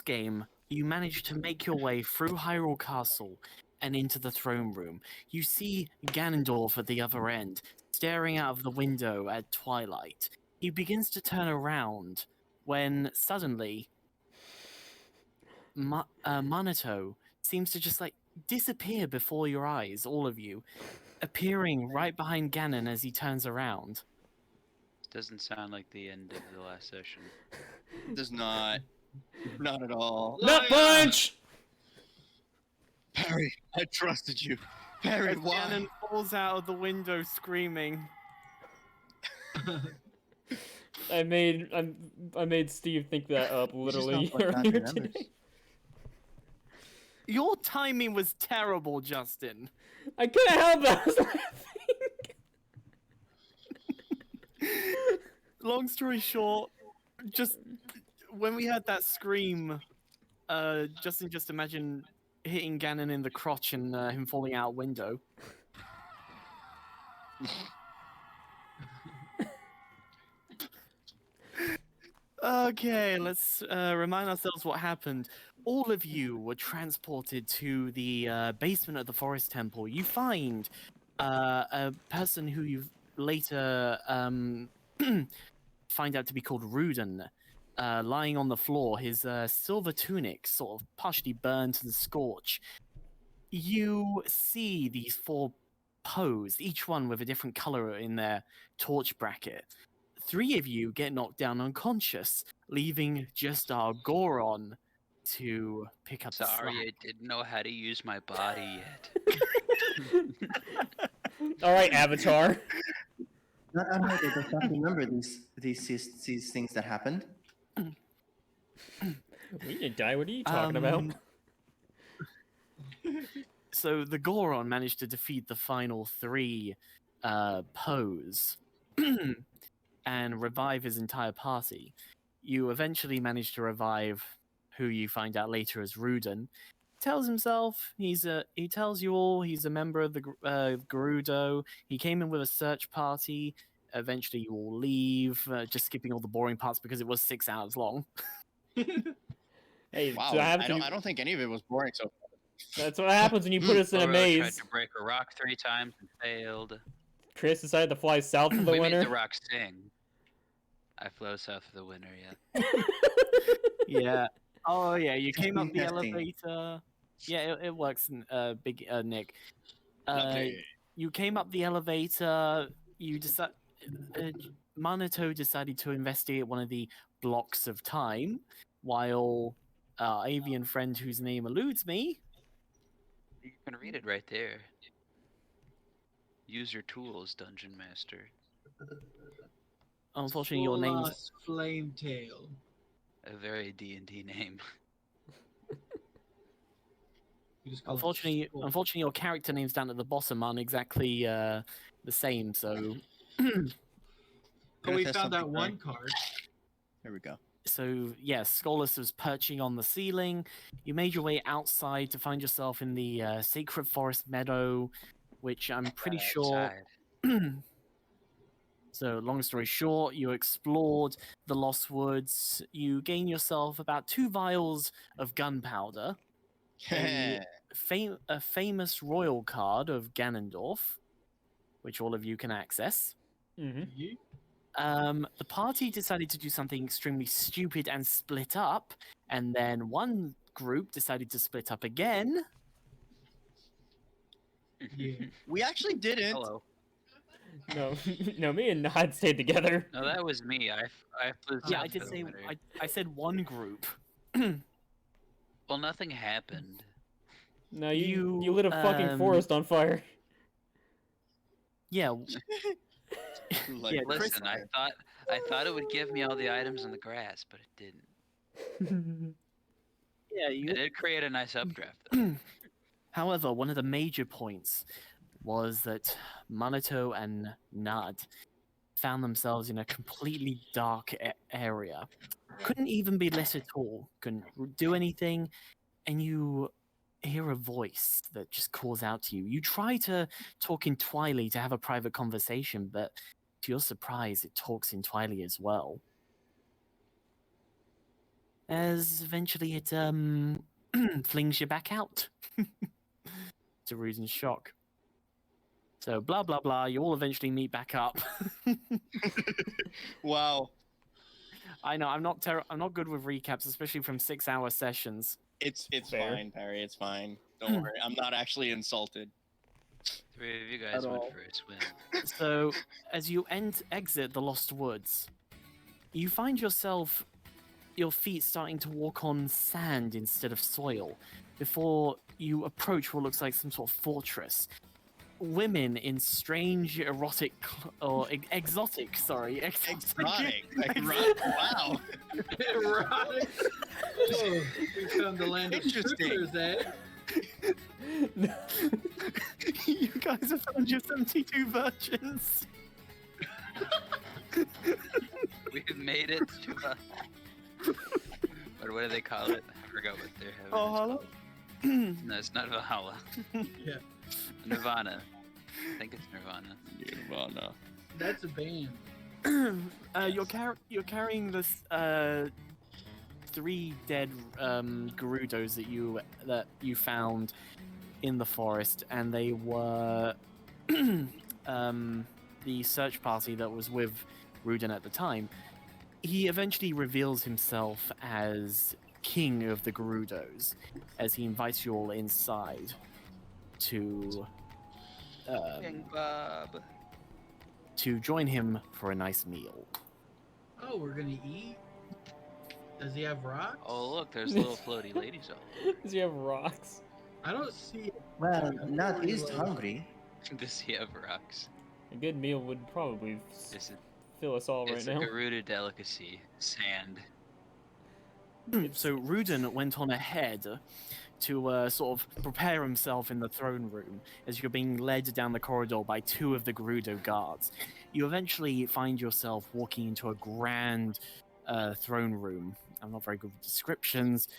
game, you manage to make your way through Hyrule Castle and into the throne room. You see Ganondorf at the other end, staring out of the window at twilight. He begins to turn around when suddenly Minato seems to just like disappear before your eyes, all of you, appearing right behind Ganon as he turns around. Doesn't sound like the end of the last session. Does not. Not at all. Nut punch! Perry, I trusted you. Perry, As why? Ganon falls out of the window screaming. I made Steve think that up literally not like that, earlier remembers. today. Your timing was terrible, Justin. I couldn't help it. I was laughing. Long story short, just when we heard that scream, Justin just imagine hitting Ganon in the crotch and him falling out a window. Okay, let's remind ourselves what happened. All of you were transported to the basement of the Forest Temple. You find a person who you've later find out to be called Rudin, lying on the floor, his silver tunic sort of partially burnt and scorched. You see these four posed, each one with a different color in their torch bracket. 3 of you get knocked down unconscious, leaving just our Goron to pick up the slack. Sorry, I didn't know how to use my body yet. All right, Avatar. Not unlike I don't remember these things that happened. We didn't die. What are you talking about? So the Goron managed to defeat the final 3 Poes and revive his entire party. You eventually manage to revive who you find out later as Rudin. Tells himself he tells you all he's a member of the Gerudo. He came in with a search party. Eventually you all leave, just skipping all the boring parts because it was 6 hours long. Hey, Wow, so I don't think any of it was boring so far. that's what happens when you put us in a Oro maze. tried to break a rock 3 times and failed. Chris decided to fly south of the We made winter. the rock sing. I flow south of the winter, yeah. Yeah. Oh yeah, you came up the Testing. elevator. Yeah, it works, Big Nick. Okay. You came up the elevator. You decided. Minato decided to investigate one of the blocks of time, while our avian friend, whose name eludes me. You can read it right there. Use your tools, Dungeon Master. Unfortunately, your name's Flametail. A very D&D name. You just call it unfortunately Skull. your character names down at the bottom aren't exactly the same. So But we test found that something, one right? card. Here we go. So, yeah, Skolus was perching on the ceiling. You made your way outside to find yourself in the Sacred Forest Meadow, which I'm pretty sure... Outside. So, long story short, you explored the Lost Woods. You gain yourself about 2 vials of gunpowder, a famous royal card of Ganondorf, which all of you can access. Mm-hmm. The party decided to do something extremely stupid and split up, and then one group decided to split up again. Yeah. We actually didn't. Hello. No, no, me and Nod stayed together. No, that was me. I flew Yeah, south I of did the say winter. I said one group. Well, nothing happened. No, you You, lit a fucking forest on fire. Yeah, Like, Yeah, Chris- Listen, I thought it would give me all the items in the grass, but it didn't. yeah. It did create a nice updraft, though. However, one of the major points was that Minato and Nad found themselves in a completely dark area. Couldn't even be lit at all. Couldn't do anything, and you hear a voice that just calls out to you. You try to talk in Twily to have a private conversation, but to your surprise, it talks in Twily as well. as eventually it flings you back out to Ruden's shock. So blah blah blah. You all eventually meet back up. Wow. I know I'm not good with recaps, especially from 6-hour sessions. It's Fair. fine, Perry. It's fine. Don't worry. I'm not actually insulted. 3 of you guys At went all. for a swim. So as you exit the Lost Woods, you find yourself your feet starting to walk on sand instead of soil before you approach what looks like some sort of fortress. Women in strange erotic exotic Exotic. Wow. Right. Oh, we found the land of Interesting. strippers, eh? You guys have found your 72 virgins. We've made it to what do they call it? I forgot what they're having. Valhalla? No, it's not Valhalla. Yeah, Nirvana. I think it's Nirvana. Nirvana. that's a band. You're carrying this 3 dead Gerudos that you found in the forest, and they were the search party that was with Ruden at the time. He eventually reveals himself as king of the Gerudos, as he invites you all inside to King Bob. to join him for a nice meal. Oh, we're gonna eat. Does he have rocks? Oh look, there's little floaty ladies all Does he have rocks? I don't see it. Well, not least hungry. over. Does he have rocks? A good meal would probably It's, fill us all right it's now. like a rooted delicacy. Sand. So Ruden went on ahead to sort of prepare himself in the throne room as you're being led down the corridor by 2 of the Gerudo guards. You eventually find yourself walking into a grand throne room. I'm not very good with descriptions.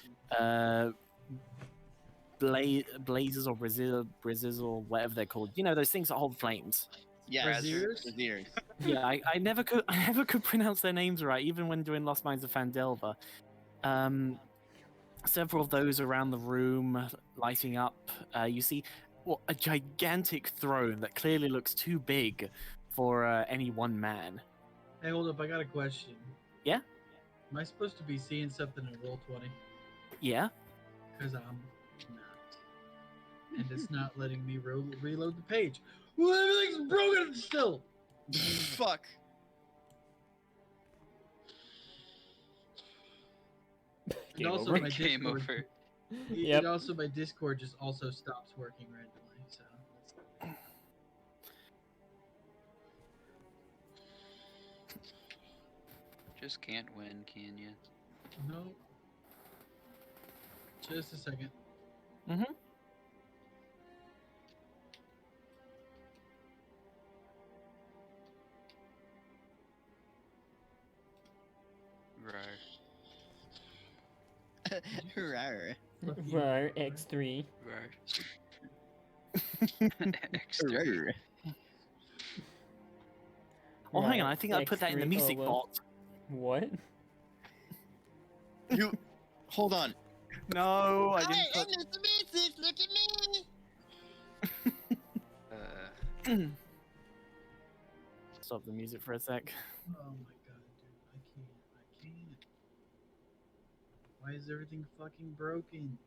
Blazes or brizzes or whatever they're called. You know, those things that hold flames. Yes. Braziers? Braziers. Yeah, I never could pronounce their names right, even when doing Lost Mines of Fandelver. Several of those around the room lighting up. You see a gigantic throne that clearly looks too big for any one man. Hey, hold up. I got a question. Yeah? Am I supposed to be seeing something in Roll20? Yeah? Because I'm not. And it's not letting me reload the page. Well, everything's broken still. Fuck. And Game also over. my Game Discord, over. Yep. And also my Discord just also stops working randomly. So Just can't win, can you? no. Just a second. Mm-hmm. Rar. Rawr. Rar X3. Rar. Extra. Rawr. Oh, hang on. Rar I think I put that in the X3. music Oh, well. bot. What? You. Hold on. No, I didn't put... Mr. Message. Look at me. Stop the music for a sec. Oh my god, dude. I can't. Why is everything fucking broken?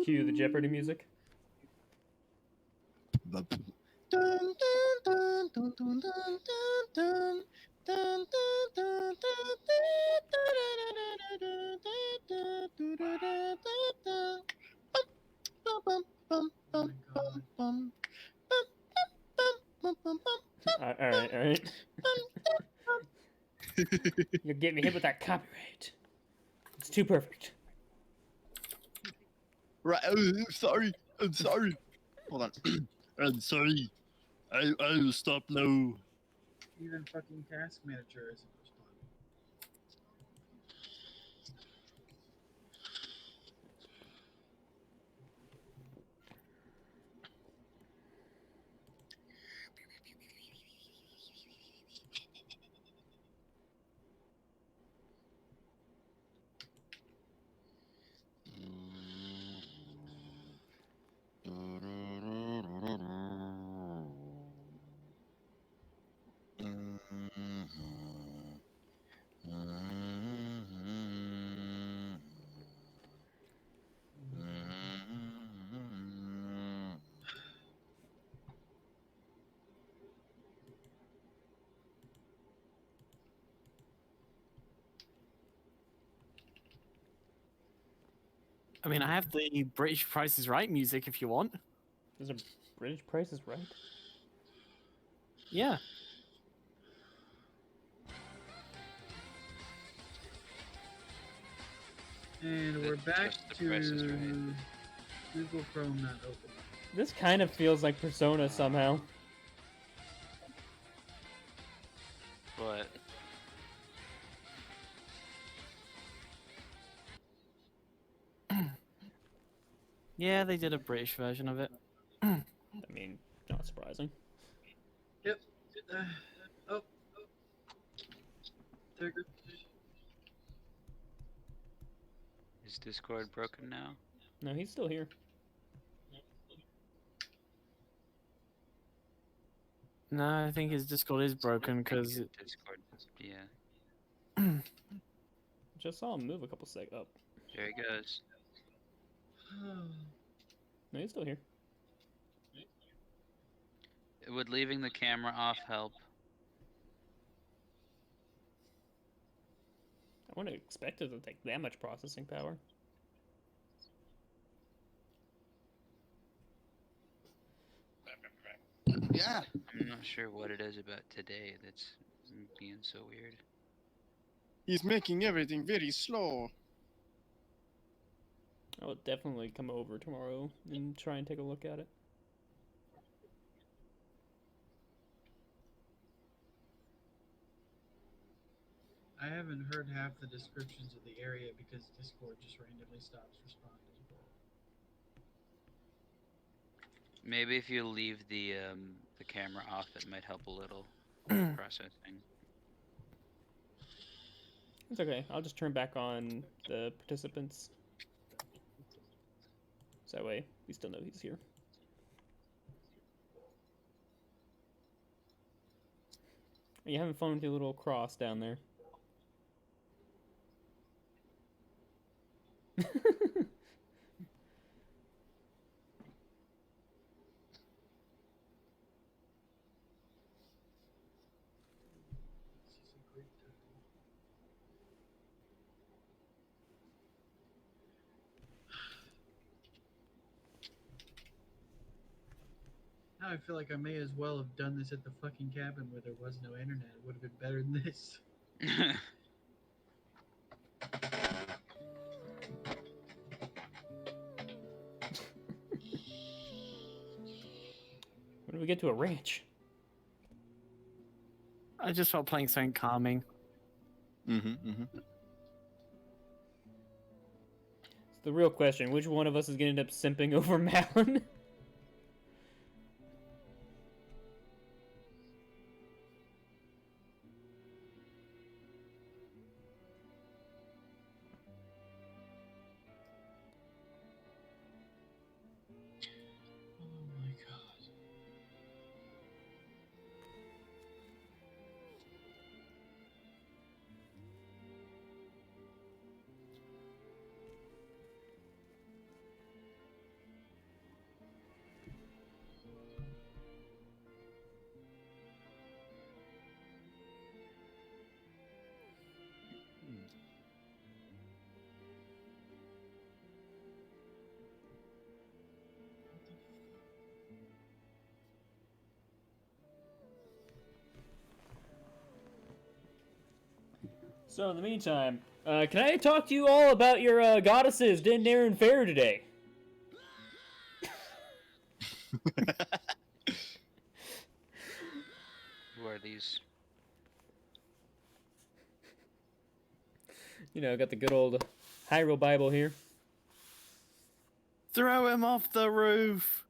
Cue the Jeopardy music. Oh my god. Alright. You're getting me hit with that copyright. It's too perfect. Right. Sorry. I'm sorry. Hold on. I'm sorry. I will stop now. Even fucking task manager isn't responding. I mean, I have the British Price is Right music if you want. There's a British Price is Right. Yeah. And we're That's back just the to Price is Right. Google Chrome not open. This kind of feels like Persona somehow. But Yeah, they did a British version of it. I mean, not surprising. Yep. Oh. There goes. is Discord broken now? No, he's still here. No, I think his Discord is broken because Discord. Yeah, Just saw him move a couple up. there he goes. No, he's still here. Would leaving the camera off help? I wouldn't expect it to take that much processing power. Yeah. I'm not sure what it is about today that's being so weird. He's making everything very slow. I will definitely come over tomorrow and try and take a look at it. I haven't heard half the descriptions of the area because Discord just randomly stops responding. Maybe if you leave the camera off, it might help a little processing. It's okay. I'll just turn back on the participants. So that way we still know he's here. Are you having fun with your little cross down there? Now I feel like I may as well have done this at the fucking cabin where there was no internet. It would have been better than this. When do we get to a ranch? I just felt playing something calming. It's the real question. Which one of us is going to end up simping over Malin? Oh my god. So in the meantime, can I talk to you all about your goddesses dinner and fair today? Who are these? You know, got the good old Hyrule Bible here. Throw him off the roof.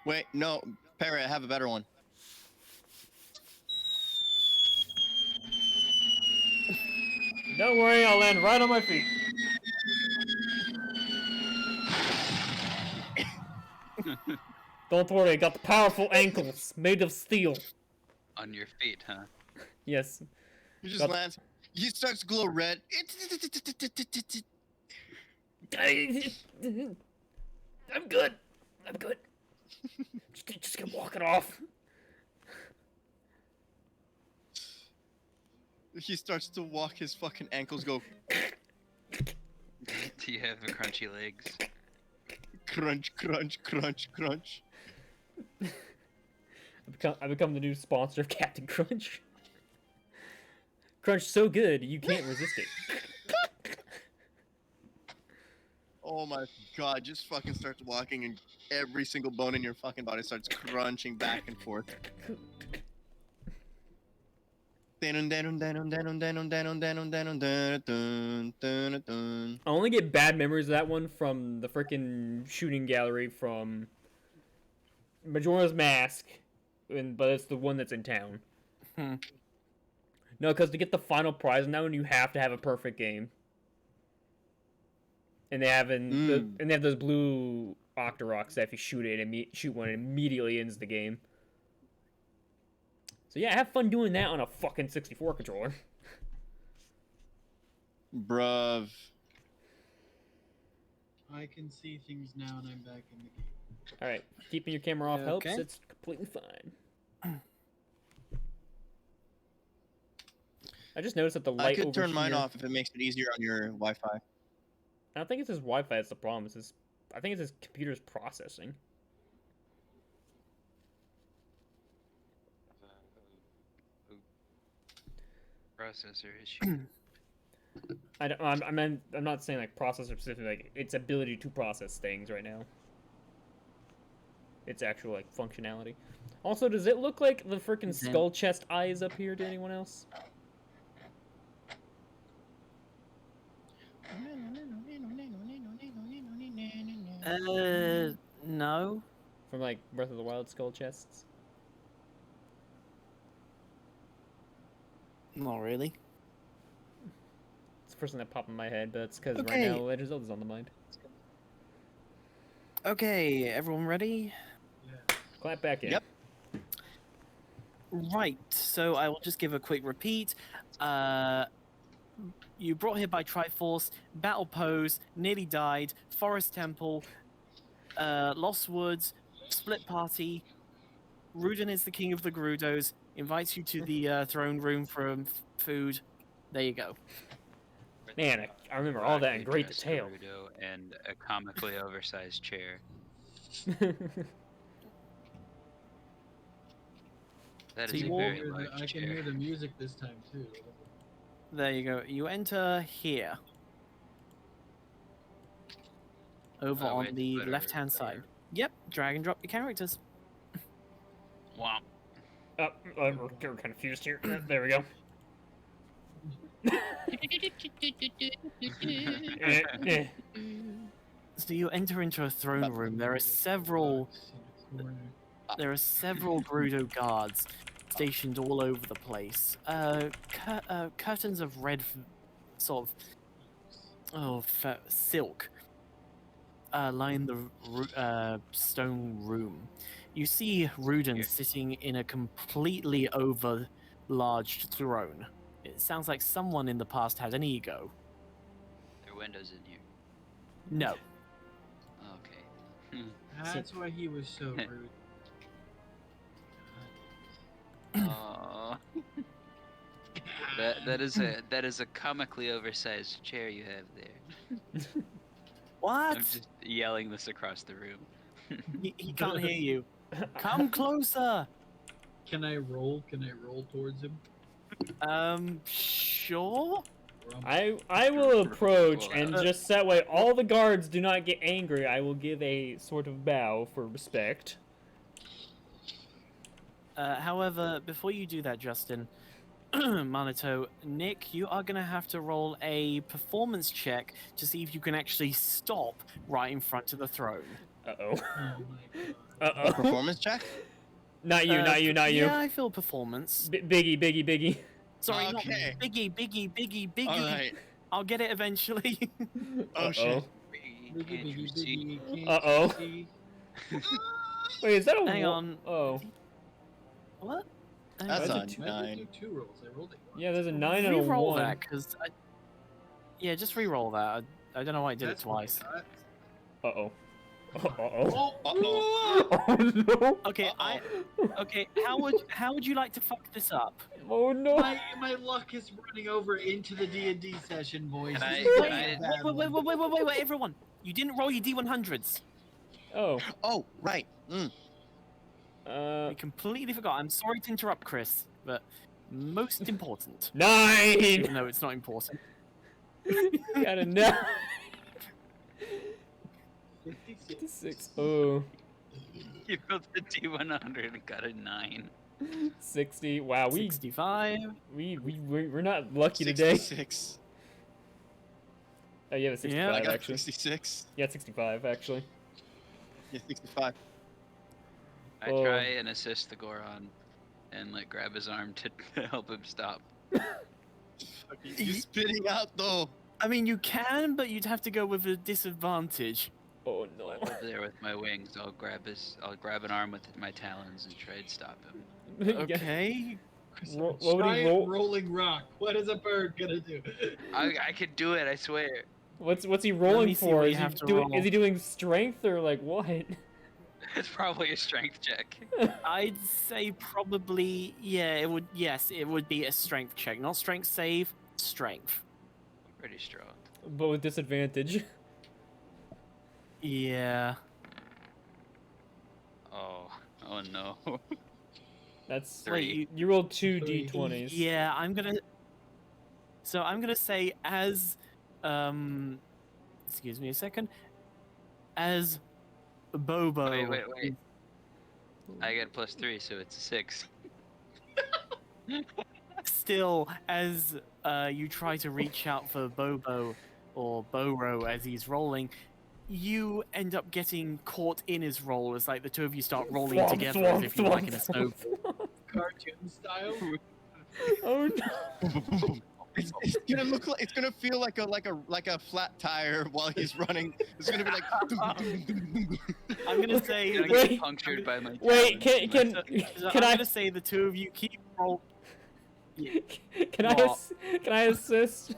Wait, no, Perry, I have a better one. Don't worry, I'll land right on my feet. Don't worry, I got the powerful ankles made of steel. On your feet, huh? Yes. He just Got- lands. He starts to glow red. I'm good. I'm good. Just gonna walk it off. He starts to walk. His fucking ankles go Do you have the crunchy legs? crunch, crunch, crunch, crunch. I become the new sponsor of Captain Crunch. Crunch so good you can't resist it. Oh my god! Just fucking starts walking, and every single bone in your fucking body starts crunching back and forth. I only get bad memories of that one from the frickin' shooting gallery from Majora's Mask, but it's the one that's in town. No, because to get the final prize in that one, you have to have a perfect game. And they have and they have those blue Octoroks that if you shoot one, it immediately ends the game. So yeah, have fun doing that on a fucking 64 controller. Bruv. I can see things now, and I'm back in the game. Alright, keeping your camera off helps. Okay. It's completely fine. I just noticed that the light I could over turn mine here- off if it makes it easier on your Wi-Fi. I don't think it's his Wi-Fi that's the problem. I think it's his computer's processing. Processor issue. I'm not saying like processor specific, like its ability to process things right now. Its actual like functionality. Also, does it look like the freaking skull chest eyes up here to anyone else? No. From like Breath of the Wild skull chests? Not really. It's the first thing that popped in my head, but it's because right Okay. now Legend of Zelda's on the mind. Okay, everyone ready? Yeah. Clap back in. Yep. Right, so I will just give a quick repeat. You brought here by Triforce, battle pose, nearly died, forest temple, lost woods, split party. Rudin is the king of the Gerudos, invites you to the throne room for food. There you go. Man, I remember all that in Broadly great dressed detail. Gerudo and a comically oversized chair. That is See, a well, very large I can chair. hear the music this time too. There you go. You enter here. Over Oh, on wait, the better, left-hand side. better. Yep, drag and drop your characters. Womp. We're confused here. There we go. So you enter into a throne room. There are several Gerudo guards stationed all over the place. Curtains of red, sort of, silk line the stone room. You see Rudin Here. sitting in a completely overlarged throne. It sounds like someone in the past had an ego. There are windows in here. No. Okay. That's why he was so rude. Aww. that is a comically oversized chair you have there. What? I'm just yelling this across the room. He can't hear you. Come closer. Can I roll? Can I roll towards him? Sure. Or am I will approach Well, and just that way all the guards do not get angry. I will give a sort of bow for respect. However, before you do that, Justin, Manito, Nick, you are going to have to roll a performance check to see if you can actually stop right in front of the throne. Uh-oh. Oh my god. Uh-oh. Performance check? Not you, not you, not you. Yeah, I feel performance. Biggie. Sorry, Okay. not Biggie. All right. I'll get it eventually. Oh shit. Can't you see? Biggie, Uh-oh. see? Wait, is that a Hang wo- on. Oh, What? Hang That's on. a Why did you 9. do 2 rolls? I rolled it once. yeah. There's a 9 and a Re-roll 1. that, because yeah, just re-roll that. I don't know why I did That's it what I twice. thought. Uh-oh. Uh-oh. Oh, Uh-oh. Oh no. Okay, okay. How would you like to fuck this up? Oh no. my luck is running over into the D&D session, boys. Can This I- is can like I- a bad Wait, everyone! You didn't roll your D100s. Oh. Oh, right. I completely forgot. I'm sorry to interrupt, Chris, but most important. 9. Even though it's not important. Got a 9. 56. 6. Oh. You rolled a D100 and got a 9. 60. Wow, 65. we're not lucky today. 66. Oh, yeah, it's 65 I got actually. 66. Yeah, 65 actually. Yeah, 65. I Oh. try and assist the Goron and like grab his arm to help him stop. You spitting out though. I mean, you can, but you'd have to go with a disadvantage. Oh no. Over there with my wings, I'll grab an arm with my talons and try and stop him. Okay. What would he Giant roll? rolling rock. What is a bird gonna do? I can do it, I swear. What's he me rolling see for? what you Is he have to doing? roll. Is he doing strength or like what? It's probably a strength check. I'd say probably, yeah, it would, yes, it would be a strength check. Not strength save, strength. Pretty strong. But with disadvantage. Yeah. Oh no. That's Three. you rolled 2 Three. d20s. Yeah, I'm gonna say as, excuse me a second, as Bobo. Wait. I get +3, so it's a 6. Still, as you try to reach out for Bobo, or Boro as he's rolling, you end up getting caught in his roll as like the two of you start rolling Thwomp, together as thwomp, if you're like in a thwomp, snow. thwomp. Cartoon style. Oh no. It's gonna look like it's gonna feel like a flat tire while he's running. It's gonna be like. I'm gonna say, I'm gonna Wait. get punctured by my Wait, talons. can I'm I gonna say the two of you keep roll. can I What? can I assist?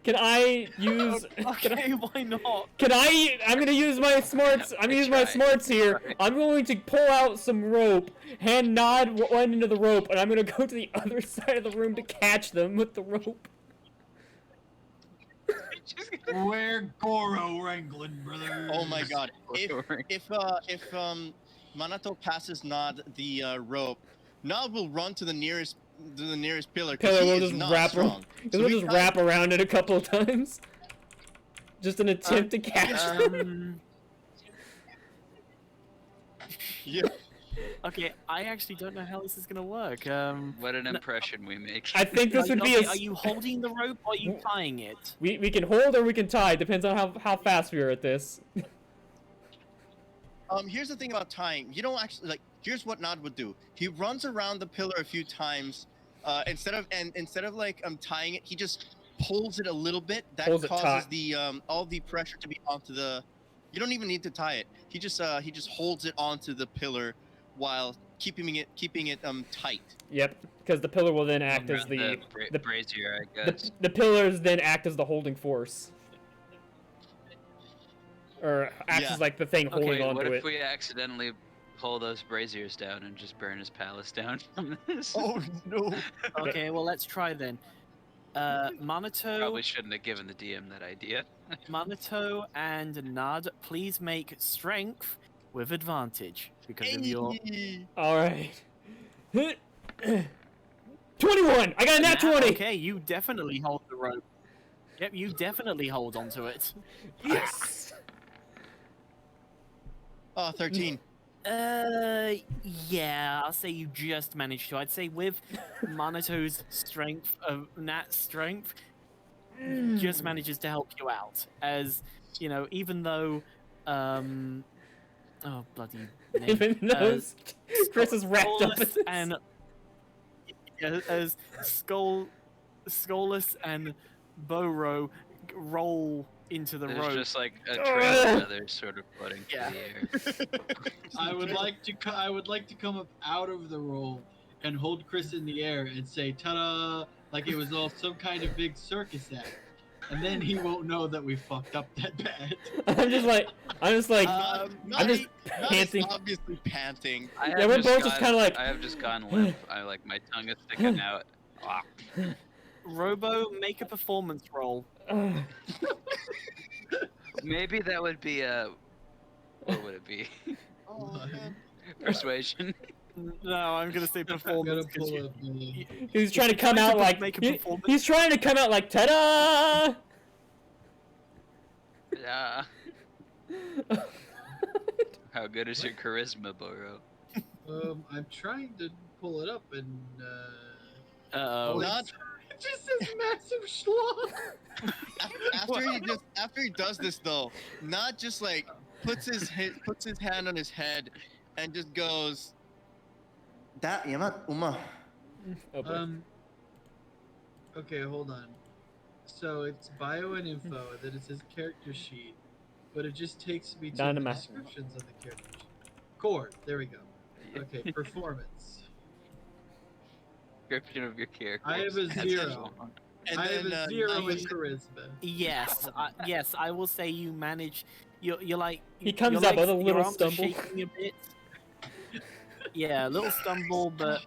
Can I use? Okay, why not? I'm gonna use my smarts. I'm gonna use my Try. smarts here. Try. I'm going to pull out some rope, hand nod one into the rope, and I'm gonna go to the other side of the room to catch them with the rope. We're Goro wrangling, brother. Oh my god! If Manato passes Nod the rope, Nod will run to the nearest pillar. 'Cause Pillar he will is just not wrap strong. around. So We'll he just kinda- wrap around it a couple of times. Just an attempt to catch them. Yeah. Okay, I actually don't know how this is gonna work. What an impression we make. I think this would be okay, a. are you holding the rope or are you tying it? We can hold or we can tie. Depends on how fast we are at this. Here's the thing about tying. You don't actually like. Here's what Nod would do. He runs around the pillar a few times. Instead of like tying it, he just pulls it a little bit. That Pulls it causes taut. the all the pressure to be onto the. You don't even need to tie it. He just holds it onto the pillar while keeping it tight. Yep, because the pillar will then act as the brazier, I guess. the pillars then act as the holding force, or acts Yeah. as like the thing holding Wait, onto what it. if we accidentally pull those braziers down and just burn his palace down from this? Oh no! Okay, well let's try then. Manato, Probably shouldn't have given the DM that idea. Manato, and Nad, please make strength with advantage because of your. All right. 21. I got a nat Nah, 20. Okay, you definitely hold the rope. Yep, you definitely hold onto it. Yes. Oh, 13. Yeah, I'll say you just managed to. I'd say with Manato's strength of Nat's strength, just manages to help you out. As you know, even though, oh bloody name. Even though Chris is wrapped up in Skullus this. and as Skullus and Boro roll into the There's rope. just like a trail of feathers sort of floating Yeah. through the air. I would like to come up out of the rope and hold Chris in the air and say "ta-da!" like it was all some kind of big circus act, and then he won't know that we fucked up that bad. I'm just like, I'm just Not just not panting. obviously panting. I Yeah, have we're both just kinda like- I have just gone limp. I like my tongue is sticking out. Ah. Robo, make a performance roll. Maybe that would be what would it be? Oh, man. Persuasion. No, I'm gonna say I'm performance. gonna 'cause pull you- up the. He's trying to If come you're out to like make a performance- he's trying to come out like ta-da. Yeah. How good is your charisma, Boro? I'm trying to pull it up and. Uh-oh. Not It just says massive schlong. after he does this though, not just like puts his hand on his head and just goes. That Yamat Uma. Oh, boy. Okay, hold on. So it's bio and info, and then it says character sheet, but it just takes me to the Dynamite. descriptions of the character sheet. Core, there we go. Okay, performance. Description of your character. I have a And 0. And I have then, a 0 in Nami- charisma. Yes, yes, I will say you manage. You're like. He comes your up with a your little arms are stumble. shaking a bit. Yeah, a little stumble, but.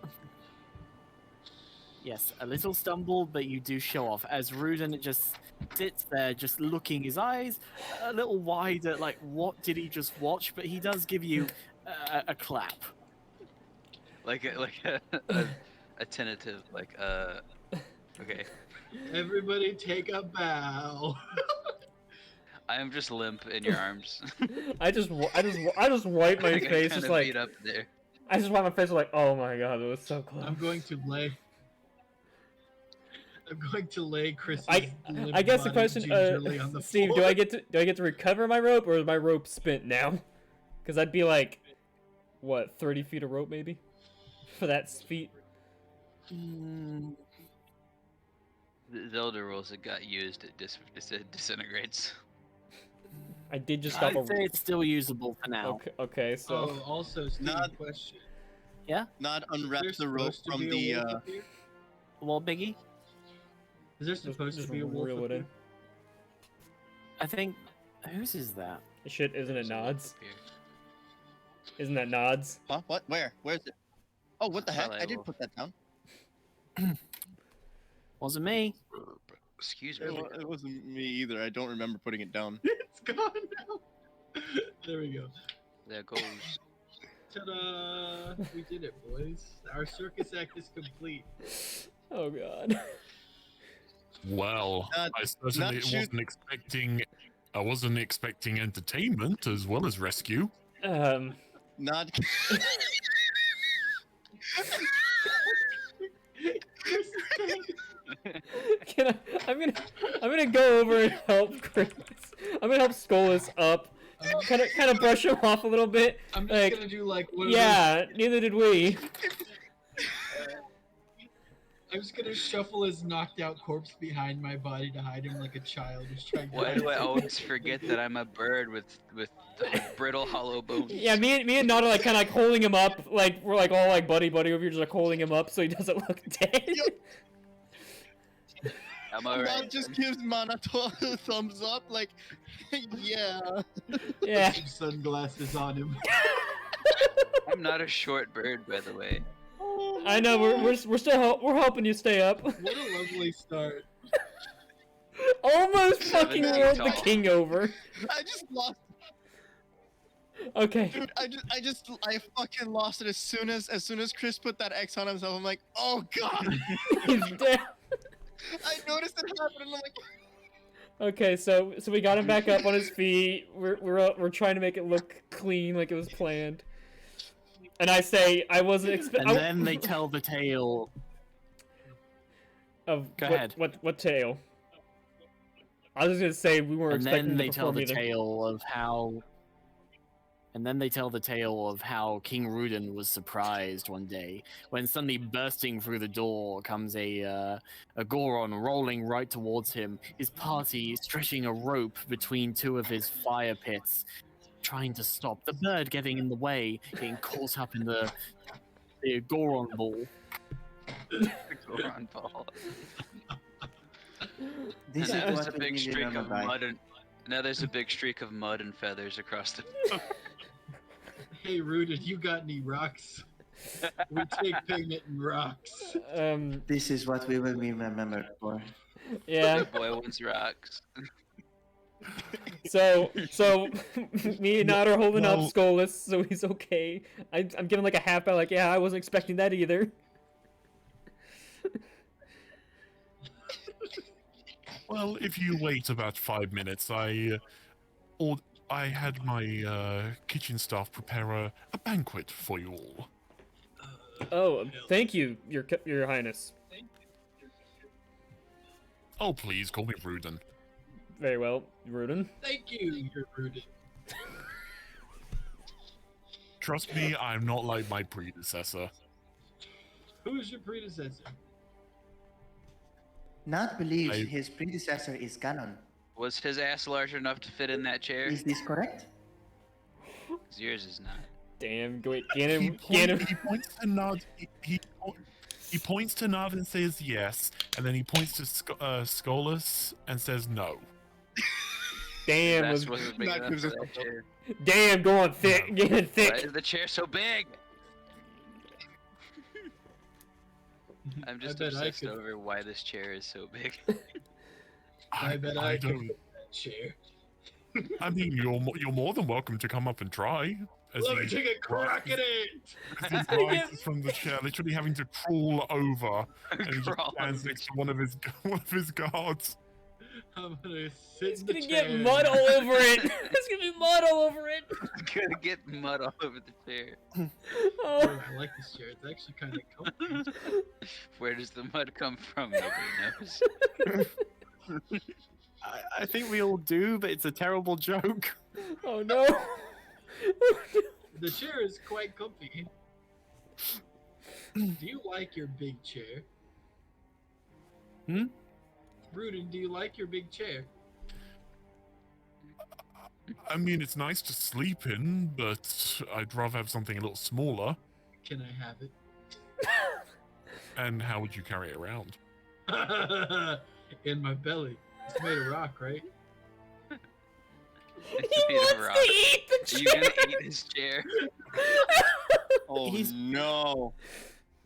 Yes, a little stumble, but you do show off. As Rudin just sits there, just looking, his eyes a little wider, like, what did he just watch? But he does give you a clap. Like a tentative, like okay. Everybody take a bow. I am just limp in your arms. I just wipe my I got face, kinda just like beat up there. I just wipe my face, like, oh my god, it was so close. I'm going to lay Chris's I limp guess the body question, gingerly on the Steve, floor. do I get to recover my rope, or is my rope spent now? Because I'd be like, what, 30 feet of rope maybe, for that feat. Mm, The Zelda rules that got used, it disintegrates. I did just stop I'd say it's still usable for now. Okay, so Oh, also, Steve, Not- question. not Is unwrap there the rope supposed to from be a the. wolf up here? Well, Biggie, Is there just supposed to be a wolf reel up it in. here? I think. Whose is that? Shit, isn't it There's a wolf Nods? up here. Isn't that Nods? Huh? What? Where? Where's it? Oh, what the heck? Highlight I did wolf. put that down. Wasn't me. Excuse It, me. it wasn't me either. I don't remember putting it down. It's gone now. There we go. There goes. Ta-da! We did it, boys. Our circus act is complete. Oh god. Well, Not- I certainly not shoot- wasn't expecting. I wasn't expecting entertainment as well as rescue. Not. Can I'm gonna go over and help Chris. I'm gonna help Skolas up. Kind of brush him off a little bit. I'm just Like, gonna do like one yeah, neither did we. of those. I'm just gonna shuffle his knocked out corpse behind my body to hide him like a child who's trying to. Why hide do I something. always forget that I'm a bird with brittle hollow bones? Yeah, me and Nada like kind of like holding him up, like we're like all like buddy over here, just like holding him up so he doesn't look dead. I'm Mom alright. just gives Manato a thumbs up, like, yeah. Yeah. Some sunglasses on him. I'm not a short bird, by the way. I know we're still we're helping you stay up. What a lovely start. Almost fucking 7 feet rolled the tall. king over. I just lost, Okay. dude. I fucking lost it as soon as Chris put that X on himself. I'm like, oh god. He's dead. I noticed it happen, and I'm like, Okay, so we got him back up on his feet. We're trying to make it look clean, like it was planned. And I say I wasn't And expecting. then they tell the tale. Of Go what, ahead. What tale? I was just gonna say we weren't And expecting then to they tell perform the either. tale of how. And then they tell the tale of how King Rudin was surprised one day when suddenly bursting through the door comes a Goron rolling right towards him, his party stretching a rope between two of his fire pits, trying to stop the bird getting in the way, getting caught up in the Goron ball. Goron ball. This And is there's what a we big really streak remember of by. mud and now there's a big streak of mud and feathers across the. Hey, Rooted, you got any rocks? We take payment in rocks. This is what we will be remembered for. Yeah. The boy wants rocks. So me and Nod are holding up Well- Skolas, so he's okay. I'm giving like a half bow, like, yeah, I wasn't expecting that either. Well, if you wait about 5 minutes, I had my kitchen staff prepare a banquet for you all. Oh, thank you, Your Highness. Oh, please call me Rudin. Very well, Rudin. Thank you, you're Rooted. Trust me, I'm not like my predecessor. Who's your predecessor? Not believes I- his predecessor is Ganon. Was his ass large enough to fit in that chair? Is this correct? 'Cause yours is not. Damn, wait, He, Ganon. he points to Nod. He points to Nod and says yes, and then he points to Skolas and says no. Damn, That was, wasn't big Not enough gives for us that chair. damn, going thick, getting Why thick. is the chair so big? I'm just bet I obsessed could- over why this chair is so big. I bet I could don't. fit that chair. I mean, you're more than welcome to come up and try. As Let me he take a crack at it! as he rises from the chair, literally having to crawl over, and he just Crawl stands over. next to one of his guards. I'm gonna sit It's in the gonna chair. get mud all over it. It's gonna be mud all over it. Gonna get mud all over the chair. Oh, Oh. I like this chair. It's actually kind of comfy. Where does the mud come from? Nobody knows. I think we all do, but it's a terrible joke. Oh no. The chair is quite comfy. Do you like your big chair? Hmm? Rudin, do you like your big chair? I mean, it's nice to sleep in, but I'd rather have something a little smaller. Can I have it? And how would you carry it around? In my belly. It's made of rock, right? It's He made of wants rock. to eat the Are you chair. gonna eat his chair? Oh He's- no.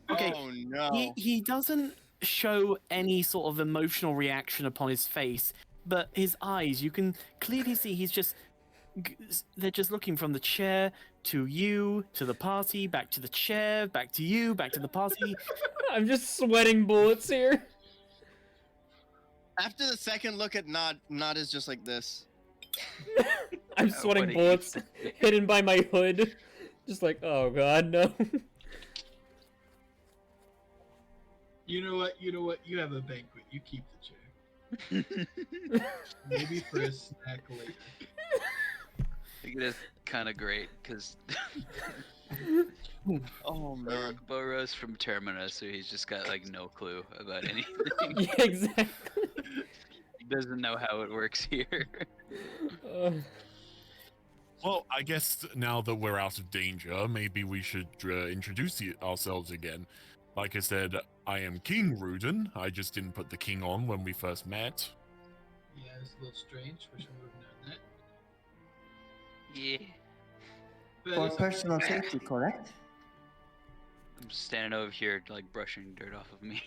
Okay, Oh no. He doesn't show any sort of emotional reaction upon his face, but his eyes, you can clearly see they're just looking from the chair to you, to the party, back to the chair, back to you, back to the party. I'm just sweating bullets here. After the second look at Nod, Nod is just like this. I'm what sweating do you bullets think? hidden by my hood. Just like, oh god, no. You know what? You know what? You have a banquet. You keep the chair. Maybe for a snack later. I think it is kind of great because Oh man. Boros from Terminus, so he's just got like no clue about anything. Yeah, exactly. He doesn't know how it works here. Well, I guess now that we're out of danger, maybe we should introduce ourselves again. Like I said, I am King Rudin. I just didn't put the king on when we first met. Yeah, it's a little strange. Wish I would have known that. Yeah. But For it's personal okay. safety, correct? I'm just standing over here, like brushing dirt off of me.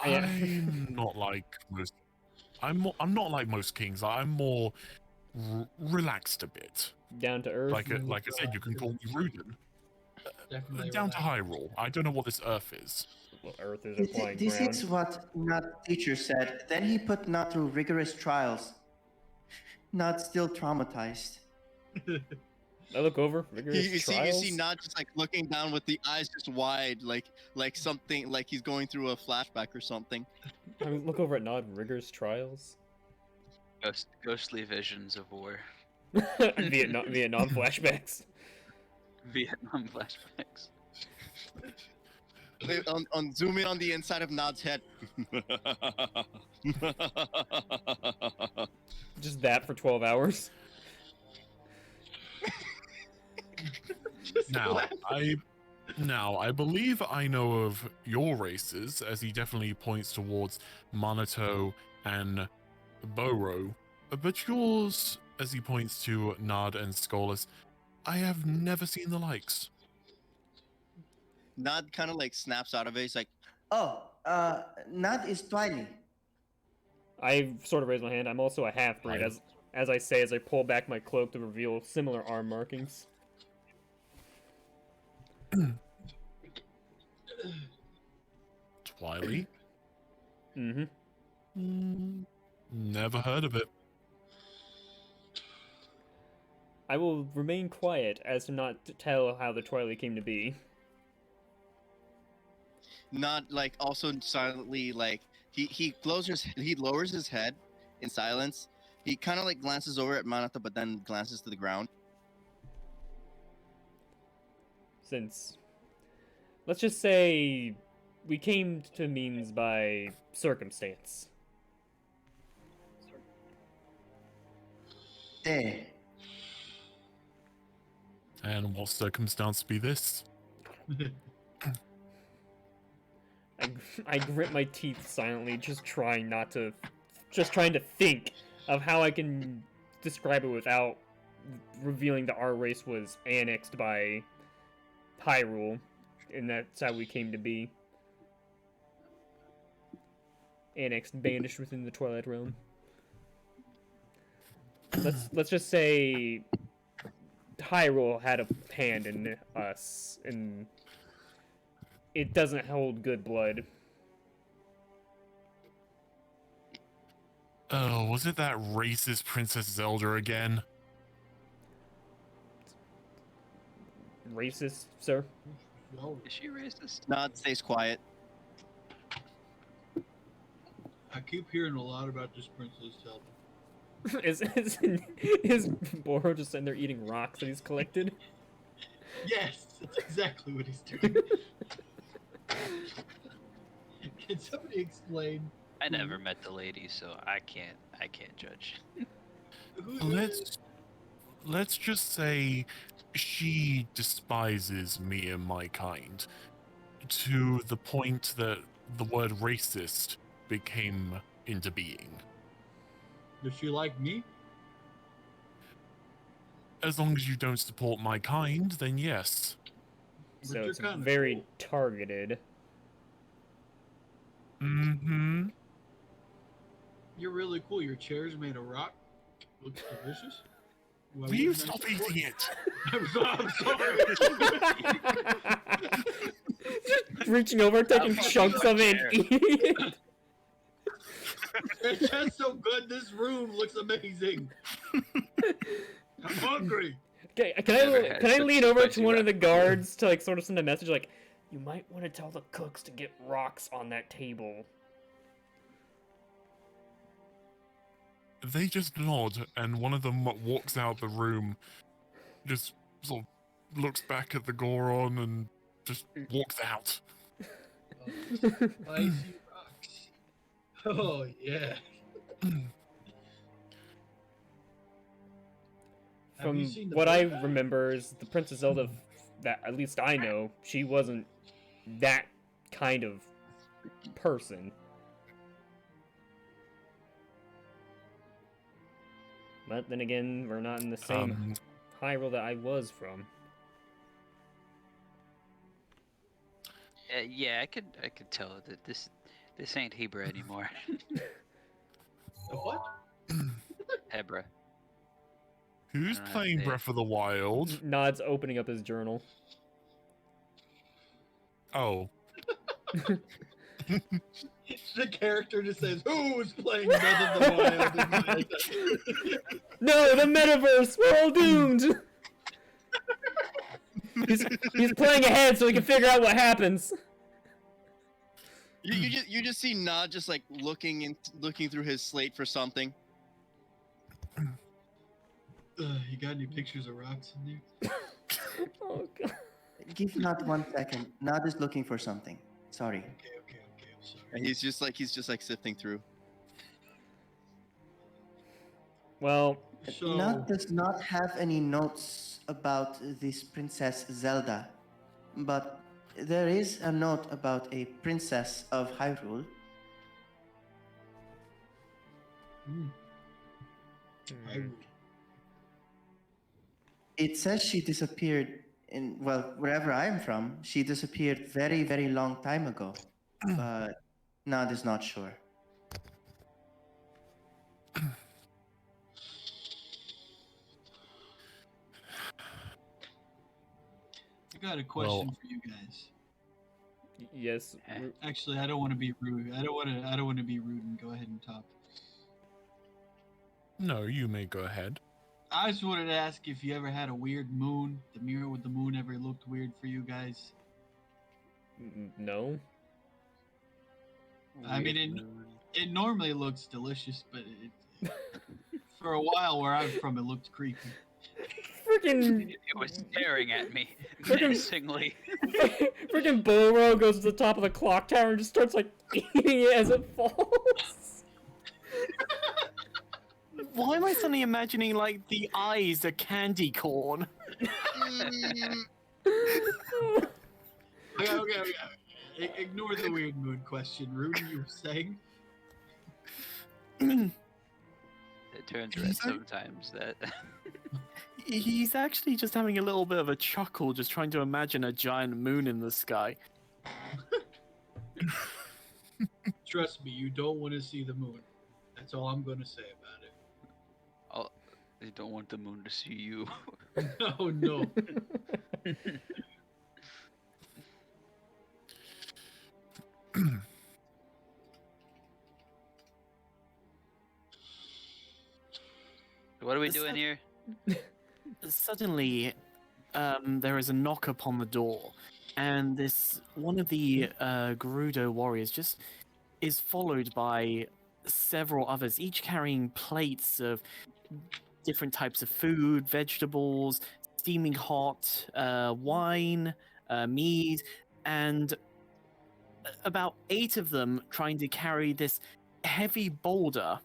Yeah. I'm not like most. I'm not like most kings. I'm more relaxed a bit. Down to earth. Like I said, you can call me Rudin. Definitely Down to relax. Hyrule. I don't know what this Earth is. Well, earth is a flying This ground. is what Nod teacher said. Then he put Nod through rigorous trials. Nod still traumatized. I look over. Rigorous You see trials. Nod just like looking down with the eyes just wide, like something, like he's going through a flashback or something. I look over at Nod. Rigorous trials. Ghostly visions of war. Vietnam flashbacks. Vietnam flashbacks. On zoom in on the inside of Nod's head. Just that for 12 hours. Now, I believe I know of your races, as he definitely points towards Monato and Boro. But yours, as he points to Nod and Skolas, I have never seen the likes. Nod kind of like snaps out of it. He's like, Oh, Nad is Twily. I sort of raise my hand. I'm also a half-breed, as I say as I pull back my cloak to reveal similar arm markings. Twily? Mm-hmm. Never heard of it. I will remain quiet as to not tell how the Twilight came to be. Nod like also silently like he lowers his head in silence. He kind of like glances over at Manata, but then glances to the ground. Since, let's just say, we came to means by circumstance. There. And what circumstance be this? I grit my teeth silently, just trying to think of how I can describe it without revealing that our race was annexed by Hyrule, and that's how we came to be. Annexed, banished within the Twilight Realm. Let's just say Hyrule had a hand in us, and it doesn't hold good blood. Oh, was it that racist Princess Zelda again? Racist, sir? No, Is she racist? Nod stays quiet. I keep hearing a lot about this Princess Zelda. Is Boro just sitting there eating rocks that he's collected? Yes, that's exactly what he's doing. Can somebody explain? I never met the lady, so I can't judge. Let's just say she despises me and my kind to the point that the word racist became into being. Does she like me? As long as you don't support my kind, then yes. But So you're it's kinda very cool. targeted. Mm-hmm. You're really cool. Your chair's made of rock. Looks delicious. Why Will you wouldn't I stop support eating you? it? I'm sorry. Just reaching over, taking fucking chunks of it chair. and eating it. It's just so good. This room looks amazing. I'm hungry. Okay, Never had can I such lean over to spicy one of the rock guards to like sort of send a message like, you might want to tell the cooks to get rocks on that table. They just nod, and one of them walks out the room, just sort of looks back at the Goron and just walks out. Spicy rocks. Oh yeah. Have you From seen the what I bird bath? remember is the Princess Zelda that at least I know, she wasn't that kind of person. But then again, we're not in the same Hyrule that I was from. Yeah, I could tell that this ain't Hebra anymore. The what? Hebra. Who's I don't know playing if they- Breath of the Wild? Nod's opening up his journal. Oh. The character just says, "Who's playing Breath of the Wild?" No, the metaverse! We're all doomed! he's playing ahead so he can figure out what happens. You just see Nod just like looking through his slate for something. You got any pictures of rocks in there? Oh god. Give Nod 1 second. Nod is looking for something. Sorry. Okay. I'm sorry. And he's just like sifting through. Well, So, Nod does not have any notes about this Princess Zelda, but there is a note about a princess of Hyrule. I, It says she disappeared in, well, wherever I'm from, she disappeared very, very long time ago. But Nod is not sure. I got a question for you guys. yes. Actually, I don't want to be rude. I don't want to be rude and go ahead and talk. No, you may go ahead. I just wanted to ask if you ever had a weird moon. The mirror with the moon ever looked weird for you guys? No. I mean, it normally looks delicious, but for a while where I'm from, it looked creepy. Freaking It was staring at me Freaking- menacingly. freaking Boro goes to the top of the clock tower and just starts like eating it as it falls. Why am I suddenly imagining like the eyes are candy corn? Okay. Ignore the weird moon question. Rudy, you were saying? It turns red sometimes. That He's actually just having a little bit of a chuckle, just trying to imagine a giant moon in the sky. Trust me, you don't want to see the moon. That's all I'm going to say about it. they don't want the moon to see you. Oh, no. What are we doing here? Suddenly, there is a knock upon the door, and this one of the Gerudo warriors just is followed by several others, each carrying plates of different types of food, vegetables, steaming hot wine, mead, and about 8 of them trying to carry this heavy boulder.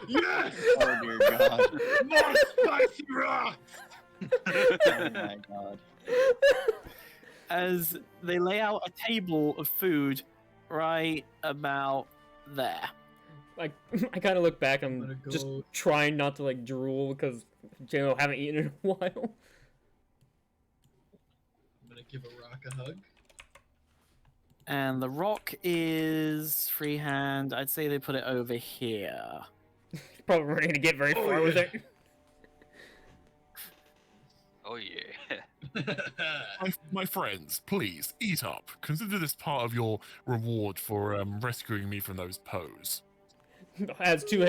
Yes! Oh dear God. More spicy rocks! Oh my God. As they lay out a table of food right about there. Like I kind of look back. I'm I'm gonna just go- trying not to like drool because I haven't eaten in a while. I'm going to give a rock a hug. And the rock is freehand. I'd say they put it over here. Probably ready to get very far with it. Oh yeah. My friends, please eat up. Consider this part of your reward for rescuing me from those Poes. Has two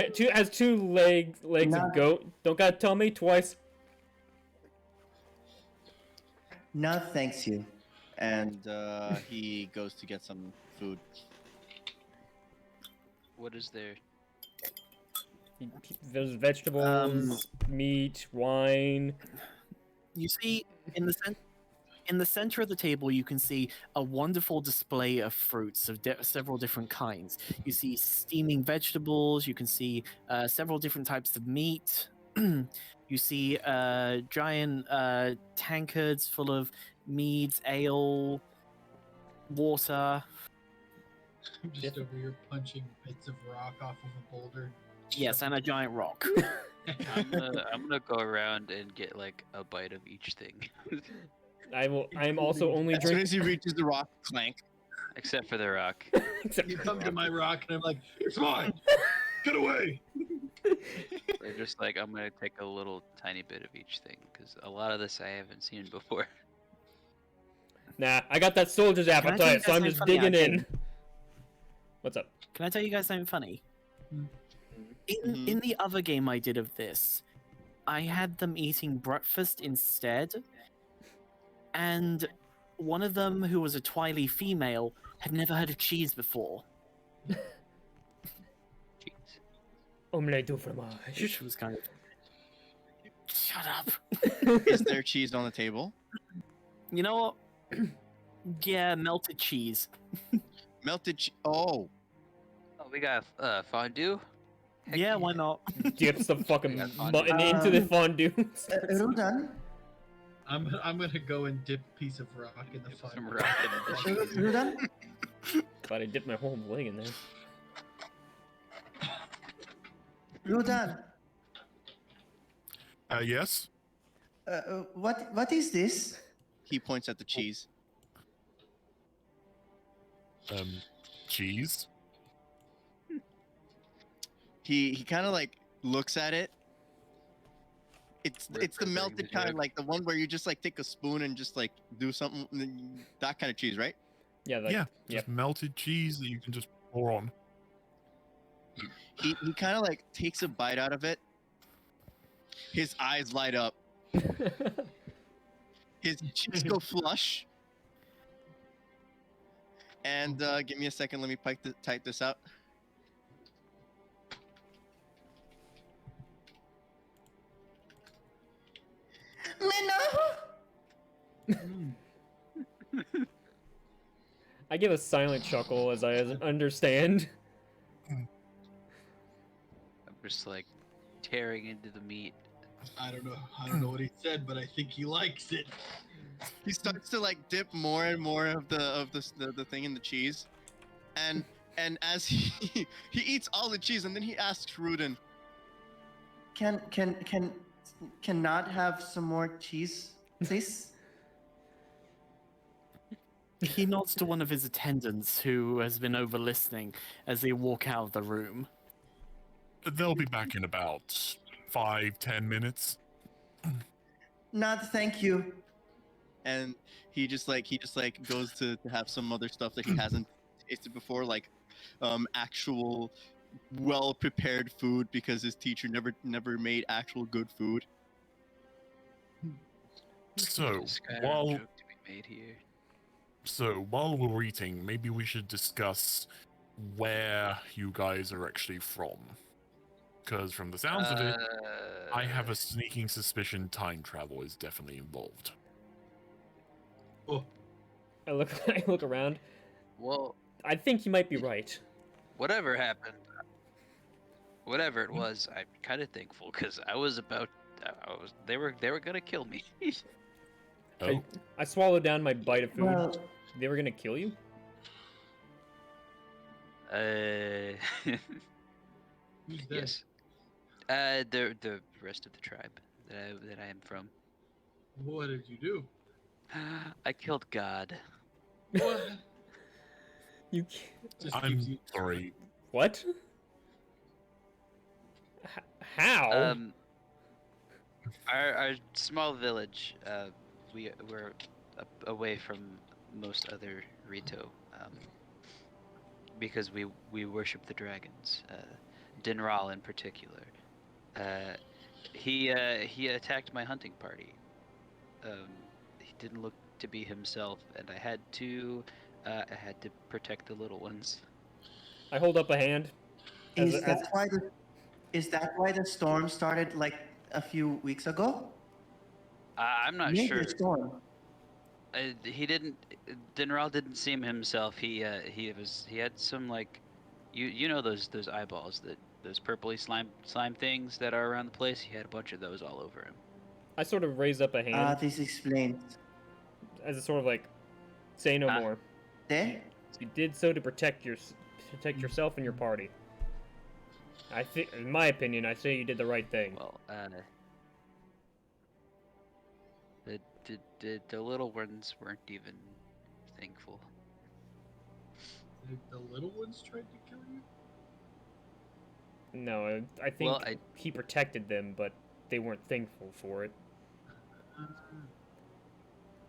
legs Nah. of goat. Don't gotta tell me twice. Nod thanks you. And he goes to get some food. What is there? There's vegetables, meat, wine. You see, in the center of the table, you can see a wonderful display of fruits of several different kinds. You see steaming vegetables. You can see several different types of meat. You see giant tankards full of meads, ale, water. I'm just over here punching bits of rock off of a boulder. Yes, and a giant rock. I'm gonna go around and get like a bite of each thing, I am also only As soon drinking. as he reaches the rock, clank. except for the rock. Except You for come to my rock and I'm like, it's mine! Get away! They're just like I'm gonna take a little tiny bit of each thing because a lot of this I haven't seen before. Nah, I got that soldier's I tell you appetite, so guys I'm something just funny, digging in. Arcane? What's up? Can I tell you guys something funny? Hmm. In the other game I did of this, I had them eating breakfast instead, and one of them, who was a Twily female, had never heard of cheese before, Jeez. Omelette du fromage. which was kind of Shut up. Is there cheese on the table? You know what? Yeah, melted cheese. Melted cheese. Oh, Oh, we got fondue. Heck Yeah, why not? Dips the fucking got fondue. mutton into the fondue. Rudan, I'm gonna go and dip a piece of rock in the Dip some fire. rock in the cheese. Rudan, Glad I dipped my whole leg in there. Rudan. Yes? What is this? he points at the cheese. Cheese? He kind of like looks at it. It's the Referencing melted the kind, joke. like the one where you just like take a spoon and just like do something. That kind of cheese, right? Yeah, like, Yeah, yep. just melted cheese that you can just pour on. He kind of like takes a bite out of it. His eyes light up. His cheeks go flush. And give me a second. Let me type this out. Midna. I give a silent chuckle as I understand. I'm just like tearing into the meat. I don't know what he said, but I think he likes it. He starts to like dip more and more of the thing in the cheese, and as he eats all the cheese, and then he asks Rudin, Can not have some more cheese, please? He nods to one of his attendants who has been over listening as they walk out of the room. They'll be back in about 5-10 minutes. Not thank you. and he just goes to have some other stuff that he hasn't tasted before, like actual well prepared food, because his teacher never made actual good food. So, Skyrim while joke to be made here. while we're eating, maybe we should discuss where you guys are actually from. Because from the sounds of it, I have a sneaking suspicion time travel is definitely involved. Oh, I look around. Well, I think you might be right. whatever happened, whatever it was, I'm kind of thankful because they were gonna kill me. Oh, I swallowed down my bite of food. Well, They were gonna kill you? who's that? Yes. The rest of the tribe that I am from. What did you do? I killed God. What? You Just I'm keeps you. sorry. what? How? Our small village, we're away from most other Rito, because we worship the dragons, Dinral in particular. He attacked my hunting party. He didn't look to be himself, and I had to protect the little ones. I hold up a hand. is that why the storm started like a few weeks ago? I'm not Major sure. storm. He didn't. Dinral didn't seem himself. He had some like, you know those eyeballs, those purpley slime things that are around the place. He had a bunch of those all over him. I sort of raise up a hand This explains. as a sort of like, say no more. There? You did so to protect yourself and your party. I think, in my opinion, I say you did the right thing. Well, the little ones weren't even thankful. The little ones tried to kill you? No, I think Well, he protected them, but they weren't thankful for it.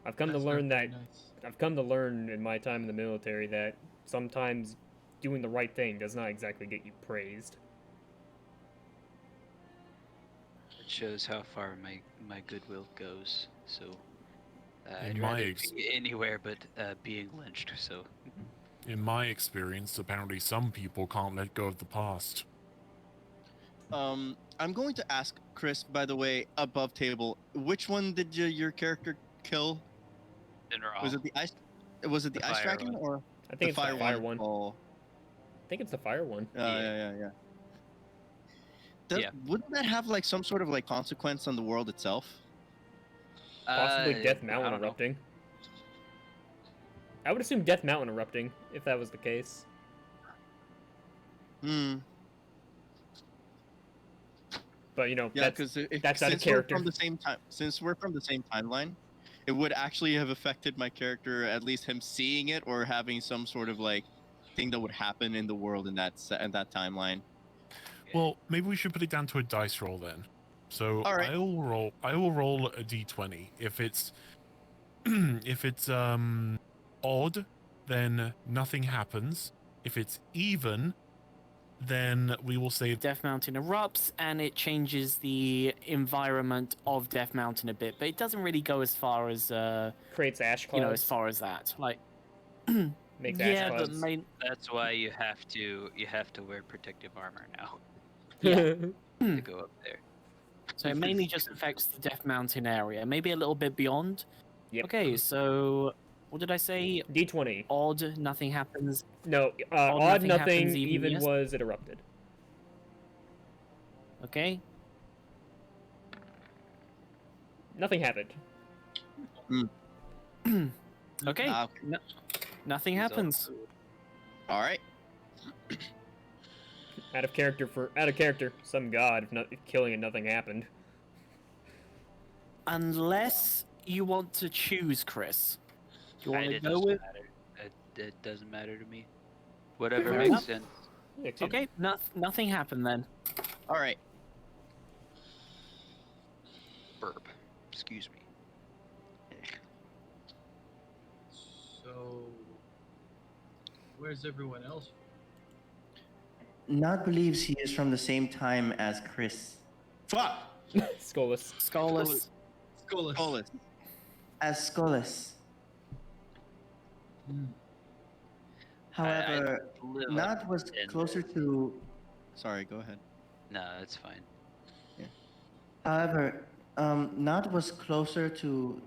I've come to That's not learn very that. nice. I've come to learn in my time in the military that sometimes doing the right thing does not exactly get you praised. It shows how far my goodwill goes. So I'd In my rather ex- be anywhere but being lynched. So In my experience, apparently some people can't let go of the past. I'm going to ask Chris, by the way, above table, which one did your character kill? Dinral. Was it the ice? Was it the, The ice fire dragon one. or I think it's the fire one. Oh, I think it's the fire one. yeah. Yeah. Wouldn't that have like some sort of like consequence on the world itself? Possibly Death I Mountain don't know. erupting. I would assume Death Mountain erupting if that was the case. Hmm. But you know, Yeah, that's because that's out of since we're character. from the same time, since we're from the same timeline, it would actually have affected my character, at least him seeing it or having some sort of like thing that would happen in the world in that timeline. Well, maybe we should put it down to a dice roll then. So All right. I will roll a d20. If it's if it's odd, then nothing happens. If it's even, then we will say Death Mountain erupts and it changes the environment of Death Mountain a bit, but it doesn't really go as far as Creates ash clouds. you know, as far as that. Like, Makes yeah, ash but clouds. That's why you have to wear protective armor now Yeah. to go up there. So it mainly just affects the Death Mountain area, maybe a little bit beyond. Yep. Okay, so what did I say? D20. Odd, nothing happens. No, Odd, odd nothing nothing, happens, even yes? was it erupted. Okay, Nothing happened. okay, Ah, nothing happens. all right. Out of character. Some god if killing and nothing happened. Unless you want to choose, Chris. Do you want to It go doesn't with? matter. It doesn't matter to me. Whatever Fair makes enough. sense. Yeah, excuse me. Okay, nothing happened then. All right. Burp. Excuse me. So, where's everyone else? Nod believes he is from the same time as Chris. Fuck. Skullus. Skullus. Skolas. Colas. As Skullus. Hmm. However, Live Nod up was in- closer to. Sorry, go ahead. No, it's fine. However, Nod was closer to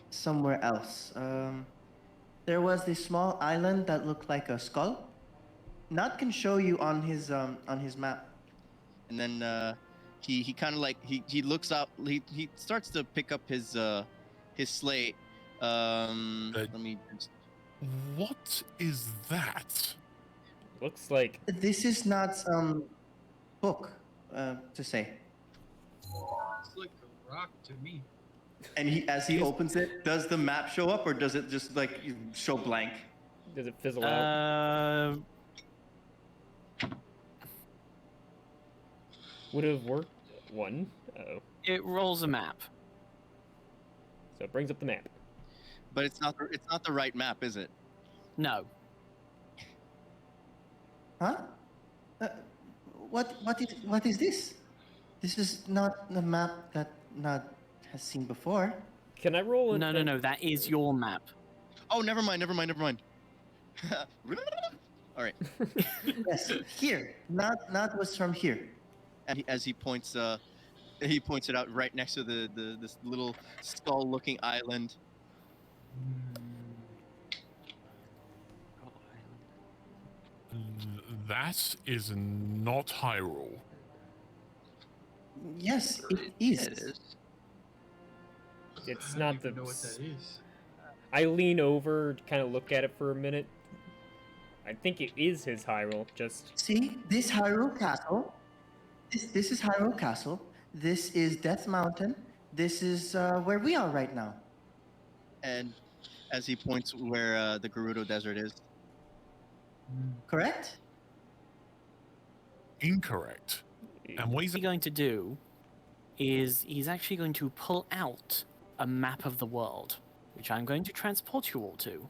somewhere else. There was this small island that looked like a skull. Nod can show you on his map. And then he kind of like he looks up. He starts to pick up his slate. Let me. what is that? Looks like This is Nod's book to say. It's like a rock to me. And as he opens it, does the map show up or does it just like show blank? does it fizzle out? Would have worked. One. Oh. It rolls a map. So it brings up the map. But it's not the right map, is it? No. Huh? What is this? This is not the map that Nod has seen before. Can I roll it? No. That is your map. Oh, never mind. All right. Yes, here. Nod was from here. And as he points it out right next to this little skull-looking island. That is not Hyrule. Yes, it is. It is. It's I not don't the. even know what that is. I lean over, kind of look at it for a minute. I think it is his Hyrule. Just See, this Hyrule Castle. This is Hyrule Castle. This is Death Mountain. This is where we are right now. And as he points where the Gerudo Desert is. Correct? Incorrect. And what he's What he's going to do is he's actually going to pull out a map of the world, which I'm going to transport you all to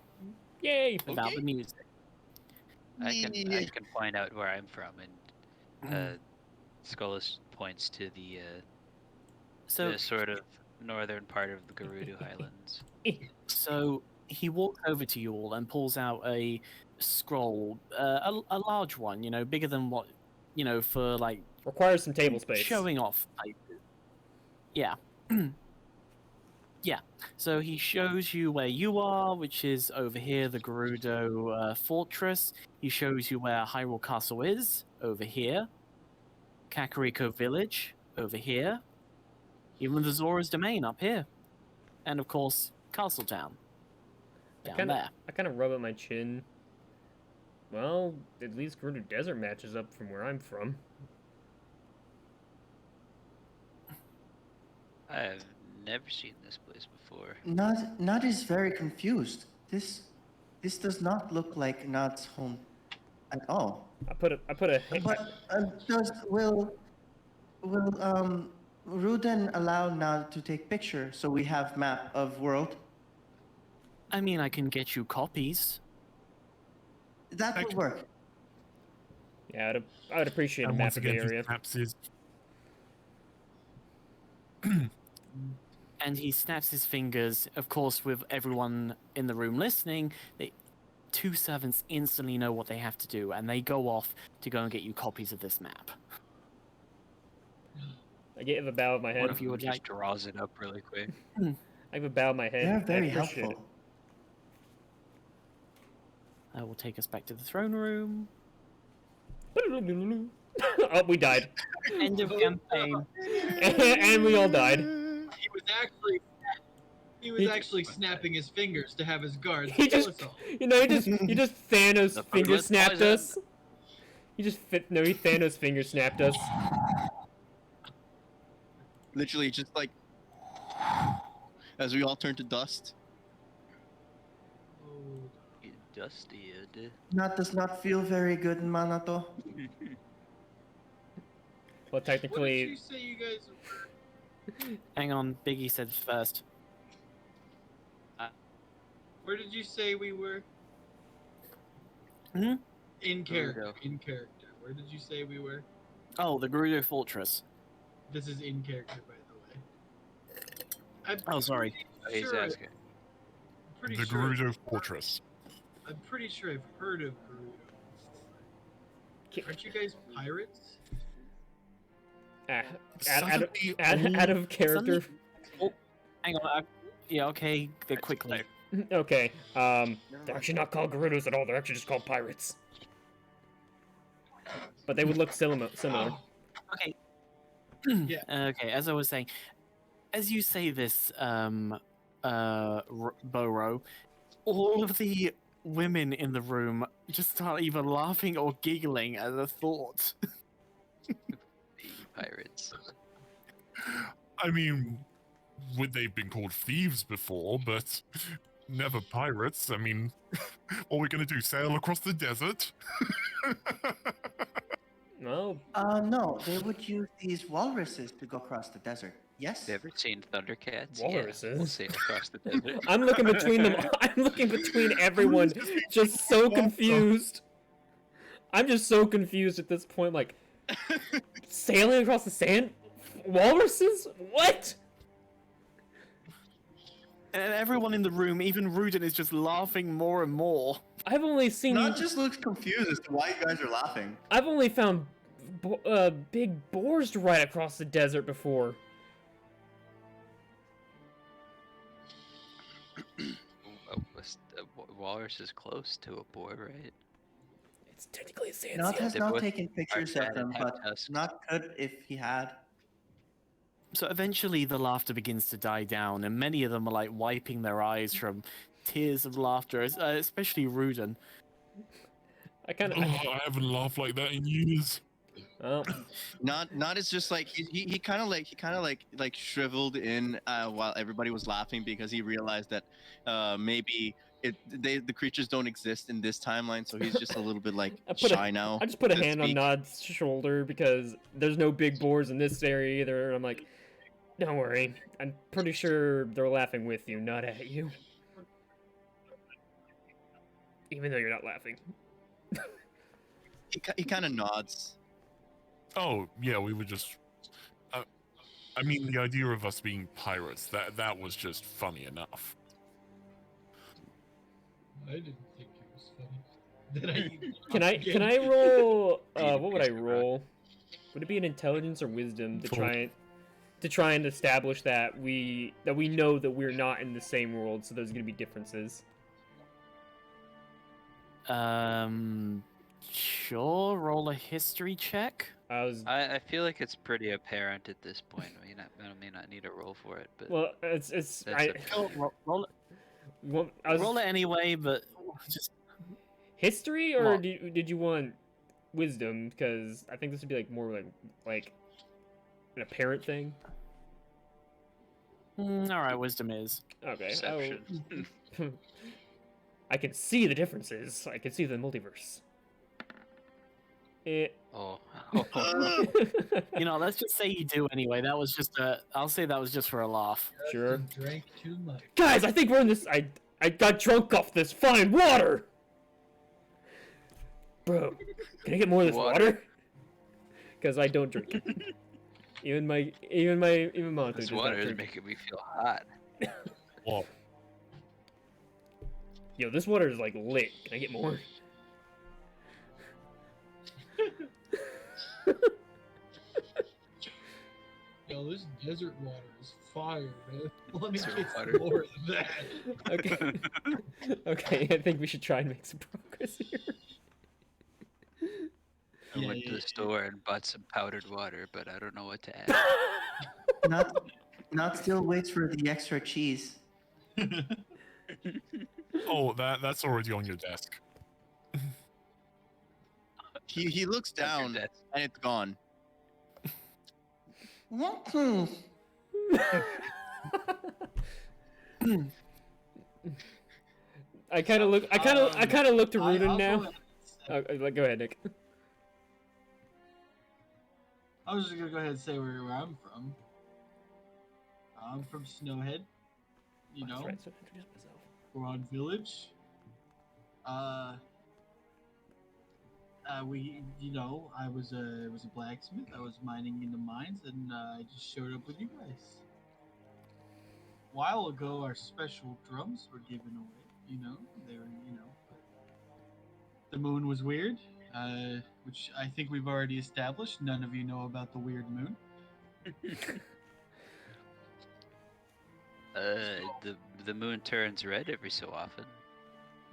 yay! without Okay. the music. I Yeah. can point out where I'm from, and Skullus points to the So sort of northern part of the Gerudo Highlands. So he walks over to you all and pulls out a scroll, a large one, you know, bigger than what for like Requires some table space. showing off. Yeah. Yeah. So he shows you where you are, which is over here, the Gerudo Fortress. He shows you where Hyrule Castle is, over here. Kakariko Village, over here. Even the Zora's Domain up here. And of course, Castletown. Down there. I kind of rub at my chin. Well, at least Gerudo Desert matches up from where I'm from. I have never seen this place before. Nod is very confused. This does not look like Nod's home at all. I put a But will Ruden allow Nod to take picture so we have map of world? I mean, I can get you copies. That would work. Yeah, I'd appreciate a And map once of the again, he area. snaps his And he snaps his fingers. Of course, with everyone in the room listening, two servants instantly know what they have to do, and they go off to go and get you copies of this map. I give a bow of my head. What if you would just like? draws it up really quick. I give a bow of my head. They're I very appreciate helpful. I will take us back to the throne room. it. Oh, we died. End of campaign. And we all died. He was actually snapping his fingers to have his guards He kill just, us all. you just Thanos The finger food snapped poison. us. He Thanos finger snapped us. Literally, just like as we all turn to dust. Oh, You dusty, Nod does not feel very good in Manato. Well, what did you technically, say you guys were? Hang on, Biggie said first. Where did you say we were? Hmm? In character. Gerudo. In character. Where did you say we were? Oh, the Gerudo Fortress. This is in character, by the way. Oh, sorry. He's Sure, asking. I'm pretty the sure. Gerudo Fortress. I'm pretty sure I've heard of Gerudo. Aren't you guys pirates? out Suddenly, of character. Hang on. Yeah, okay. They're quickly. Okay. They're actually not called Gerudos at all. They're actually just called pirates. But they would look similar. Okay. Yeah. Okay, as I was saying, as you say this, Boro, all of the women in the room just start either laughing or giggling at the thought. The pirates. I mean, they've been called thieves before, but never pirates. I mean, what are we gonna do? Sail across the desert? No. No, they would use these walruses to go across the desert. Yes? You ever seen Thundercats? Walruses? Yeah, we'll sail across the desert. I'm looking between them. I'm looking between everyone. Just so confused. I'm just so confused at this point. Like, sailing across the sand? Walruses? What? And everyone in the room, even Rudin, is just laughing more and more. I've only seen. Nod just looks confused as to why you guys are laughing. I've only found big boars right across the desert before. Walrus is close to a boar, right? It's technically a sand Nod seal. has they not both taken pictures are of them, have but tusks. Nod could if he had. So eventually the laughter begins to die down, and many of them are like wiping their eyes from tears of laughter, especially Rudin. I kind Oh, of. I haven't laughed like that in years. Oh, Not is just like he kind of like shriveled in while everybody was laughing because he realized that maybe the creatures don't exist in this timeline, so he's just a little bit like shy now. I just put a to hand on speak. Nod's shoulder because there's no big boars in this area either. And I'm like, don't worry. I'm pretty sure they're laughing with you, not at you. Even though you're not laughing. He kind of nods. Oh, yeah, we were just. I mean, the idea of us being pirates, that was just funny enough. I didn't think it was funny. that I Can I roll? Beat What would I Mr. Rock. roll? Would it be an intelligence or wisdom to For- try and establish that we know that we're not in the same world, so there's gonna be differences. Sure. Roll a history check. I feel like it's pretty apparent at this point. I may not need a roll for it, but well, it's That's I, okay. Sure, roll well, roll it anyway, but just history or What? did you want wisdom? Because I think this would be like more like an apparent thing. all right. Wisdom is. Okay. Perception. I can see the differences. I can see the multiverse. Eh. Oh. You know, let's just say you do anyway. That was just a. I'll say that was just for a laugh. Sure. drank too much. Guys, I think we're in this. I got drunk off this fine water. Bro, can I get more of this water? Because I don't drink it. Even Monto This does water not is drink. making me feel hot. Well, Yo, this water is like lit. Can I get more? Yo, this desert water is fire, man. Let me Desert get water. some more of that. Okay. Okay, I think we should try and make some progress here. I Yeah, went to yeah, the store and bought some powdered water, but I don't know what to add. Not still waits for the extra cheese. oh, that's already on your desk. He looks down That's- and it's gone. I kind of look. I kind of look to Rudin I'll now. go ahead and say- Go ahead, Nick. I was just gonna go ahead and say where I'm from. I'm from Snowhead. You know, That's right, so introduce myself. Broad Village. I was a blacksmith. I was mining in the mines, and I just showed up with you guys. A while ago, our special drums were given away. You know, they were, the moon was weird, which I think we've already established. None of you know about the weird moon. The moon turns red every so often.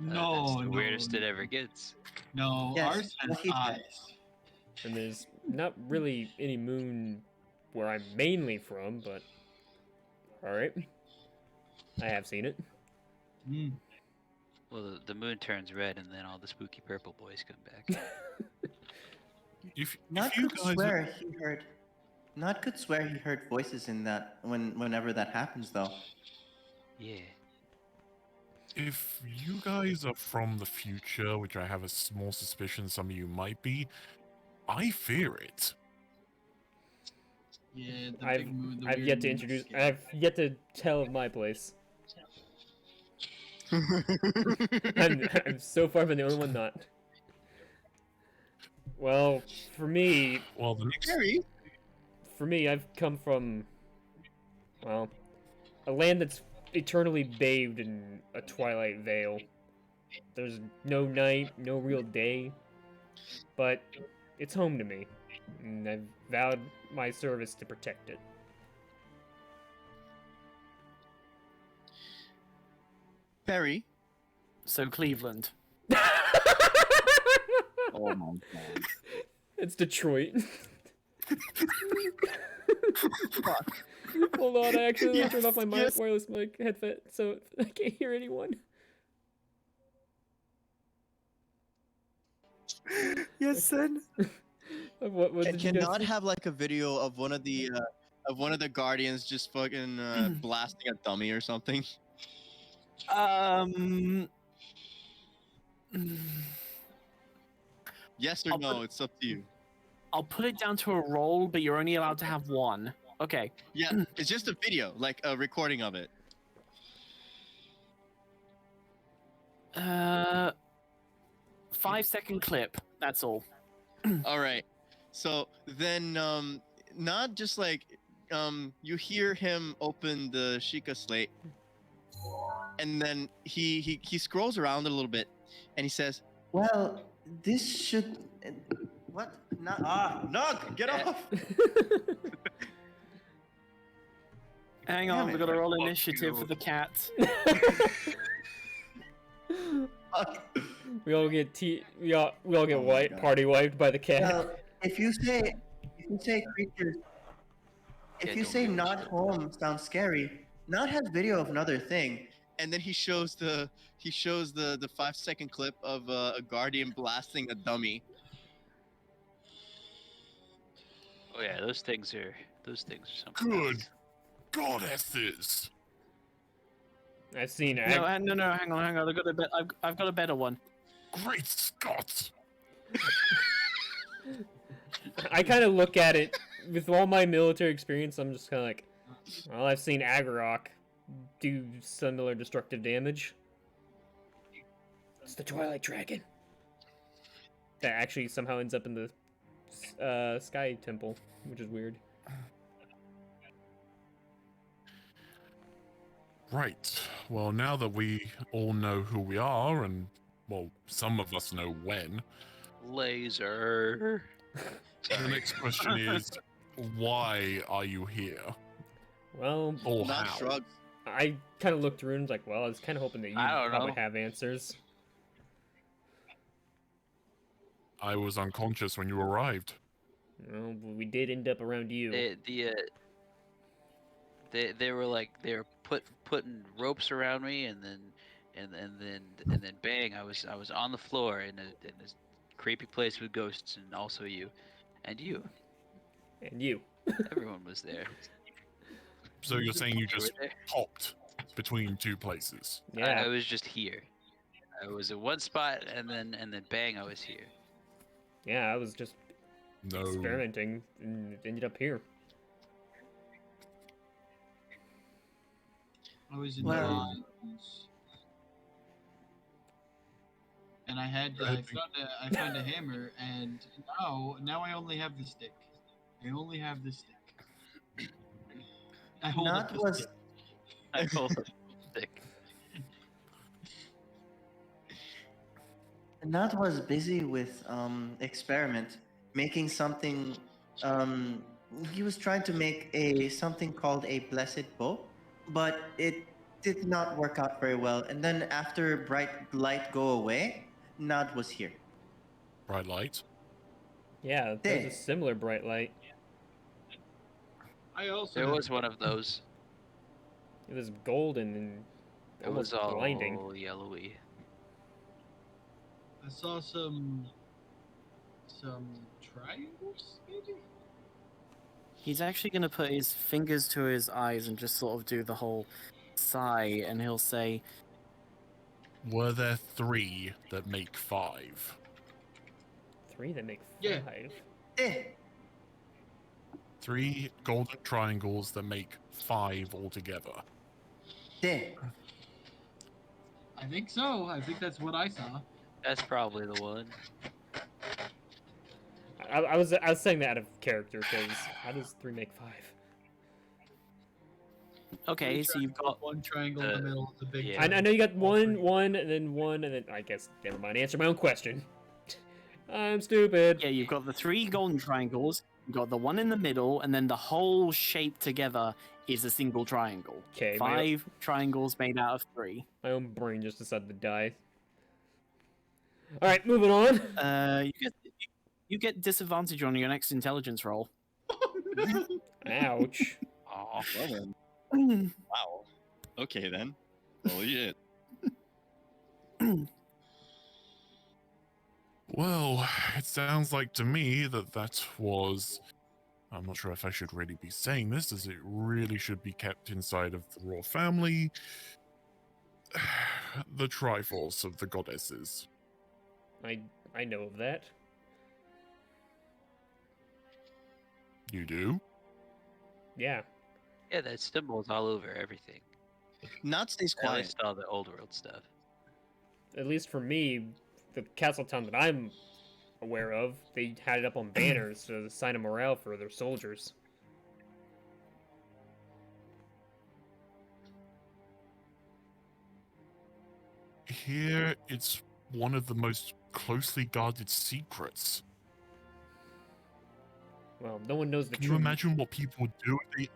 No, That's the no, weirdest it ever gets. No, Yes, ours has what he said. eyes. And there's not really any moon where I'm mainly from, but all right, I have seen it. Mm. Well, the moon turns red, and then all the spooky purple boys come back. If Not you could guys, swear he heard. Not could swear he heard voices in that whenever that happens though. Yeah. if you guys are from the future, which I have a small suspicion some of you might be, I fear it. Yeah, the I've big moon. The I've weird yet to moon introduce. scare. I've yet to tell of my place. I'm so far been the only one not. Well, for me, Well, the next Harry, I've come from, well, a land that's eternally bathed in a twilight veil. There's no night, no real day, but it's home to me, and I've vowed my service to protect it. Perry, So Cleveland. Oh my god. It's Detroit. Fuck. Hold on, I actually turned off my Yes. wireless mic headset, so I can't hear anyone. Yes, son. What I did you guys cannot say? have like a video of one of the guardians just fucking blasting a dummy or something. Yes or I'll no? put- It's up to you. I'll put it down to a roll, but you're only allowed to have one. Okay. Yeah, it's just a video, like a recording of it. 5-second clip. That's all. All right. So then, not just like, you hear him open the Sheikah slate, and then he scrolls around a little bit, and he says, Well, this should. What? Not Nog, get Eh. off! Hang Damn on, it. we've got to roll Fuck initiative you. for the cat. Fuck. we all get we all get Oh my God. party wiped by the cat. Well, if you say creatures, Yeah, if you don't say give a not shit. home sounds scary, not has video of another thing. And then he shows the 5-second clip of a guardian blasting a dummy. Oh yeah, those things are something Good else. goddesses. I've seen No, no, hang on. I've got a better one. Great Scott. I kind of look at it with all my military experience. I'm just kind of like, well, I've seen Agrok do similar destructive damage. It's the Twilight Dragon that actually somehow ends up in the Sky Temple, which is weird. Right. Well, now that we all know who we are, and, well, some of us know when, Laser. the next question is, why are you here? Well, Or Not how? shrugs. I kind of looked through and was like, well, I was kind of hoping that you I don't probably know. have answers. I was unconscious when you arrived. Well, we did end up around you. They were like they were putting ropes around me, and then bang, I was on the floor in this creepy place with ghosts, and also you. And you. Everyone was there. So you're saying you You were just there? popped between two places? Yeah. I was just here. I was in one spot, and then bang, I was here. Yeah, I was just No. experimenting and ended up here. I was in Well- the mines. And I found a hammer, and now I only have the stick. I only have the stick. I hold up Not the was stick. I hold up the stick. Not was busy with experiment, making something. He was trying to make something called a blessed bow, but it did not work out very well. And then after bright light go away, Nad was here. Bright light. Yeah, there's a similar bright light. I also There have- was one of those. It was golden and It was almost all blinding. yellowy. I saw some triangles, maybe. He's actually going to put his fingers to his eyes and just sort of do the whole sigh, and he'll say, Were there 3 that make 5? 3 that make 5. Yeah. Eh, 3 golden triangles that make 5 altogether. there. I think so. I think that's what I saw. That's probably the one. I was saying that out of character because how does 3 make 5? okay, Three so you've triangles, got one triangle in the middle, the big. Yeah. I know you got All three. one, and then one, and then I guess never mind. Answer my own question. I'm stupid. Yeah, you've got the 3 golden triangles, you've got the one in the middle, and then the whole shape together is a single triangle. Okay, 5 triangles made out of 3. my own brain just decided to die. All right, moving on. You get disadvantage on your next intelligence roll. Ouch. Aw. Well then. Wow. Okay then. Holy shit. Well, it sounds like to me that was... I'm not sure if I should really be saying this, as it really should be kept inside of the royal family. The Triforce of the goddesses. I know of that. You do? Yeah. Yeah, that symbol's all over everything. Not stays At quiet. least all the old world stuff. At least for me, the castle town that I'm aware of, they had it up on banners as a sign of morale for their soldiers. Here, it's one of the most closely guarded secrets. Well, no one knows the Can you truth. imagine what people would do if they...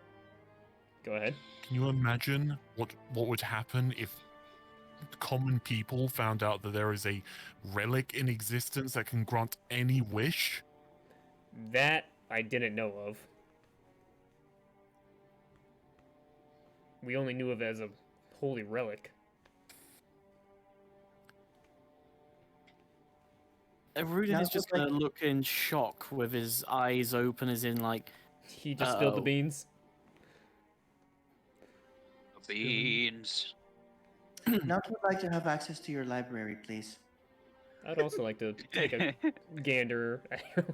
Go ahead. Can you imagine what would happen if common people found out that there is a relic in existence that can grant any wish? That I didn't know of. We only knew of it as a holy relic. Rudin Now is just look gonna look in shock with his eyes open, as in like, He just spilled the Uh-oh. beans. Beans. Now I would like to have access to your library, please. I'd also like to take a gander at your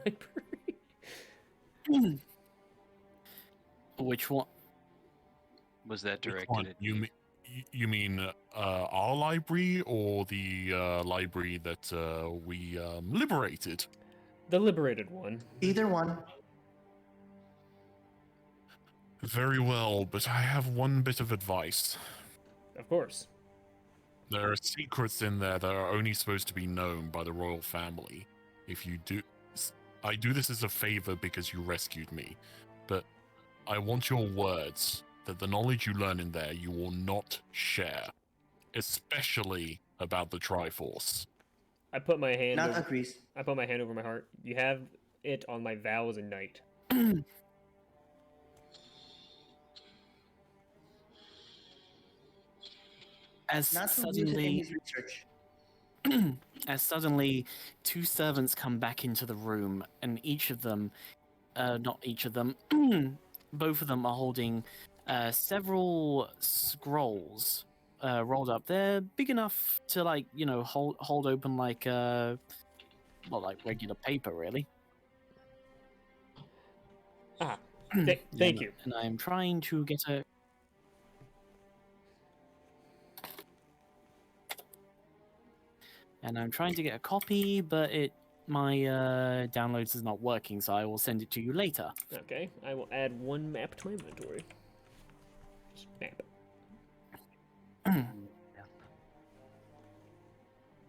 library. which one? Was that Which directed one? at You me? mean our library or the library that we liberated? The liberated one. Either one. Very well, but I have one bit of advice. Of course. There are secrets in there that are only supposed to be known by the royal family. If you do... I do this as a favor because you rescued me, but I want your words that the knowledge you learn in there you will not share, especially about the Triforce. I put my hand Not over, agrees. I put my hand over my heart. You have it on my vow as a knight. As Not to use it in suddenly, his research. as suddenly, two servants come back into the room, and each of them, not each of them, both of them are holding several scrolls rolled up. They're big enough to, like, you know, hold open like well, like regular paper, really. Ah, Yeah, thank you. And I'm trying to get a. And I'm trying to get a copy, but my downloads is not working, so I will send it to you later. Okay, I will add one map to my inventory. Just map.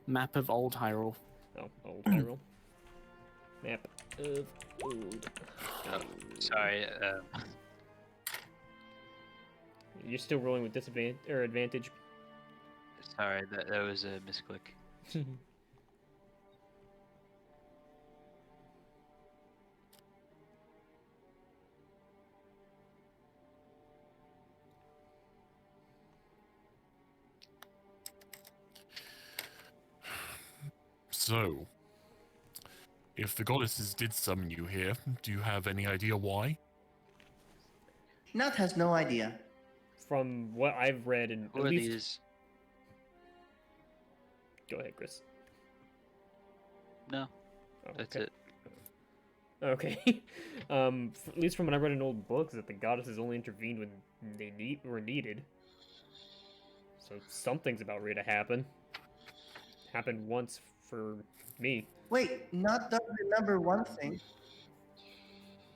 Map of Old Hyrule. Oh, old Hyrule. Map of old. Oh, sorry. You're still rolling with disadvantage or advantage. Sorry, that was a misclick. So, if the goddesses did summon you here, do you have any idea why? Nut has no idea. From what I've read, and Who at are least these? go ahead, Chris. No, Oh, that's okay. it. Okay. At least from what I read in old books, that the goddesses only intervened when they were needed. So something's about ready to happen. Happened once for me. Wait, Nut does remember one thing.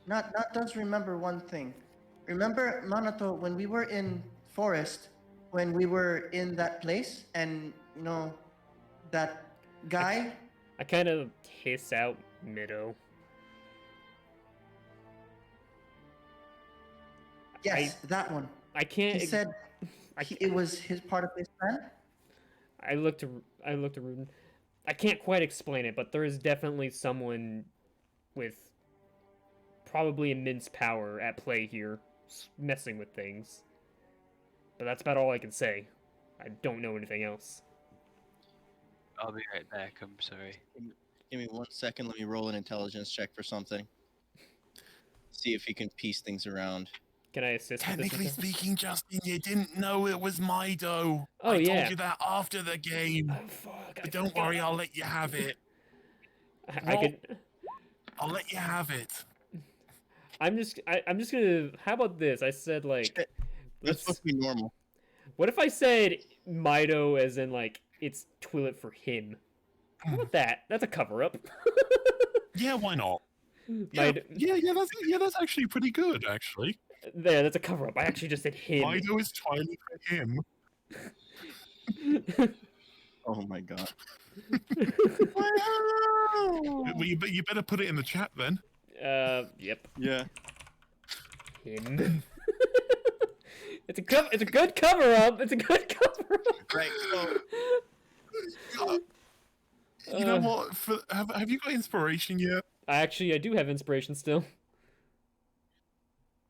Nut does remember one thing. Remember, Manato, when we were in forest, when we were in that place, and you know, that guy. I kind of hiss out Mido. Yes, that one. I can't. He said it was his part of his plan. I looked at Rudin. I can't quite explain it, but there is definitely someone with probably immense power at play here, messing with things. But that's about all I can say. I don't know anything else. I'll be right back. I'm sorry. Give me 1 second. Let me roll an intelligence check for something. See if he can piece things around. Can I assist with this? Technically info? speaking, Justin, you didn't know it was Mido. Oh, I yeah. told you that after the game. Oh fuck! But don't worry, I'll let you have it. I could. I'll let you have it. I'm just gonna. How about this? I said like. That's Let's, supposed to be normal. what if I said Mido as in like it's Twillet for him? How about that? That's a cover up. Yeah, why not? Yeah, Mido, that's actually pretty good, actually. there, that's a cover up. I actually just said him. Mido is tiny for him. Oh my god. Well, you better put it in the chat then. Yep. Yeah. Him. It's a good cover up. It's a good cover up. Right. So You know what? Have you got inspiration yet? I do have inspiration still.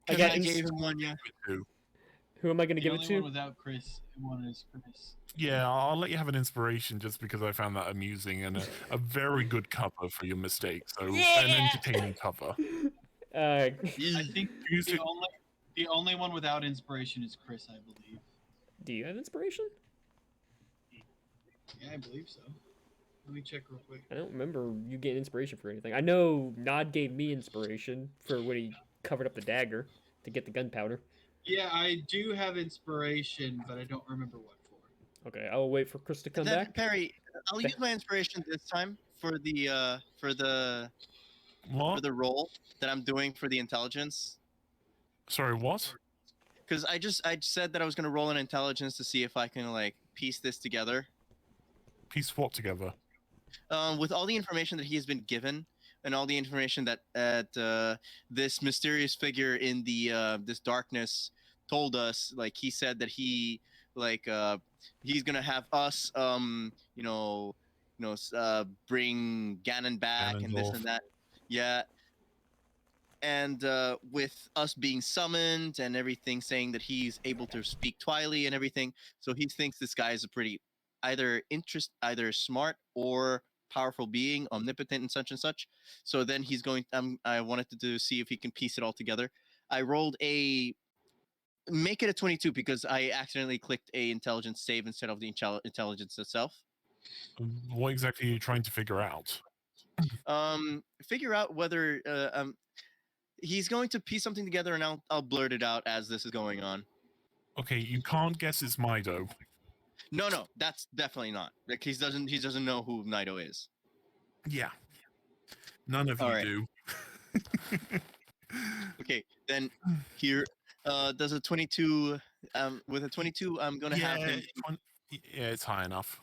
because got I gave him one. Yeah. Who am I gonna The give it only to? one without Chris, one is Chris. Yeah, I'll let you have an inspiration just because I found that amusing and a very good cover for your mistake. So an entertaining cover. I think Music- the only one without inspiration is Chris, I believe. Do you have inspiration? Yeah, I believe so. Let me check real quick. I don't remember you getting inspiration for anything. I know Nod gave me inspiration for when he covered up the dagger to get the gunpowder. Yeah, I do have inspiration, but I don't remember what for. Okay, I'll wait for Chris to come And then back. Perry, I'll use my inspiration this time for the What? role that I'm doing for the intelligence. Sorry, what? Because I said that I was gonna roll an intelligence to see if I can like piece this together. Piece what together? With all the information that he has been given and all the information that this mysterious figure in the this darkness told us, like he said that he's gonna have us bring Ganon back and this Ganondorf. and that. Yeah. And with us being summoned and everything, saying that he's able to speak Twily and everything, so he thinks this guy is a pretty either smart or powerful being, omnipotent and such. So then he's going. I wanted to see if he can piece it all together. I rolled make it a 22 because I accidentally clicked a intelligence save instead of the intelligence itself. What exactly are you trying to figure out? Figure out whether he's going to piece something together, and I'll blurt it out as this is going on. Okay, you can't guess it's Mido. No, that's definitely not. Like he doesn't know who Nido is. Yeah. None of All you right. do. Okay, then here does a 22 with a 22 I'm going to have him Yeah, it's high enough.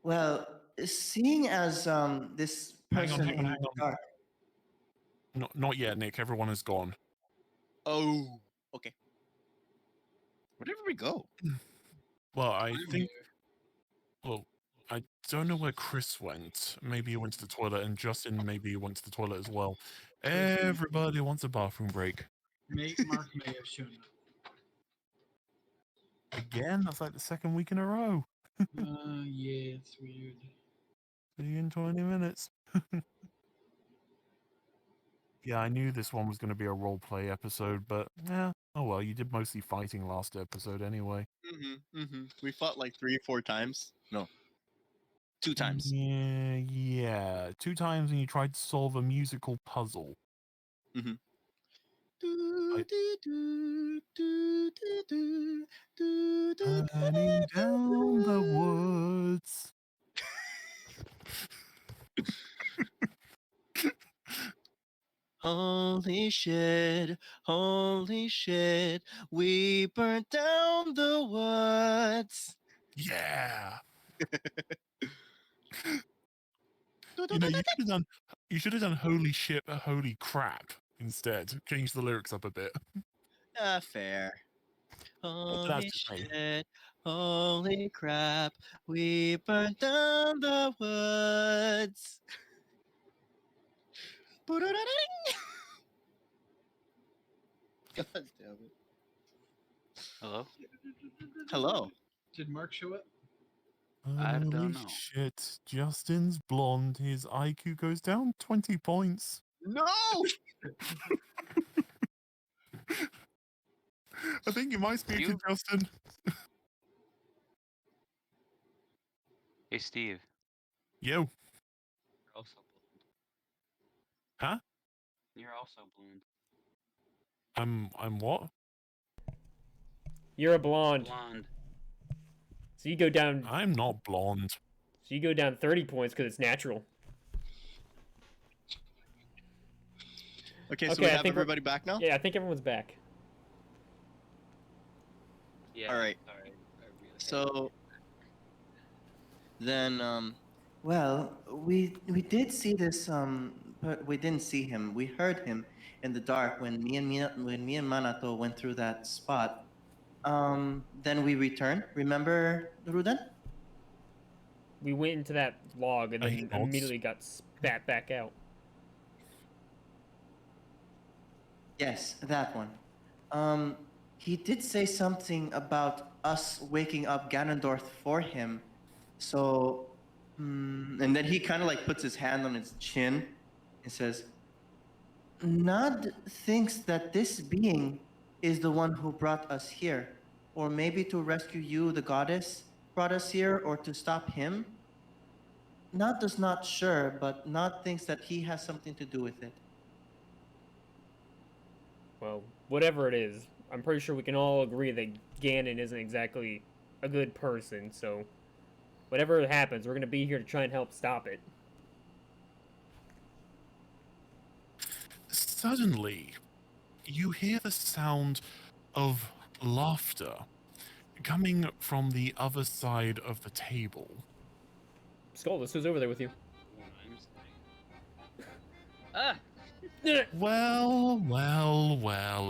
Well, seeing as this Hang on, person hang on, in hang the on. dark. Not yet, Nick. Everyone is gone. Oh, okay. Where did we go? Well, I think. Well, I don't know where Chris went. Maybe he went to the toilet, and Justin maybe he went to the toilet as well. Everybody wants a bathroom break. Mark may have shown up. Again? That's like the second week in a row. Yeah, it's weird. See you in 20 minutes. Yeah, I knew this one was going to be a roleplay episode, but yeah. Oh well, you did mostly fighting last episode anyway. We fought like 3 or 4 times. No, 2 times. Yeah. 2 times when you tried to solve a musical puzzle. Turning down the woods. Holy shit, we burnt down the woods. Yeah. You know, you should have done holy shit, holy crap instead. Change the lyrics up a bit. Fair. that's Holy just me. shit, holy crap, we burnt down the woods. God damn it. Hello? Hello. Did Mark show up? I don't Holy know. shit, Justin's blonde. His IQ goes down 20 points. No! I think you might speak to Justin. Hey, Steve. Yo. You're also blonde. Huh? You're also blonde. I'm what? You're a blonde. Blonde. So you go down. I'm not blonde. So you go down 30 points because it's natural. Okay, so Okay, we I have think everybody back now? Yeah, I think everyone's back. Yeah. All right. Sorry. So Then Well, we did see this, but we didn't see him. We heard him in the dark when me and Manato went through that spot. Then we returned. Remember, Ruden? We went into that log and He then nods. immediately got spat back out. Yes, that one. He did say something about us waking up Ganondorf for him. So, and then he kind of like puts his hand on his chin and says, Nod thinks that this being is the one who brought us here. Or maybe to rescue you, the goddess, brought us here, or to stop him. Nod is not sure, but Nod thinks that he has something to do with it. Well, whatever it is, I'm pretty sure we can all agree that Ganon isn't exactly a good person, so whatever happens, we're gonna be here to try and help stop it. Suddenly, you hear the sound of laughter coming from the other side of the table. Skullus, who's over there with you? Ah! Well,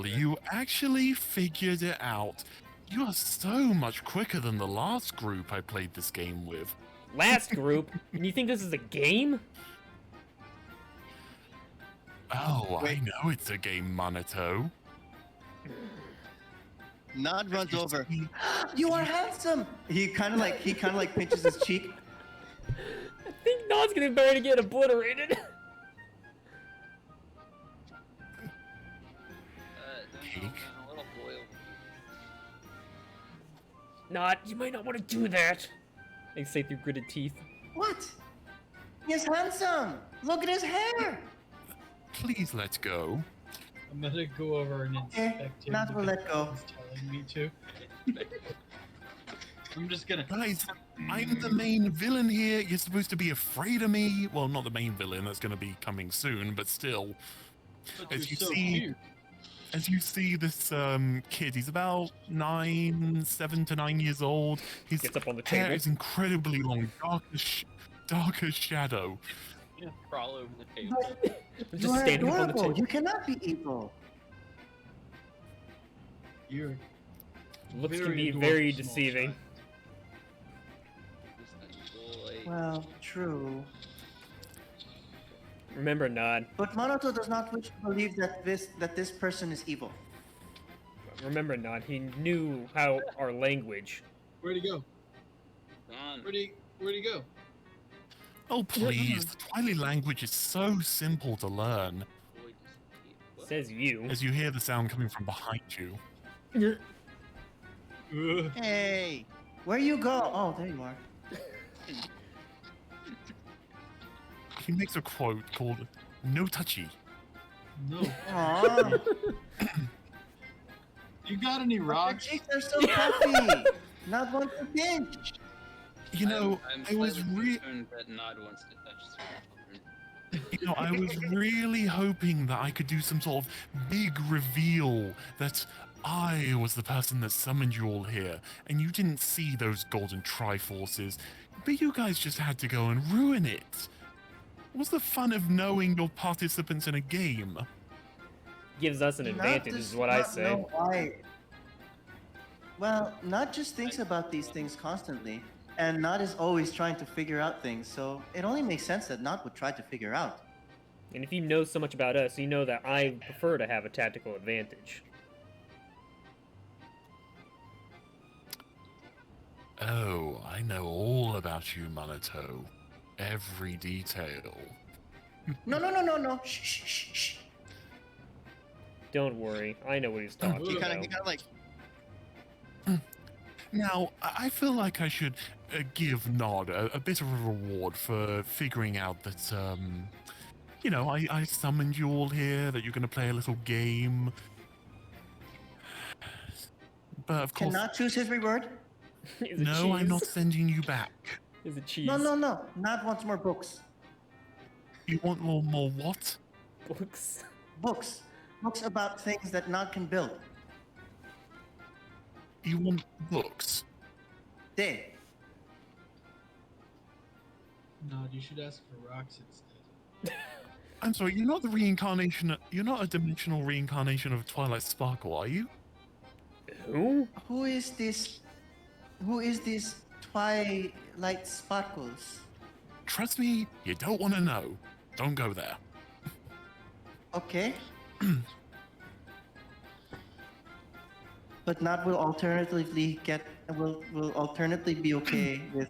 you actually figured it out. You are so much quicker than the last group I played this game with. Last group? And you think this is a game? Oh, Wait. I know it's a game, Manato. Nod runs over. You are handsome. He kind of like pinches his cheek. I think Nod's gonna be ready to get obliterated. Cake? A little boil. Nod, you might not want to do that. They say through gritted teeth. What? He is handsome. Look at his hair. Please let's go. I'm gonna go over and Okay, inspect him. Nod will because let go. He's telling me to. I'm just gonna. Guys, I'm the main villain here. You're supposed to be afraid of me. Well, not the main villain. That's going to be coming soon, but still. But As you're you so see- cute. As you see this kid, he's about 7 to 9 years old. His Gets up on the hair table. is incredibly long, dark as shadow. Yeah, crawl over the table. You Just are standing up on the adorable. table. You cannot be evil. You're Looks can very be adorable very small deceiving. child. Well, true. Remember, Nod. But Monoto does not wish to believe that this person is evil. Remember, Nod. He knew how our language. Where'd he go? Gone. Where'd he go? Oh, please. The Twilight language is so simple to learn. Says you. As you hear the sound coming from behind you. Ugh. Hey. Where you go? Oh, there you are. He makes a quote called "No touchy." No. Aww. You got any Your rocks? cheeks are so puffy. Not one to pinch. You know, I'm I was slightly concerned that Nod wants to touch some children. I was really hoping that I could do some sort of big reveal that I was the person that summoned you all here, and you didn't see those golden Triforces, but you guys just had to go and ruin it. What's the fun of knowing you're participants in a game? Gives us an Not advantage, does is what I not say. know why. Well, Not just thinks about these things constantly, and Not is always trying to figure out things, so it only makes sense that Not would try to figure out. And if you know so much about us, you know that I prefer to have a tactical advantage. Oh, I know all about you, Manato. Every detail. No. Shh, shh, shh, shh. Don't worry, I know what he's talking He kind about. of like. Now, I feel like I should give Nod a bit of a reward for figuring out that, you know, I summoned you all here, that you're going to play a little game. But of course, Cannot choose his reward? Is it no, I'm cheese? not sending you back. Is it cheese? No. Not wants more books. You want more what? Books. Books. Books about things that Not can build. You want books? They. No, you should ask for rocks instead. I'm sorry, you're not the reincarnation. You're not a dimensional reincarnation of Twilight Sparkle, are you? Who? Who is this? Who is this Twilight Sparkles? Trust me, you don't want to know. Don't go there. Okay. But not will alternatively will alternatively be okay with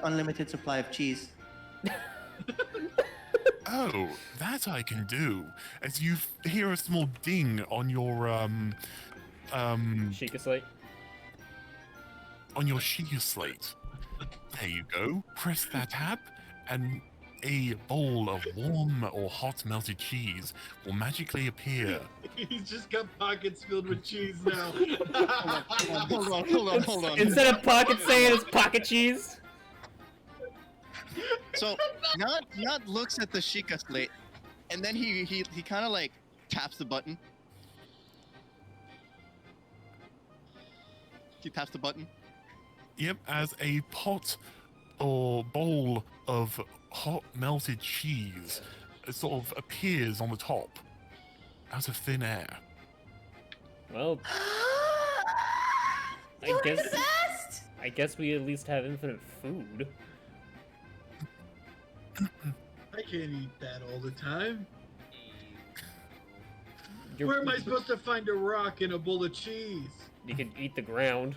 unlimited supply of cheese. Oh, that I can do. As you hear a small ding on your Sheikah Slate. on your Sheikah slate. There you go. Press that tab, and a bowl of warm or hot melted cheese will magically appear. He's just got pockets filled with cheese now. Hold on. Instead of pocket saying it's pocket cheese. So Nod looks at the Sheikah slate, and then he kind of like taps the button. He taps the button. Yep, as a pot or bowl of hot melted cheese sort of appears on the top out of thin air. Well, I guess we at least have infinite food. I can't eat that all the time. You're- Where am I supposed to find a rock in a bowl of cheese? You can eat the ground.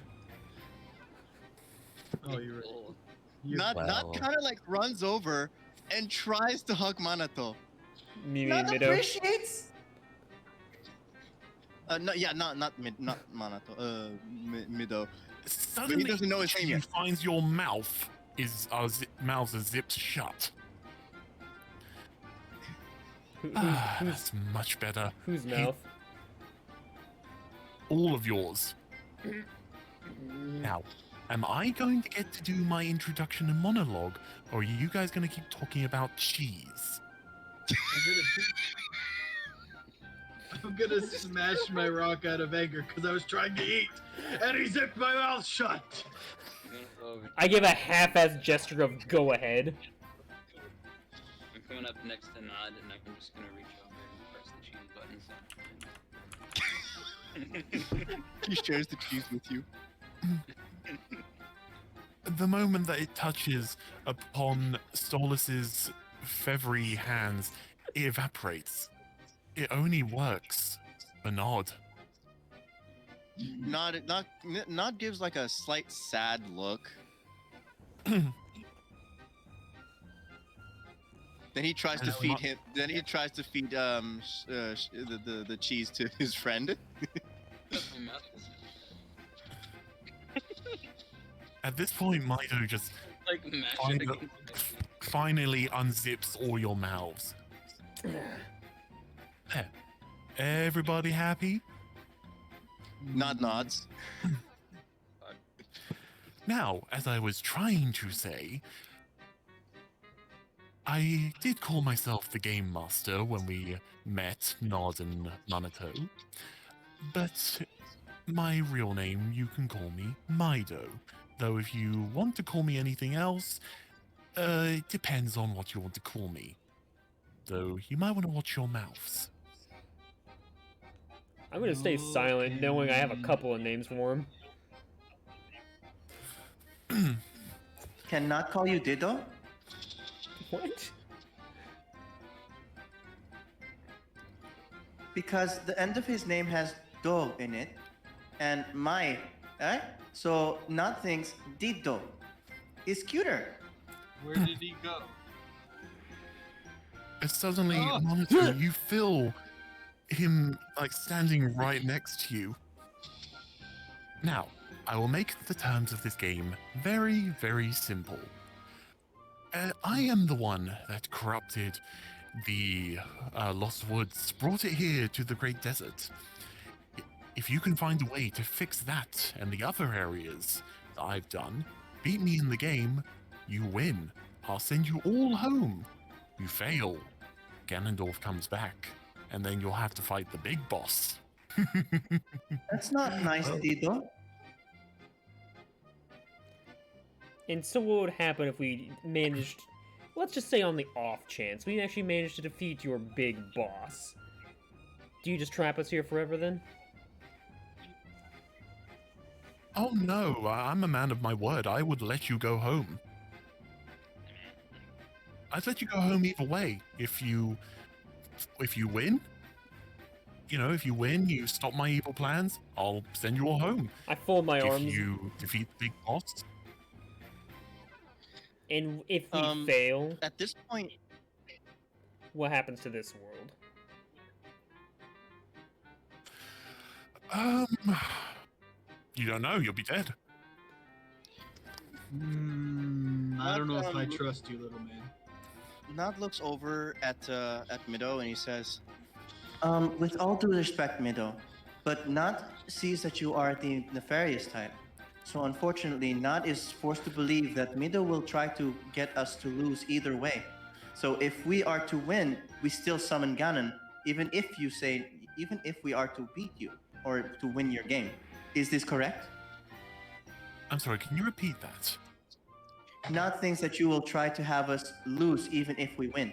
Oh, you're right. Nod kind of like runs over and tries to hug Manato. Mimi Not Mido. appreciates. Not Manato. Mido. Suddenly, doesn't know his name you yet. finds your mouth is mouth is zipped shut. That's much better. Whose mouth? All of yours. Now, am I going to get to do my introduction and monologue, or are you guys going to keep talking about cheese? I'm gonna smash my rock out of anger because I was trying to eat, and he zipped my mouth shut. I give a half-ass gesture of go ahead. I'm coming up next to Nod, and I'm just gonna reach over and press the cheese button. He shares the cheese with you. The moment that it touches upon Stolas's feathery hands, it evaporates. It only works for Nod. Nod gives like a slight sad look. Then he tries to feed him. Then he tries to feed the cheese to his friend. At this point, Mido just Like mash it Find against finally unzips all your mouths. There. Everybody happy? Nod nods. Now, as I was trying to say, I did call myself the Game Master when we met Nod and Manato, but my real name you can call me Mido, though if you want to call me anything else, it depends on what you want to call me. Though you might want to watch your mouths. I'm gonna stay silent, knowing I have a couple of names for him. Can not call you Dido? What? Because the end of his name has do in it, and my, right? So not thinks Dido is cuter. Where did he go? Suddenly, Oh. Manato, you feel him like standing right next to you. Now, I will make the terms of this game very, very simple. I am the one that corrupted the Lost Woods, brought it here to the Great Desert. If you can find a way to fix that and the other areas that I've done, beat me in the game, you win. I'll send you all home. You fail, Ganondorf comes back, and then you'll have to fight the big boss. That's not nice, Dido. And so what would happen if we managed, let's just say on the off chance, we actually managed to defeat your big boss? Do you just trap us here forever then? Oh no, I'm a man of my word. I would let you go home. I'd let you go home either way. If you win, if you win, you stop my evil plans, I'll send you all home. I fold my If arms, you defeat the big boss, and if we fail, At this point, what happens to this world? you don't know, you'll be dead. I don't know if I trust you, little man. Nod looks over at Mido and he says, With all due respect, Mido, but Nod sees that you are the nefarious type. So unfortunately, Nod is forced to believe that Mido will try to get us to lose either way. So if we are to win, we still summon Ganon, even if we are to beat you or to win your game. Is this correct? I'm sorry, can you repeat that? Nod thinks that you will try to have us lose even if we win.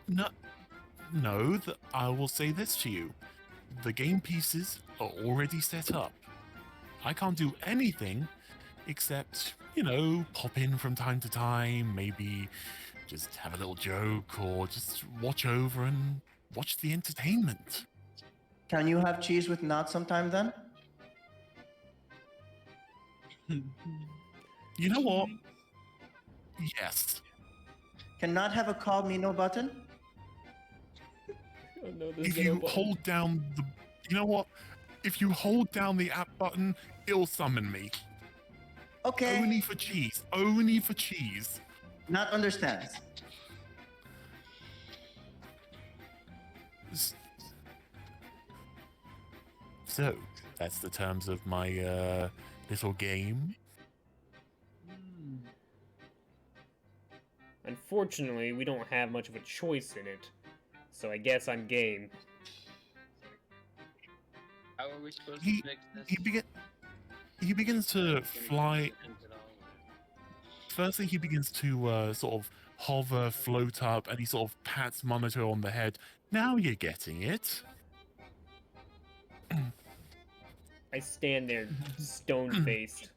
No, I will say this to you. The game pieces are already set up. I can't do anything except, pop in from time to time, maybe just have a little joke or just watch over and watch the entertainment. Can you have cheese with Nod sometime then? You know what? Yes. Can Nod have a call me no button? Oh no, this If is you hold down the... You know what? If you hold down the app button, it'll summon me. Okay. Only for cheese. Only for cheese. Nod understands. So, that's the terms of my little game. Unfortunately, we don't have much of a choice in it, so I guess I'm game. How are we supposed He- to fix this? He begins to fly. Firstly, he begins to sort of hover, float up, and he sort of pats Monato on the head. Now you're getting it. I stand there, stone-faced.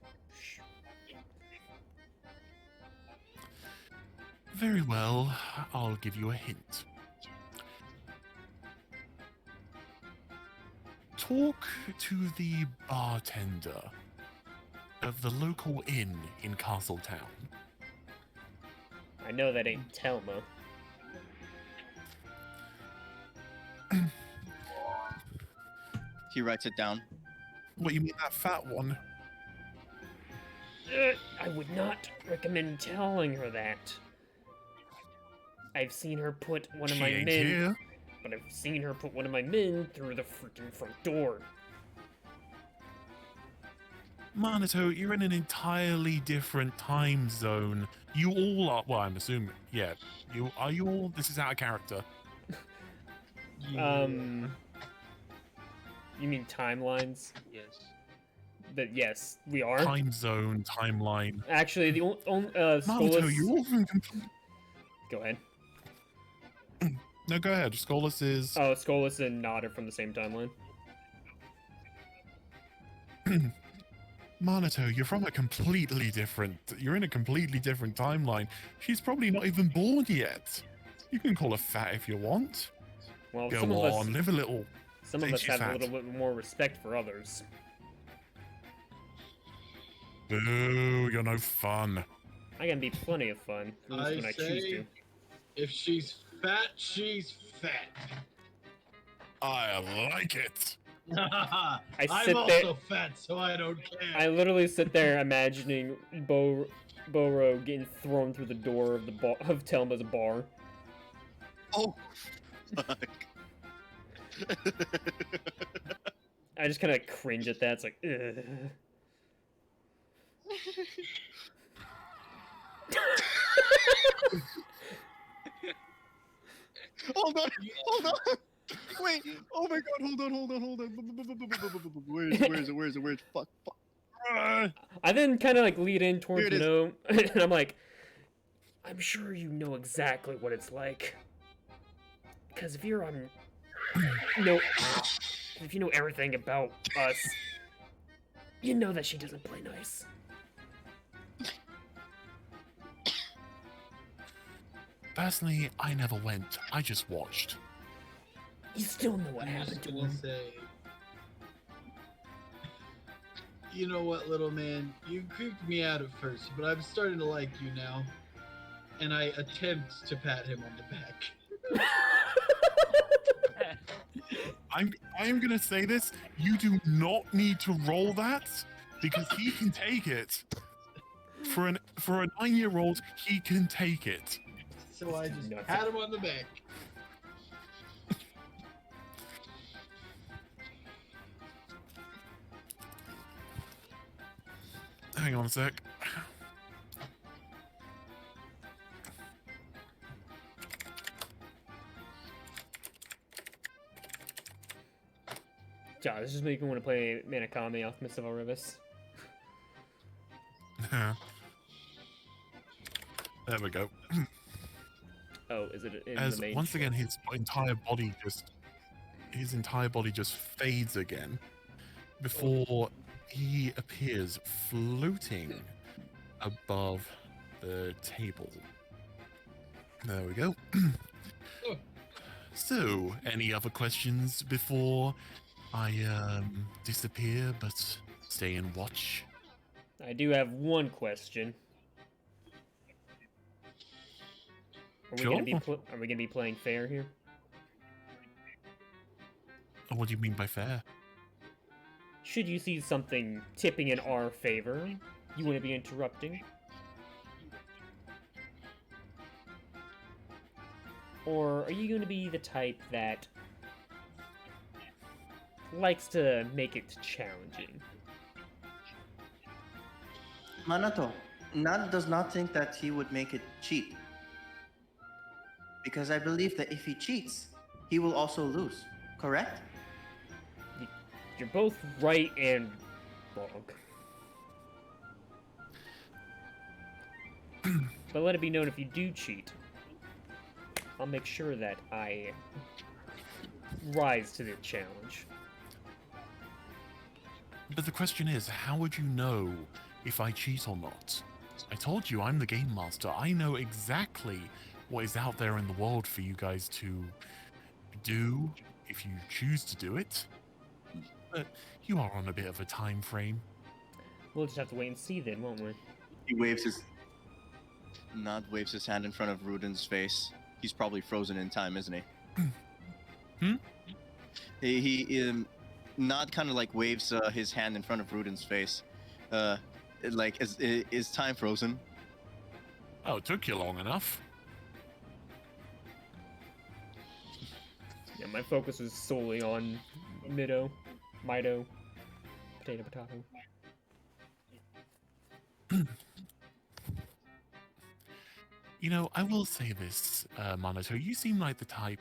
Very well, I'll give you a hint. Talk to the bartender of the local inn in Castletown. I know that ain't Telma. he writes it down. What, you mean that fat one? I would not recommend telling her that. I've seen her put one of She my ain't men, here. but I've seen her put one of my men through the freaking front door. Monato, you're in an entirely different time zone. You all are. Well, I'm assuming. Yeah. You all. This is out of character. You mean timelines? Yes. But yes, we are. Time zone, timeline. Actually, the only Monato, Skolas... you're all in complete. Go ahead. No, go ahead. Skolas is. Oh, Skolas and Nod are from the same timeline. Monato, you're from a completely different. You're in a completely different timeline. She's probably not even born yet. You can call her fat if you want. Well, Go some of on, us, live a little. some of say us she's have a fat. little bit more respect for others. Boo, you're no fun. I can be plenty of fun, at least when I choose to. If she's fat, she's fat. I like it. I'm sit there- also fat, so I don't care. I literally sit there imagining Boro getting thrown through the door of of Telma's bar. Oh, fuck. I just kind of cringe at that. It's like, ugh. Hold on. Wait. Oh my god. Hold on. Where is it? Fuck. I then kind of like lead in towards Here it is. Minnow, and I'm like, I'm sure you know exactly what it's like. Because if you're on, if you know everything about us, you know that she doesn't play nice. Personally, I never went. I just watched. You still know what I'm happened just to gonna him. say, you know what, little man? You creeped me out at first, but I'm starting to like you now. And I attempt to pat him on the back. I am gonna say this. You do not need to roll that because he can take it. For a 9-year-old, he can take it. So I just Nuts. pat him on the back. Hang on a sec. Yeah, this just making me want to play Manakame off Mists of Erebus. There we go. Oh, is it in As the main? once again his entire body just fades again before he appears floating above the table. There we go. So, any other questions before I disappear but stay and watch? I do have one question. Are we gonna be Sure. are we gonna be playing fair here? What do you mean by fair? Should you see something tipping in our favor, you wouldn't be interrupting? Or are you going to be the type that likes to make it challenging? Manato, Nad does not think that he would make it cheat. Because I believe that if he cheats, he will also lose. Correct? You're both right and wrong. But let it be known, if you do cheat, I'll make sure that I rise to the challenge. But the question is, how would you know if I cheat or not? I told you I'm the game master. I know exactly what is out there in the world for you guys to do if you choose to do it. But you are on a bit of a time frame. We'll just have to wait and see then, won't we? He waves his. Nod waves his hand in front of Ruden's face. He's probably frozen in time, isn't he? Nod kind of like waves his hand in front of Ruden's face. Is time frozen? Oh, it took you long enough. Yeah, my focus was solely on Mido, potato. You know, I will say this, Monitor. You seem like the type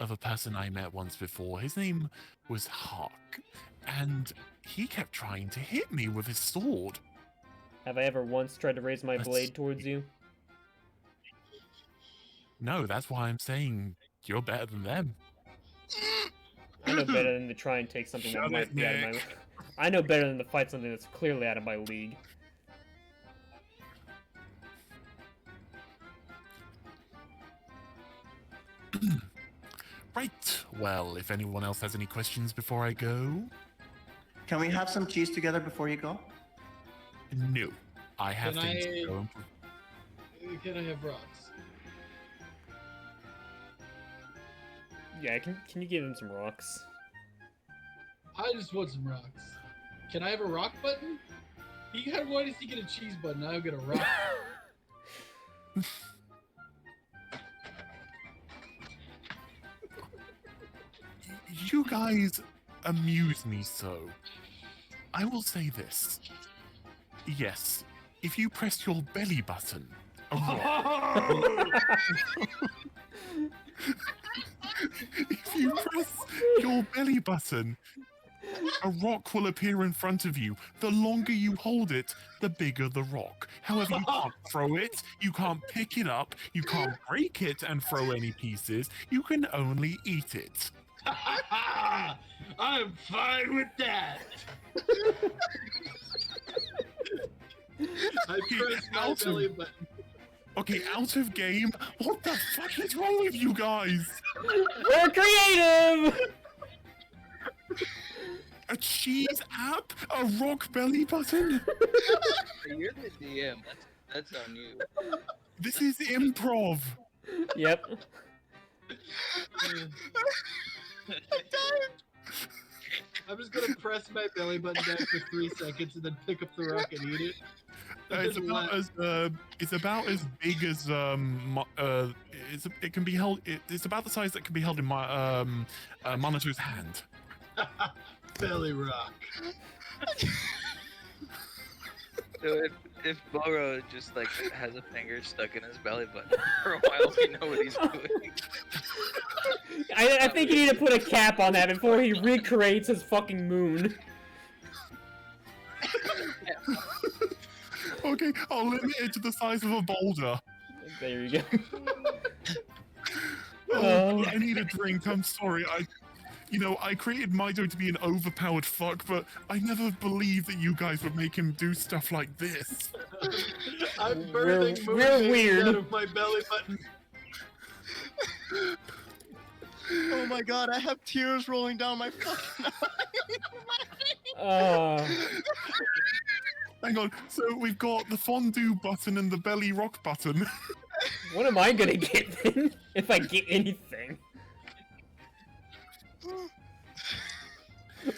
of a person I met once before. His name was Hawk, and he kept trying to hit me with his sword. Have I ever once tried to raise my That's- blade towards you? No, that's why I'm saying you're better than them. I know better than to try and take something that Shut might it, be out of my. Nick. I know better than to fight something that's clearly out of my league. Right. Well, if anyone else has any questions before I go, Can we have some cheese together before you go? no. I have Can things I- to go and Can I have rocks? Yeah, can you give him some rocks? I just want some rocks. Can I have a rock button? Why does he get a cheese button? I'll get a rock. You guys amuse me so. I will say this. Yes, if you press your belly button, a rock. If you press your belly button, A rock will appear in front of you. The longer you hold it, the bigger the rock. However, you can't throw it, you can't pick it up, you can't break it and throw any pieces. You can only eat it. I'm fine with that. I press my Out of- belly button. Okay, out of game? What the fuck is wrong with you guys? We're creative! A cheese app? A rock belly button? You're the DM. That's on you. This is improv. Yep. I'm just gonna press my belly button down for 3 seconds and then pick up the rock and eat it. It's about as big as it can be held. It's about the size that can be held in my Monito's hand. Belly rock. So if Boro just like has a finger stuck in his belly button for a while, we know what he's doing. I think you need to put a cap on that before he recreates his fucking moon. Okay, I'll limit it to the size of a boulder. There you go. Oh, I need a drink. I'm sorry. I created Mido to be an overpowered fuck, but I never believed that you guys would make him do stuff like this. I'm birthing moon we're babies weird. out of my belly button. Oh my god, I have tears rolling down my fucking Hang on. So we've got the fondue button and the belly rock button. What am I gonna get then? If I get anything?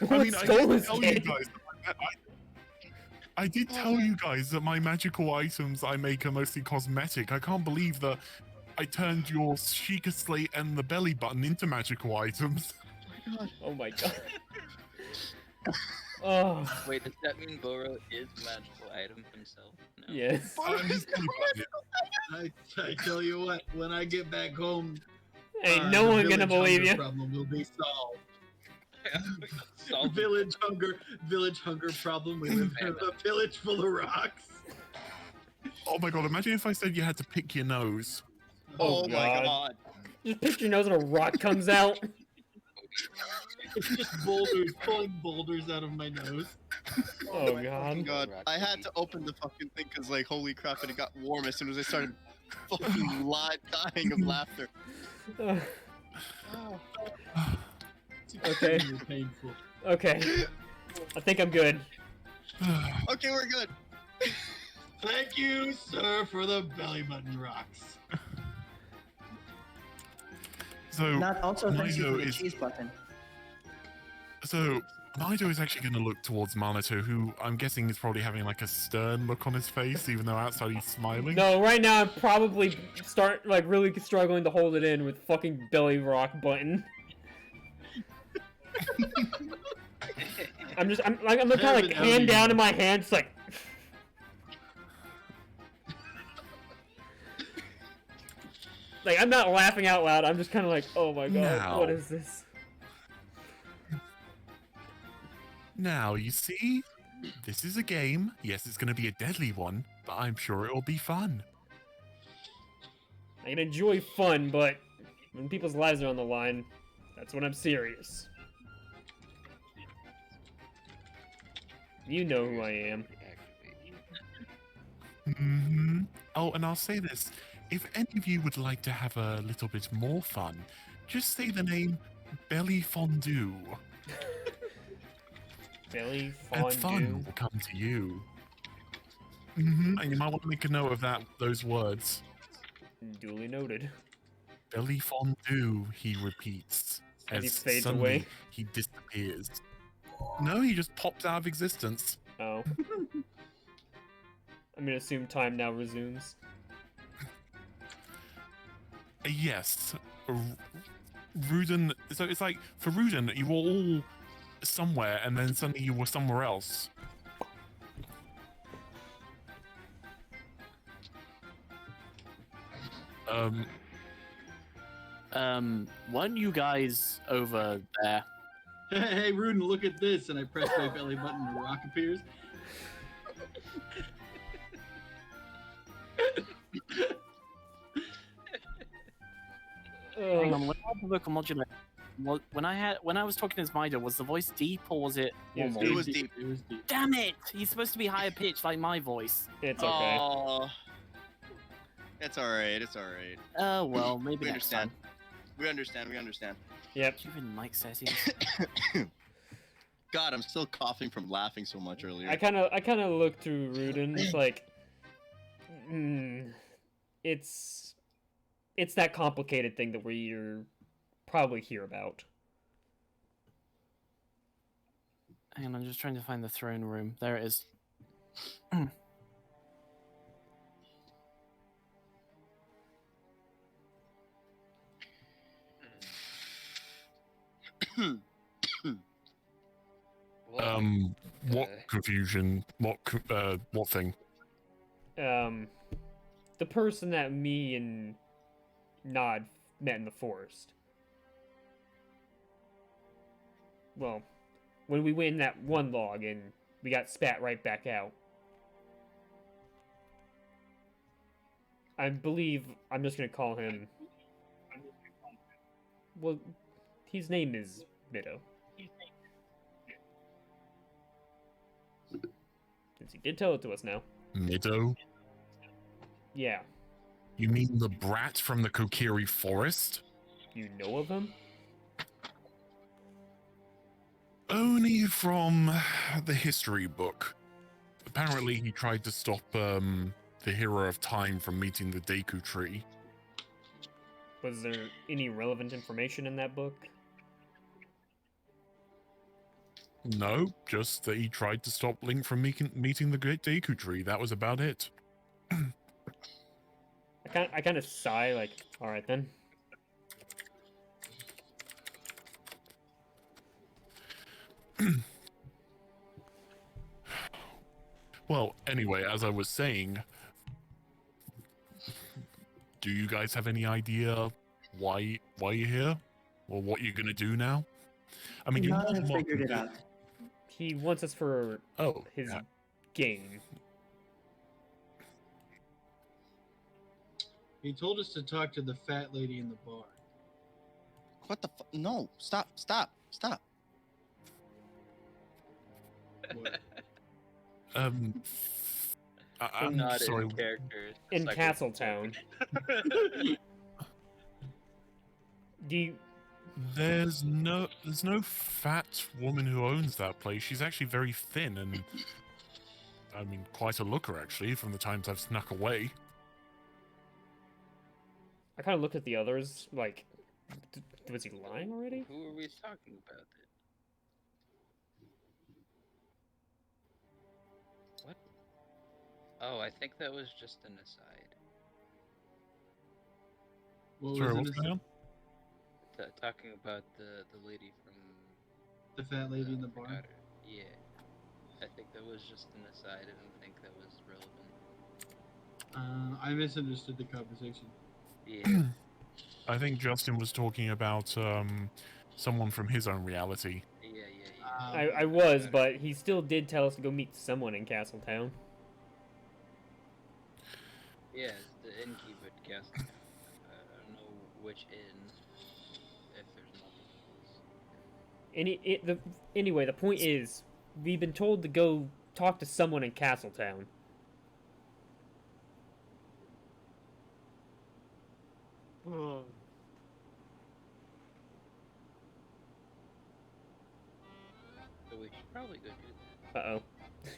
I What mean, skull is dead? I did tell you guys that my magical items I make are mostly cosmetic. I can't believe that I turned your Sheikah Slate and the belly button into magical items. Oh my god. Oh, Wait, does that mean Boro is a magical item himself? No. yes. He's belly button. I tell you what, when I get back home, Ain't no the one gonna village believe hunger you. Problem will be solved. Solve Village hunger problem. We live in a village full of rocks. Oh my god, imagine if I said you had to pick your nose. Oh, my God. god. Just picture your nose and a rock comes out. It's just boulders, pulling boulders out of my nose. Oh my god. fucking god. I had to open the fucking thing because, like, holy crap, it got warm as soon as I started fucking dying of laughter. It's Okay. extremely painful. Okay. I think I'm good. Okay, we're good. Thank you, sir, for the belly button rocks. So Not also thank you Mido for the is cheese button. Mido is actually going to look towards Manito, who I'm guessing is probably having like a stern look on his face, even though outside he's smiling. No, right now I'm probably really struggling to hold it in with fucking belly rock button. I'm kind of like Heaven hand help down you. in my hand, just like. Like, I'm not laughing out loud, I'm just kind of like, oh my god, Now. what is this? Now, you see, this is a game. Yes, it's going to be a deadly one, but I'm sure it'll be fun. I can enjoy fun, but when people's lives are on the line, that's when I'm serious. You know who I am. hmm Oh, and I'll say this. If any of you would like to have a little bit more fun, just say the name Belly Fondue. Belly And fun fondue. will come to you. And you might want to make a note of those words. Duly noted. Belly fondue, he repeats. As he As fades suddenly away? he disappears. No, he just pops out of existence. Oh. I'm gonna assume time now resumes. Yes. Rudin. So it's like, for Rudin, you were all somewhere, and then suddenly you were somewhere else. Weren't you guys over there? Hey, Rudin, look at this, and I press my belly button and a rock appears. Hang on, when I had the vocal modulator, when I was talking as Mida, was the voice deep or was it Yeah, normal? It was deep. It was deep. Damn it! He's supposed to be higher pitched like my voice. It's okay. Oh, it's all right. It's all right. Oh well, maybe We next understand. time. We understand. We understand. Yep. Do you even Mike settings? God, I'm still coughing from laughing so much earlier. I kind of look through Rudin. It's like, it's that complicated thing that we're probably hear about. Hang on, I'm just trying to find the throne room. There it is. Well, What uh, confusion? What thing? The person that me and Nod met in the forest. Well, when we went in that one log and we got spat right back out. I believe I'm just gonna call him. Well, his name is Mido. Since he did tell it to us now. Mido? Yeah, You mean the brat from the Kokiri forest? you know of him? Only from the history book. Apparently he tried to stop the Hero of Time from meeting the Deku tree. Was there any relevant information in that book? No, just that he tried to stop Link from meeting the Great Deku tree. That was about it. I kind of sigh, like, all right then. Well, anyway, as I was saying, do you guys have any idea why you're here, or what you're gonna do now? I mean, you're Nod more have than figured it welcome out. He wants us for to- Oh, his yeah. game. He told us to talk to the fat lady in the bar. What the fuck? No, stop. What? I'm not sorry. in character. it's In like Castletown. Do you... There's no fat woman who owns that place. She's actually very thin and, I mean, quite a looker actually. From the times I've snuck away. I kind of looked at the others, like, was he lying already? Who are we talking about? What? Oh, I think that was just an aside. What Sorry, was what's it? going on? Talking about the lady from The fat lady in the I bar? forgot her. Yeah, I think that was just an aside. I didn't think that was relevant. I misunderstood the conversation. Yeah. I think Justin was talking about someone from his own reality. Yeah. I was, but he still did tell us to go meet someone in Castletown. Yeah, it's the innkeep at Castle. I don't know which inn. If there's multiples. Anyway, the point is, we've been told to go talk to someone in Castletown. So we should probably go do that. Uh-oh.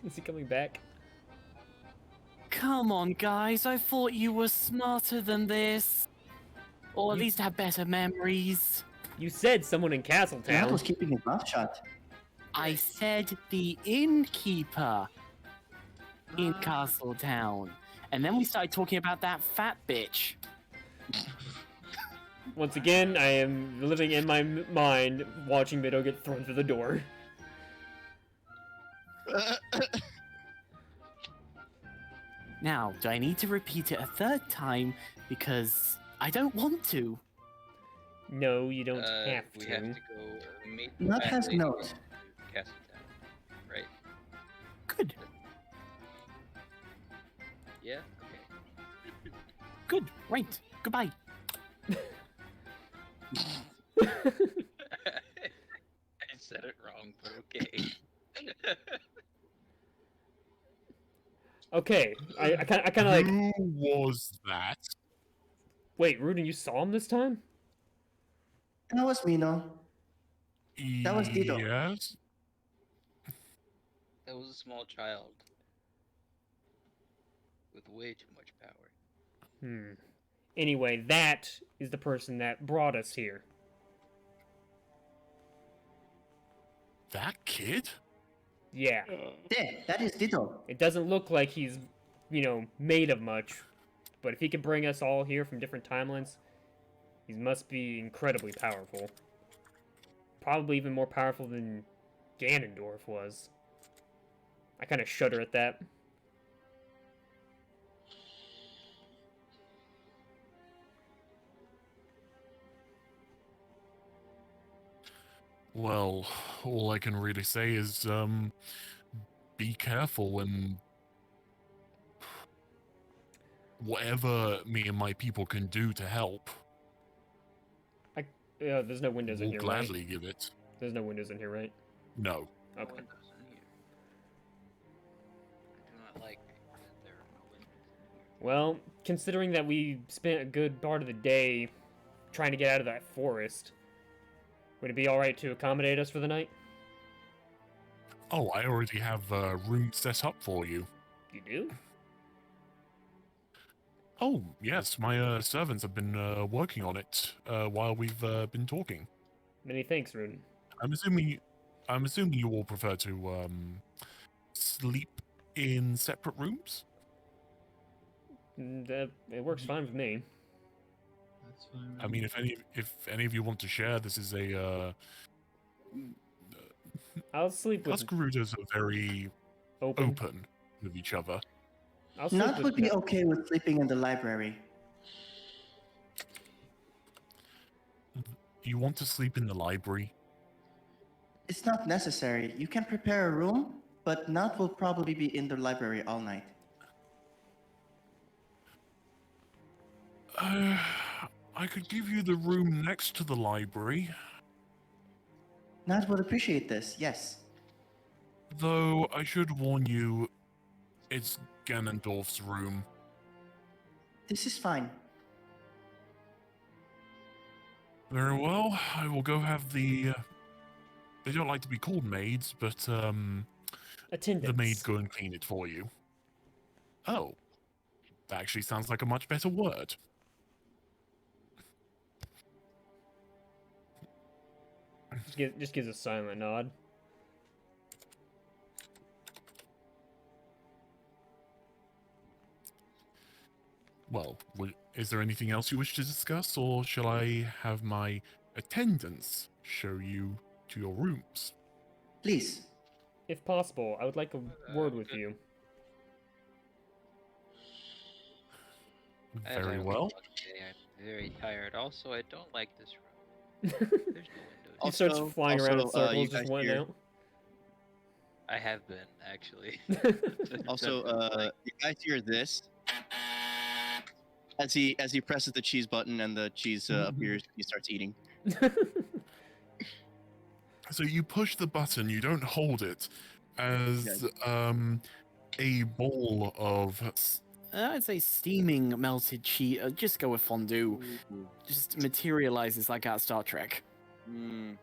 Is he coming back? Come on, guys. I thought you were smarter than this. Or at You- least have better memories. You said someone in Nod Castletown. was keeping his mouth shut. I said the innkeeper in Castletown. And then we started talking about that fat bitch. Once again, I am living in my mind, watching Mido get thrown through the door. Now, do I need to repeat it a third time? Because I don't want to. No, you don't have We to. have to go meet the Not fat has lady note. in Castletown, right? Good. Yeah. Okay. Good. Right. Goodbye. I said it wrong, but okay. Okay, I kind of like. Who was that? Wait, Rudin, you saw him this time? That was Mino. That was Dito. Yes. That was a small child with way too much power. Hmm. Anyway, that is the person that brought us here. That kid? Yeah. There, that is Dito. It doesn't look like he's, made of much, but if he can bring us all here from different timelines, he must be incredibly powerful. Probably even more powerful than Ganondorf was. I kind of shudder at that. Well, all I can really say is, be careful when whatever me and my people can do to help, There's no windows in we'll here, gladly right? give it. There's no windows in here, right? No. No Okay. windows in here. I do not like that there are no windows in here. Well, considering that we spent a good part of the day trying to get out of that forest, would it be alright to accommodate us for the night? Oh, I already have a room set up for you. You do? Oh, yes, my servants have been working on it while we've been talking. Many thanks, Rudin. I'm assuming you all prefer to sleep in separate rooms. It works fine with me. That's fine. I mean, if any of you want to share, this is a I'll sleep with us Gerudos are very open with each other. I'll sleep Nat with would be okay with sleeping in the library. You want to sleep in the library? It's not necessary. You can prepare a room, but Nat will probably be in the library all night. I could give you the room next to the library, Nat would appreciate this, yes. though I should warn you, it's Ganondorf's room. This is fine. Very well, I will go have the... they don't like to be called maids, but attendance. the maids go and clean it for you. Oh, that actually sounds like a much better word. Just gives a silent nod. Well, is there anything else you wish to discuss, or shall I have my attendants show you to your rooms? Please. If possible, I would like a word with you. As I Very was well. talking, I'm very tired. Also, I don't like this room. There's no windows. He starts flying around in also, you circles, just guys one hear- out. I have been actually. Also, you guys hear this? As he presses the cheese button and the cheese appears, he starts eating. So you push the button, you don't hold it, as a bowl of... I'd say steaming melted cheese. Just go with fondue. Just materializes like out of Star Trek.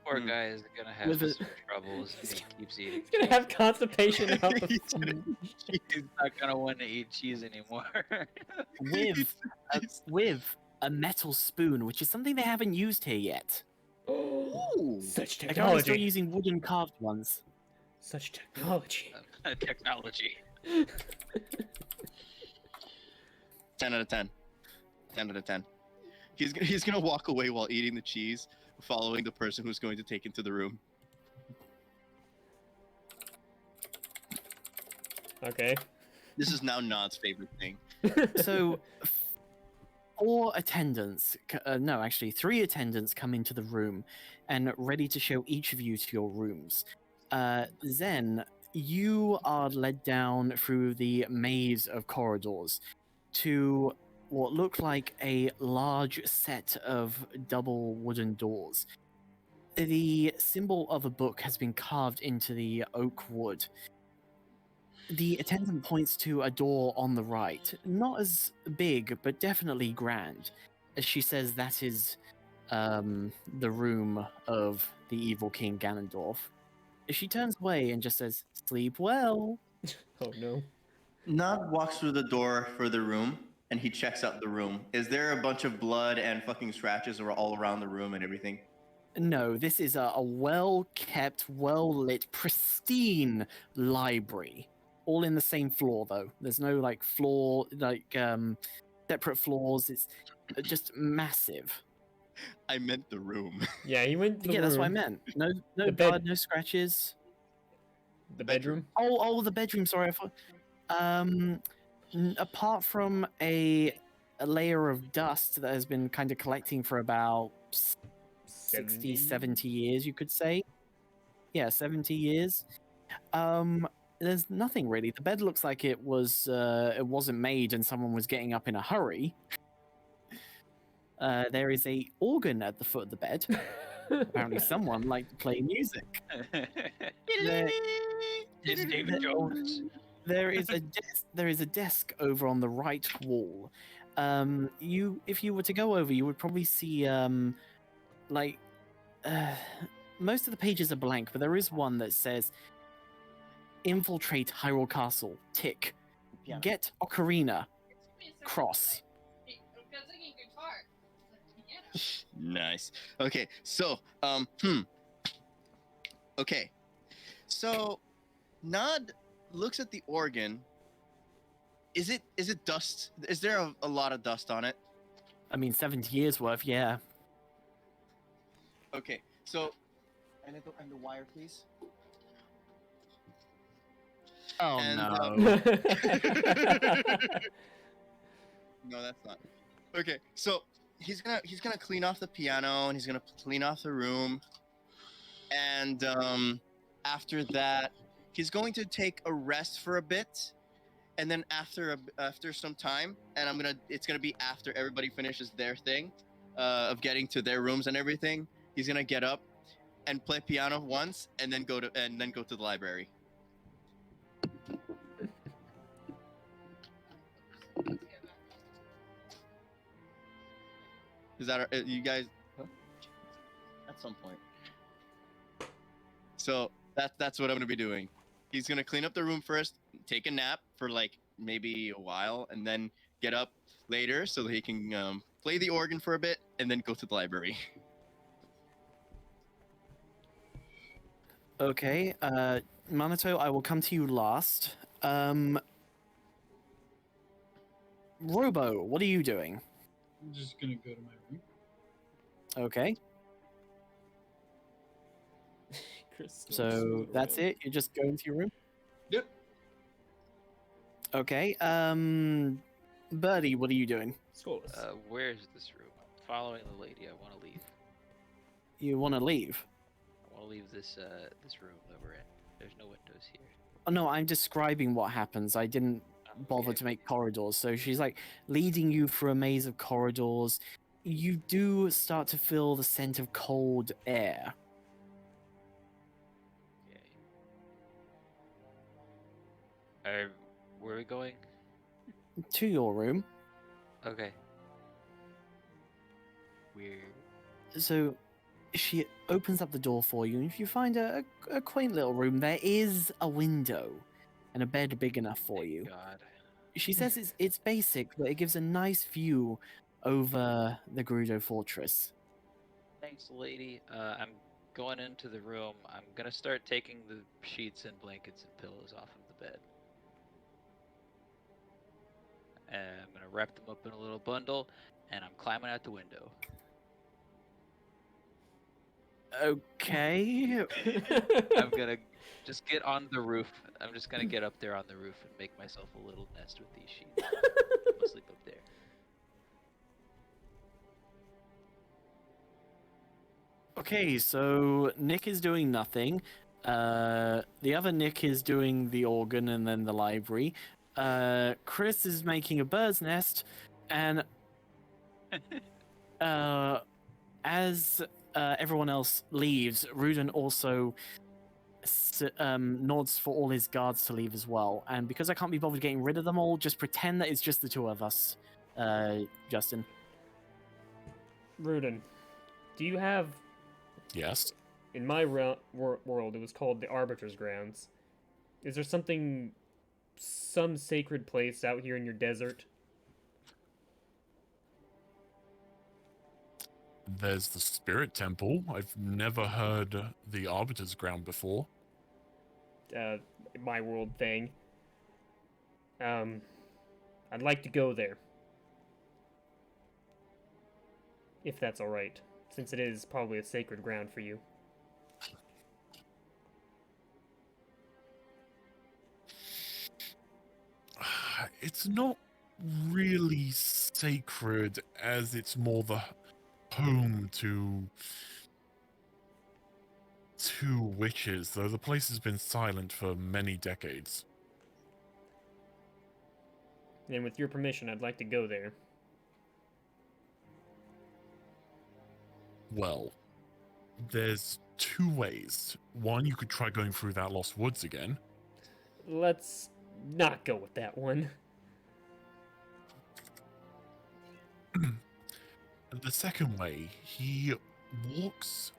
Poor guy is gonna have With some troubles if he keeps eating. He's gonna have constipation out the He's not gonna want to eat cheese anymore. With a metal spoon, which is something they haven't used here yet. Such They're currently still technology. using wooden carved ones. Such technology. Technology. 10 out of 10. 10 out of 10. He's gonna walk away while eating the cheese, following the person who's going to take him to the room. Okay. This is now Nod's favorite thing. So, 4 attendants, no, actually 3 attendants come into the room and ready to show each of you to your rooms. Zen, you are led down through the maze of corridors to what look like a large set of double wooden doors. The symbol of a book has been carved into the oak wood. The attendant points to a door on the right, not as big, but definitely grand, as she says that is the room of the evil King Ganondorf. She turns away and just says, "Sleep well." Oh no. Nod walks through the door for the room, and he checks out the room. Is there a bunch of blood and fucking scratches all around the room and everything? No, this is a well-kept, well-lit, pristine library. All in the same floor, though. There's no, like, separate floors. It's just massive. I meant the room. Yeah, he went to the Yeah, room. that's what I meant. No The bed- blood, no scratches. The bedroom. Oh, the bedroom. Sorry, I thought. Apart from a layer of dust that has been kind of collecting for about 60, 70 years, you could say. Yeah, 70 years. There's nothing really. The bed looks like it wasn't made and someone was getting up in a hurry. There is a organ at the foot of the bed. Apparently someone liked to play music. It's David Jones. There is a desk over on the right wall. If you were to go over, you would probably see most of the pages are blank, but there is one that says infiltrate Hyrule Castle, tick. Get Ocarina, cross. Nice. Okay, so okay. So Nod looks at the organ. Is it dust? Is there a lot of dust on it? I mean, 70 years worth, yeah. Okay, so and the wire, please. Oh And, no. No, that's not. Okay, so he's gonna clean off the piano and he's gonna clean off the room, and after that, he's going to take a rest for a bit, and then after some time, and it's gonna be after everybody finishes their thing, of getting to their rooms and everything. He's gonna get up and play piano once, and then go to the library. Is that you guys? Huh? At some point. So that's what I'm gonna be doing. He's gonna clean up the room first, take a nap for like maybe a while, and then get up later so that he can play the organ for a bit, and then go to the library. Okay, Manato, I will come to you last. Robo, what are you doing? I'm just gonna go to my room. Okay, so that's it? You're just going to your room? Yep. Okay, Birdie, what are you doing? Scores. Where's this room? I'm following the lady. I want to leave. You want to leave? I want to leave this room that we're in. There's no windows here. Oh, no, I'm describing what happens. I didn't bother Okay. to make corridors. So she's like leading you through a maze of corridors. You do start to feel the scent of cold air. Okay. Where are we going? To your room. Okay. Weird. So she opens up the door for you, and if you find a quaint little room, there is a window and a bed big enough for you. God. She says it's basic, but it gives a nice view over the Gerudo Fortress. Thanks, lady. I'm going into the room. I'm gonna start taking the sheets and blankets and pillows off of the bed. And I'm gonna wrap them up in a little bundle, and I'm climbing out the window. Okay. I'm gonna just get on the roof. I'm just gonna get up there on the roof and make myself a little nest with these sheets. I'm gonna sleep up there. Okay, so Nick is doing nothing. The other Nick is doing the organ and then the library. Chris is making a bird's nest, and as everyone else leaves, Rudin also nods for all his guards to leave as well. And because I can't be bothered getting rid of them all, just pretend that it's just the two of us, Justin. Rudin, do you have... Yes. In my world, it was called the Arbiter's Grounds. Is there some sacred place out here in your desert? There's the Spirit Temple. I've never heard the Arbiter's Ground before. My world thing. I'd like to go there. If that's alright, since it is probably a sacred ground for you. It's not really sacred, as it's more the home to two witches, though the place has been silent for many decades. And with your permission, I'd like to go there. Well, there's two ways. One, you could try going through that Lost Woods again. Let's not go with that one. The second way, he walks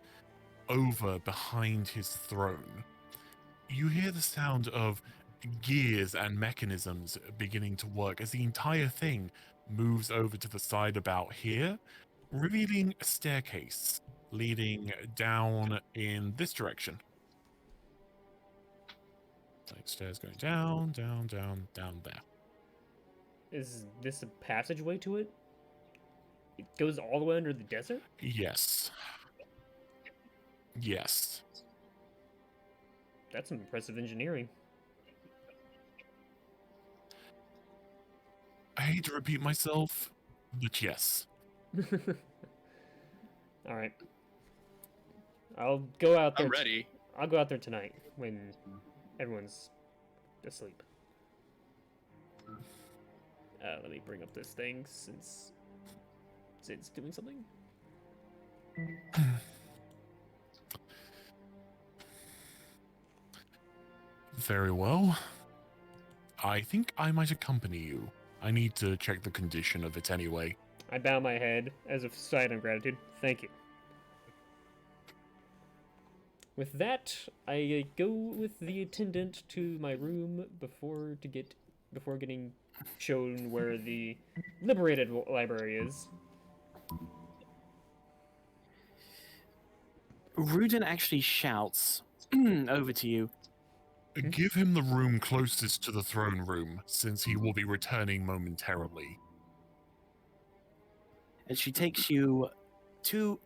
over behind his throne. You hear the sound of gears and mechanisms beginning to work as the entire thing moves over to the side about here, revealing a staircase leading down in this direction. Like stairs going down, down, down, down there. Is this a passageway to it? It goes all the way under the desert? Yes. Yes. That's some impressive engineering. I hate to repeat myself, but yes. Alright. I'll go out there. I'm ready. I'll go out there tonight when everyone's asleep. Let me bring up this thing since it's doing something. Very well. I think I might accompany you. I need to check the condition of it anyway. I bow my head as a sign of gratitude. Thank you. With that, I go with the attendant to my room before getting shown where the liberated library is. Rudin actually shouts over to you. Give him the room closest to the throne room, since he will be returning momentarily. And she takes you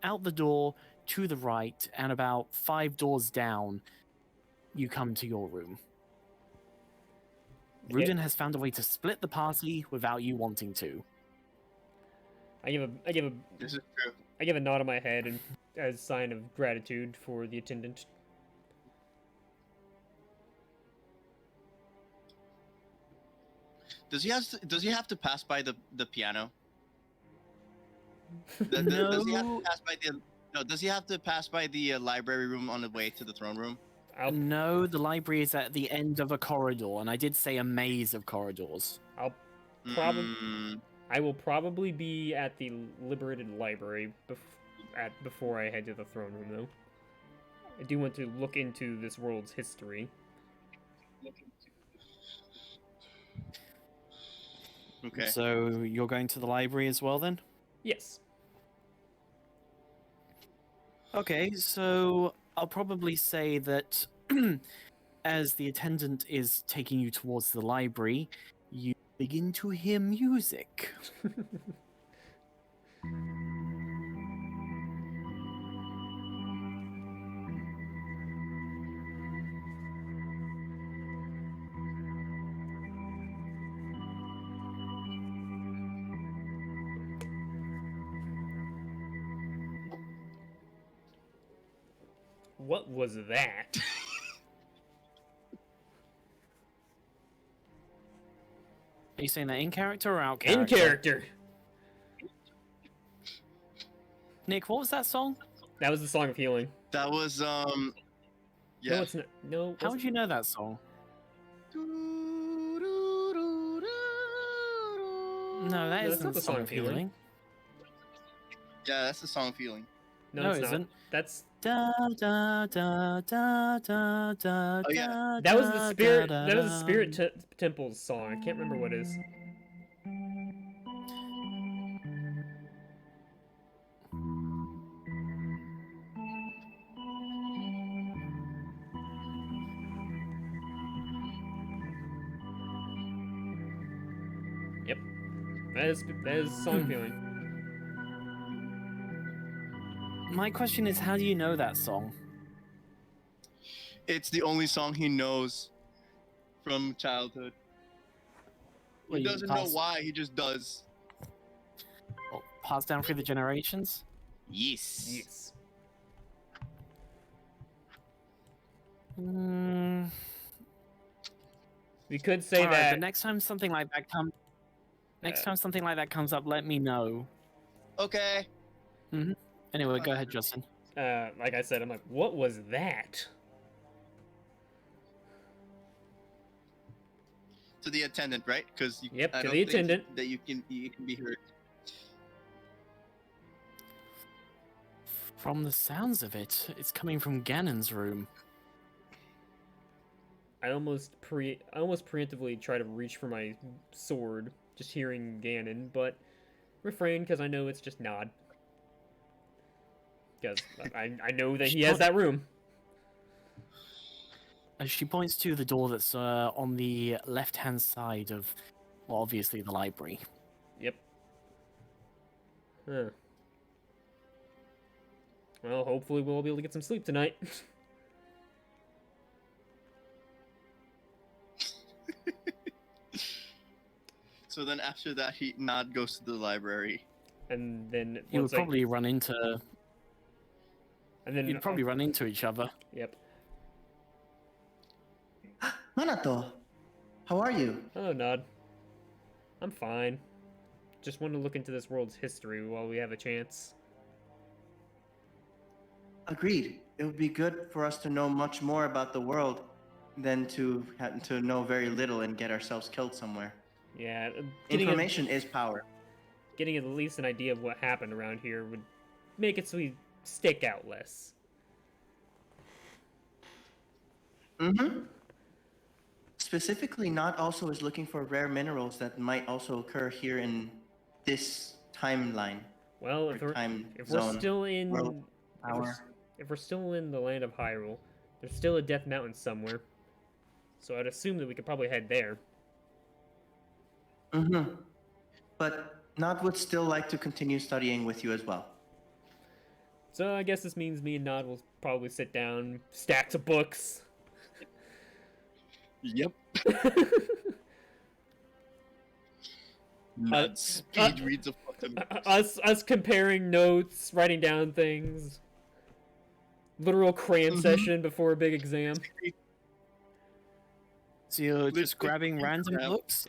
out the door to the right, and about 5 doors down, you come to your room. Rudin has found a way to split the party without you wanting to. I give This is true. a nod of my head and as sign of gratitude for the attendant. Does he have to pass by the piano? No. Does he have to pass by the does he have to pass by the library room on the way to the throne room? No, the library is at the end of a corridor, and I did say a maze of corridors. I will probably be at the liberated library before I head to the throne room, though. I do want to look into this world's history. Okay. So you're going to the library as well, then? Yes. Okay, so I'll probably say that as the attendant is taking you towards the library, you begin to hear music. What was that? Are you saying that in character or out In character? character. Nick, what was that song? That was the Song of Healing. That was No, yeah. it's not. No. How would you know that song? No, that No, that's isn't not the Song of Healing. Yeah, that's the song feeling. No, it's it not. isn't. That's Da da da da da da. Oh, yeah. that was the spirit. Da, That was the da, Spirit da. Temple's song. I can't remember what it is. Yep, that is Song of Healing. My question is, how do you know that song? It's the only song he knows from childhood. Well, He you doesn't know pass- why, he just does. Passed down through the generations? Yes. Yes. Mm, We could say all right, that. but next time something like that comes, Uh, time something like that comes up, let me know. Okay. Anyway, go ahead, Justin. Like I said, I'm like, what was that? To the attendant, right? Because Yep, I to don't the think attendant. that you can be heard. From the sounds of it, it's coming from Ganon's room. I almost preemptively try to reach for my sword, just hearing Ganon, but refrain because I know it's just Nod. Because I know that he has that room. As she points to the door that's on the left-hand side of, well, obviously the library. Yep. Huh. Well, hopefully we'll be able to get some sleep tonight. So then after that, Nod goes to the library. And then You would once probably run into. and then You'd probably run into each other. Yep. Manato, how are you? Hello, Nod. I'm fine. Just want to look into this world's history while we have a chance. Agreed. It would be good for us to know much more about the world than to know very little and get ourselves killed somewhere. Yeah, Information is power. getting at least an idea of what happened around here would make it so we stick out less. Mm-hmm. Specifically, Not also is looking for rare minerals that might also occur here in this timeline. Well, or time if we're zone. still in World if we're, power. s- if we're still in the land of Hyrule, there's still a Death Mountain somewhere. So I'd assume that we could probably head there. Mm-hmm. But Not would still like to continue studying with you as well. So I guess this means me and Nod will probably sit down, stacks of books. Yep. Nod speed reads a fucking. us comparing notes, writing down things. Literal crayon session before a big exam. So you're just Literally, grabbing random grab- books?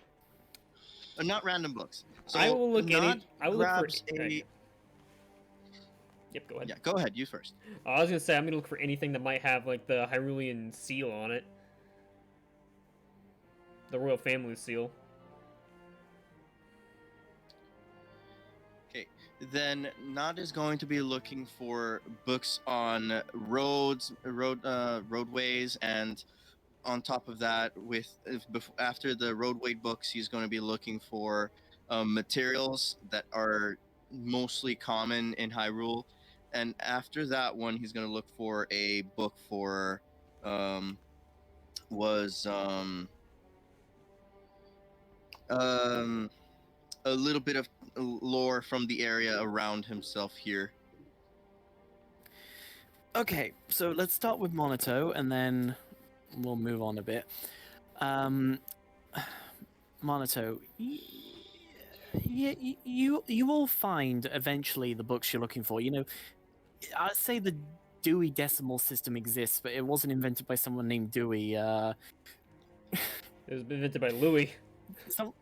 Not random books. So I will look Nod I will look for grabs a. Yep, go ahead. Yeah, go ahead. You first. I was gonna say I'm gonna look for anything that might have like the Hyrulean seal on it. The royal family seal. Okay. Then Nod is going to be looking for books on roadways, and on top of that, after the roadway books, he's going to be looking for materials that are mostly common in Hyrule, and after that one, he's going to look for a book for a little bit of lore from the area around himself here. Okay, so let's start with Monato, and then we'll move on a bit. Monato, you will find eventually the books you're looking for. You know, I'd say the Dewey Decimal System exists, but it wasn't invented by someone named Dewey. It was invented by Louis. Some...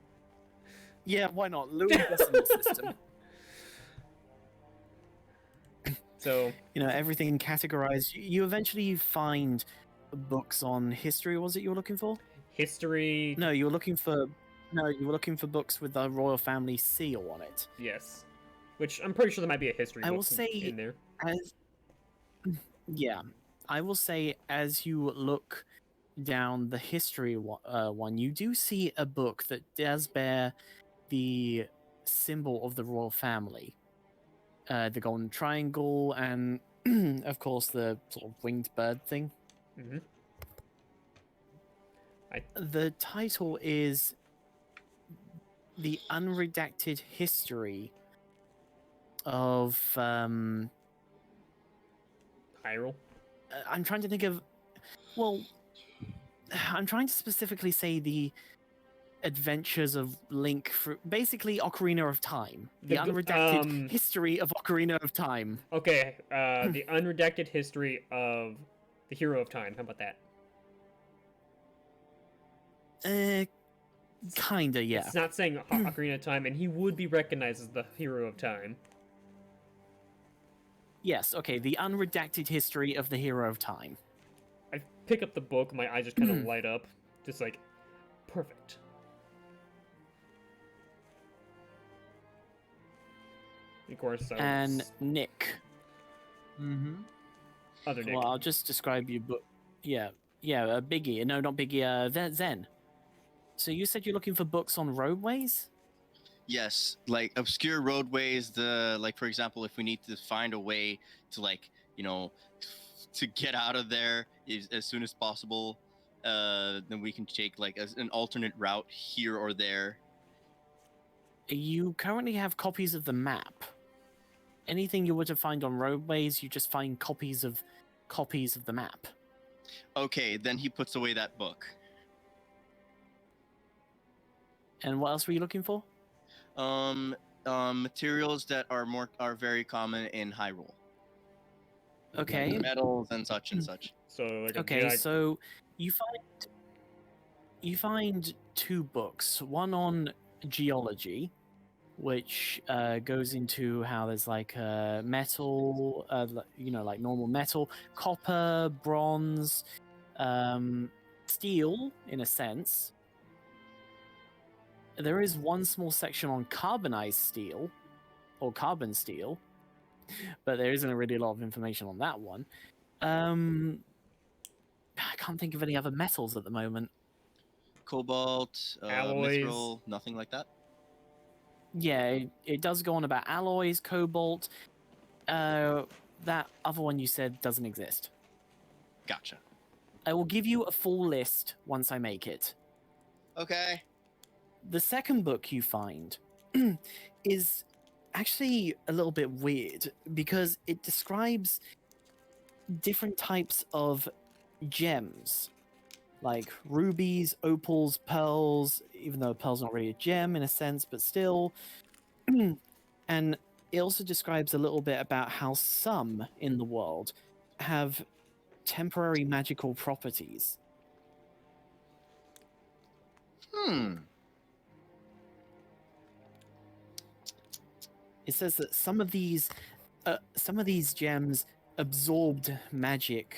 Yeah, why not? Louis Decimal System. So You know, everything categorized. You eventually find books on history. Was it you were looking for? history. No, you were looking for books with the royal family seal on it. Yes, which I'm pretty sure there might be a history I book will say in there. as yeah, I will say as you look down the history one, you do see a book that does bear the symbol of the royal family, the golden triangle, and of course the sort of winged bird thing. Hmm. The title is The Unredacted History of Hyrule. I'm trying to think of, well, I'm trying to specifically say the adventures of Link, basically Ocarina of Time. The unredacted history of Ocarina of Time. Okay, the unredacted history of the Hero of Time. How about that? Kinda, yeah. It's not saying Ocarina of Time, and he would be recognized as the Hero of Time. Yes, okay, the unredacted history of the Hero of Time. I pick up the book, my eyes just kind of light up, just like, perfect. Of course, And Nick. Mm-hmm. Other Nick. Well, I'll just describe you, but yeah, Biggie. No, not Biggie. Zen. So you said you're looking for books on roadways? Yes, like obscure roadways. Like for example, if we need to find a way to to get out of there as soon as possible, then we can take like an alternate route here or there. You currently have copies of the map. Anything you were to find on roadways, you just find copies of the map. Okay, then he puts away that book. And what else were you looking for? Materials that are very common in Hyrule. Okay. Like metals and such and such. So like Okay, so you find two books. One on geology, which goes into how there's like metal, like normal metal, copper, bronze, steel in a sense. There is one small section on carbonized steel, or carbon steel, but there isn't really a lot of information on that one. I can't think of any other metals at the moment. Cobalt, Alloys. mithril, nothing like that. Yeah, it does go on about alloys, cobalt. That other one you said doesn't exist. Gotcha. I will give you a full list once I make it. Okay. The second book you find is actually a little bit weird because it describes different types of gems, like rubies, opals, pearls, even though a pearl's not really a gem in a sense, but still. And it also describes a little bit about how some in the world have temporary magical properties. It says that some of these gems absorbed magic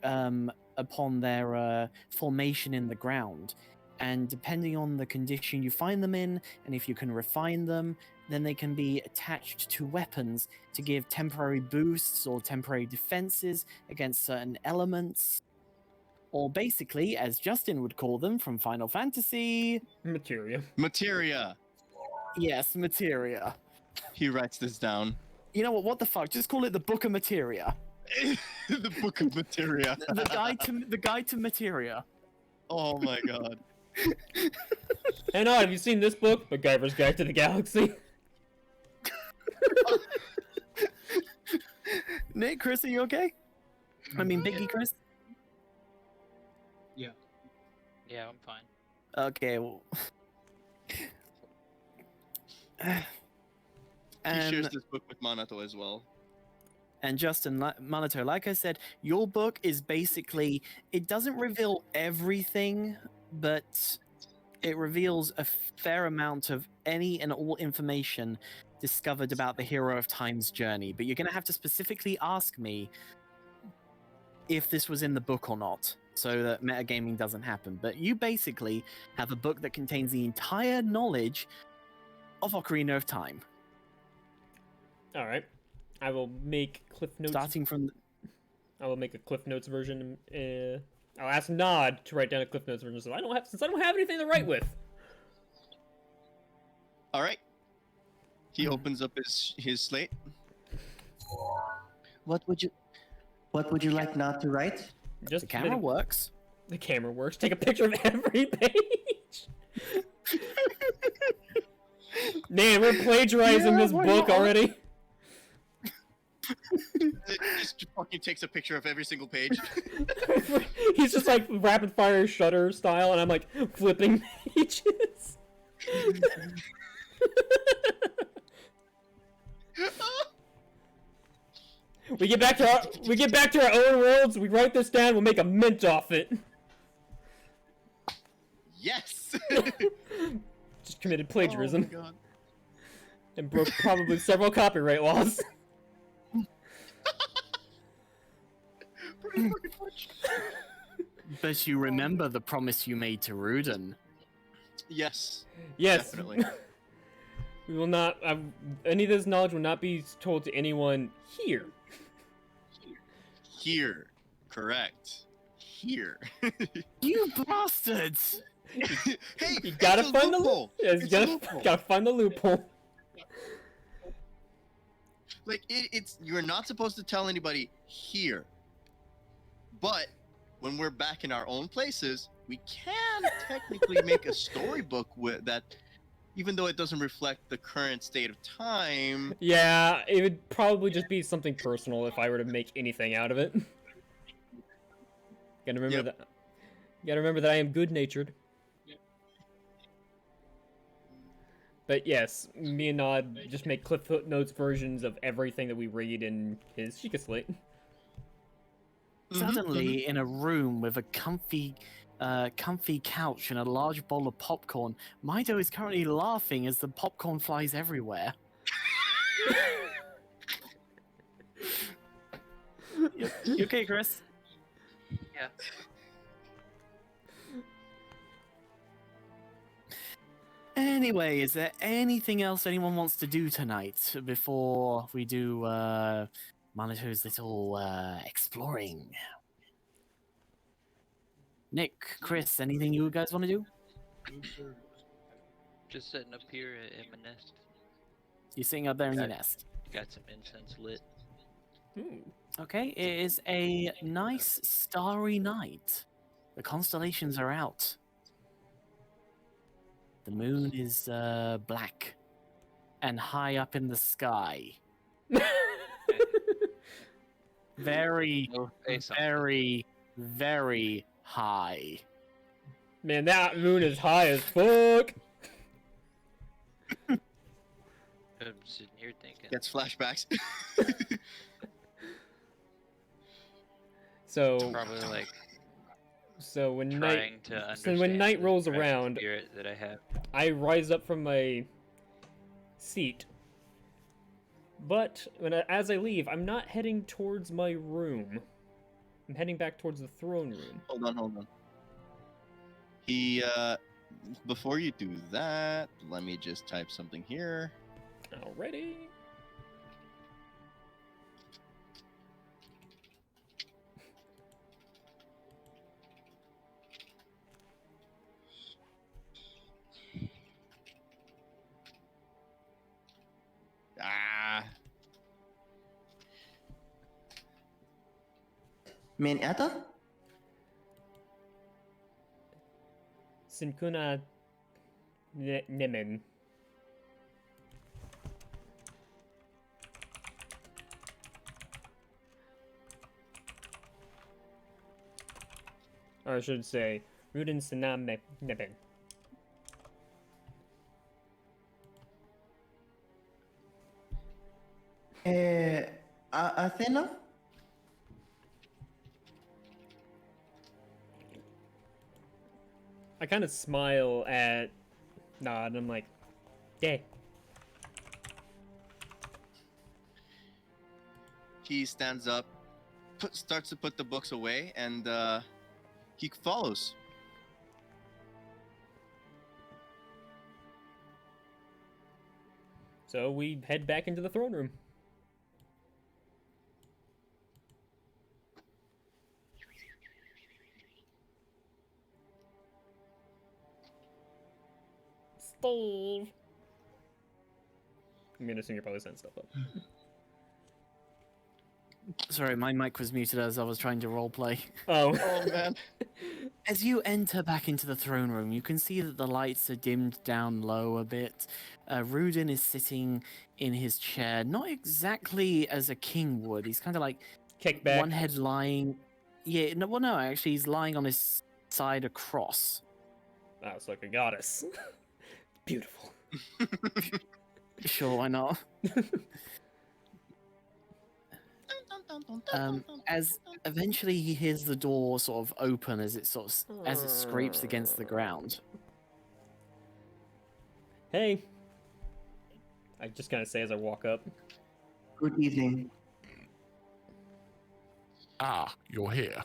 upon their formation in the ground, and depending on the condition you find them in, and if you can refine them, then they can be attached to weapons to give temporary boosts or temporary defenses against certain elements. Or basically, as Justin would call them from Final Fantasy... Materia. Yes, materia. He writes this down. You know what? What the fuck? Just call it the Book of Materia. The Book of Materia. the guide to materia. Oh my god. Hey, no, have you seen this book? MacGyver's Guide to the Galaxy. Nick, Chris, are you okay? I mean, Biggie, Chris. Yeah. Yeah, I'm fine. Okay. Well. He shares this book with Manato as well. And Justin, Manato, like I said, your book is basically, it doesn't reveal everything, but it reveals a fair amount of any and all information discovered about the Hero of Time's journey. But you're going to have to specifically ask me if this was in the book or not, so that metagaming doesn't happen. But you basically have a book that contains the entire knowledge of Ocarina of Time. All right. I will make Cliff Notes. Starting from... I will make a Cliff Notes version. I'll ask Nod to write down a Cliff Notes version, so since I don't have anything to write with. All right. He opens up his slate. What would you like not to write? Just The camera works. The camera works. Take a picture of every page. Man, we're plagiarizing this book already. It just fucking takes a picture of every single page. He's just like rapid fire Shutter style, and I'm like flipping pages. We get back to our own worlds. We write this down. We'll make a mint off it. Yes. Just committed plagiarism Oh my God. and broke probably several copyright laws. Pretty fucking much. But you remember the promise you made to Rudin. Yes. Yes. Definitely. We will not. Any of this knowledge will not be told to anyone here. Here. Correct. Here. You bastards! Hey, You gotta it's a find loophole. the. Yeah, you It's a gotta, loophole. gotta find the loophole. Like it's you're not supposed to tell anybody here. But when we're back in our own places, we can technically make a storybook with that, even though it doesn't reflect the current state of time. Yeah, it would probably just be something personal if I were to make anything out of it. Gotta remember Yep. that. Gotta remember that I am good-natured. But yes, me and Nod just make Cliff Notes versions of everything that we read in his Sheikah Slate. Suddenly, in a room with a comfy couch and a large bowl of popcorn, Mido is currently laughing as the popcorn flies everywhere. You okay, Chris? Yeah. Anyway, is there anything else anyone wants to do tonight before we do Manito's little exploring? Nick, Chris, anything you guys want to do? Just sitting up here in my nest. You're sitting up there in your nest. Got some incense lit. Ooh. Okay, it is a nice starry night. The constellations are out. The moon is black and high up in the sky. Very, No face on it. very, very high. Man, that moon is high as fuck. I'm sitting here thinking. Gets flashbacks. So, Probably like when night, trying to understand. so when night the rolls precious around, spirit that I have. I rise up from my seat. But as I leave, I'm not heading towards my room. I'm heading back towards the throne room. Hold on. He before you do that, let me just type something here. Alrighty. Min Etta? Sinkuna Nimin. Or I should say, Rudin Sanam Nimin. Athena? I kind of smile at Nod, and I'm like, "Yay." He stands up, starts to put the books away, and he follows. So we head back into the throne room. Steve. I'm gonna assume you're probably setting stuff up. Sorry, my mic was muted as I was trying to roleplay. Oh. Oh man. As you enter back into the throne room, you can see that the lights are dimmed down low a bit. Rudin is sitting in his chair, not exactly as a king would. He's kind of like Kick back. one head lying. Yeah, no, well, no, actually, he's lying on his side across. Oh, it's like a goddess. Beautiful. Sure, why not? As eventually he hears the door sort of open as it as it scrapes against the ground. Hey. I just kind of say as I walk up. Good evening. Ah, you're here.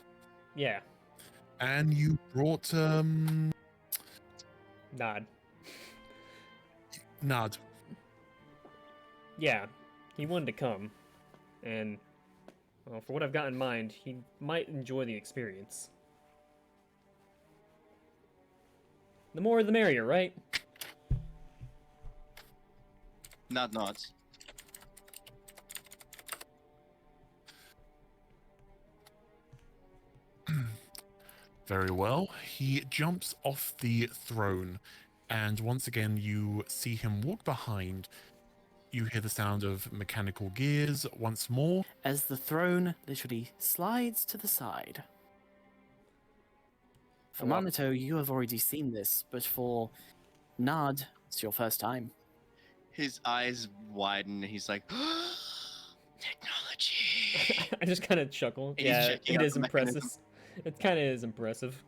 Yeah. And you brought, Nod. Nad. Yeah. He wanted to come. And, well, for what I've got in mind, he might enjoy the experience. The more the merrier, right? Nod nods. Very well. He jumps off the throne, and once again you see him walk behind. You hear the sound of mechanical gears once more. As the throne literally slides to the side. For Oh, wow. Minato, you have already seen this, but for Nod, it's your first time. His eyes widen, and he's like, technology. I just kind of chuckle. And he's Yeah, checking it out is the impressive. mechanism. It kind of is impressive.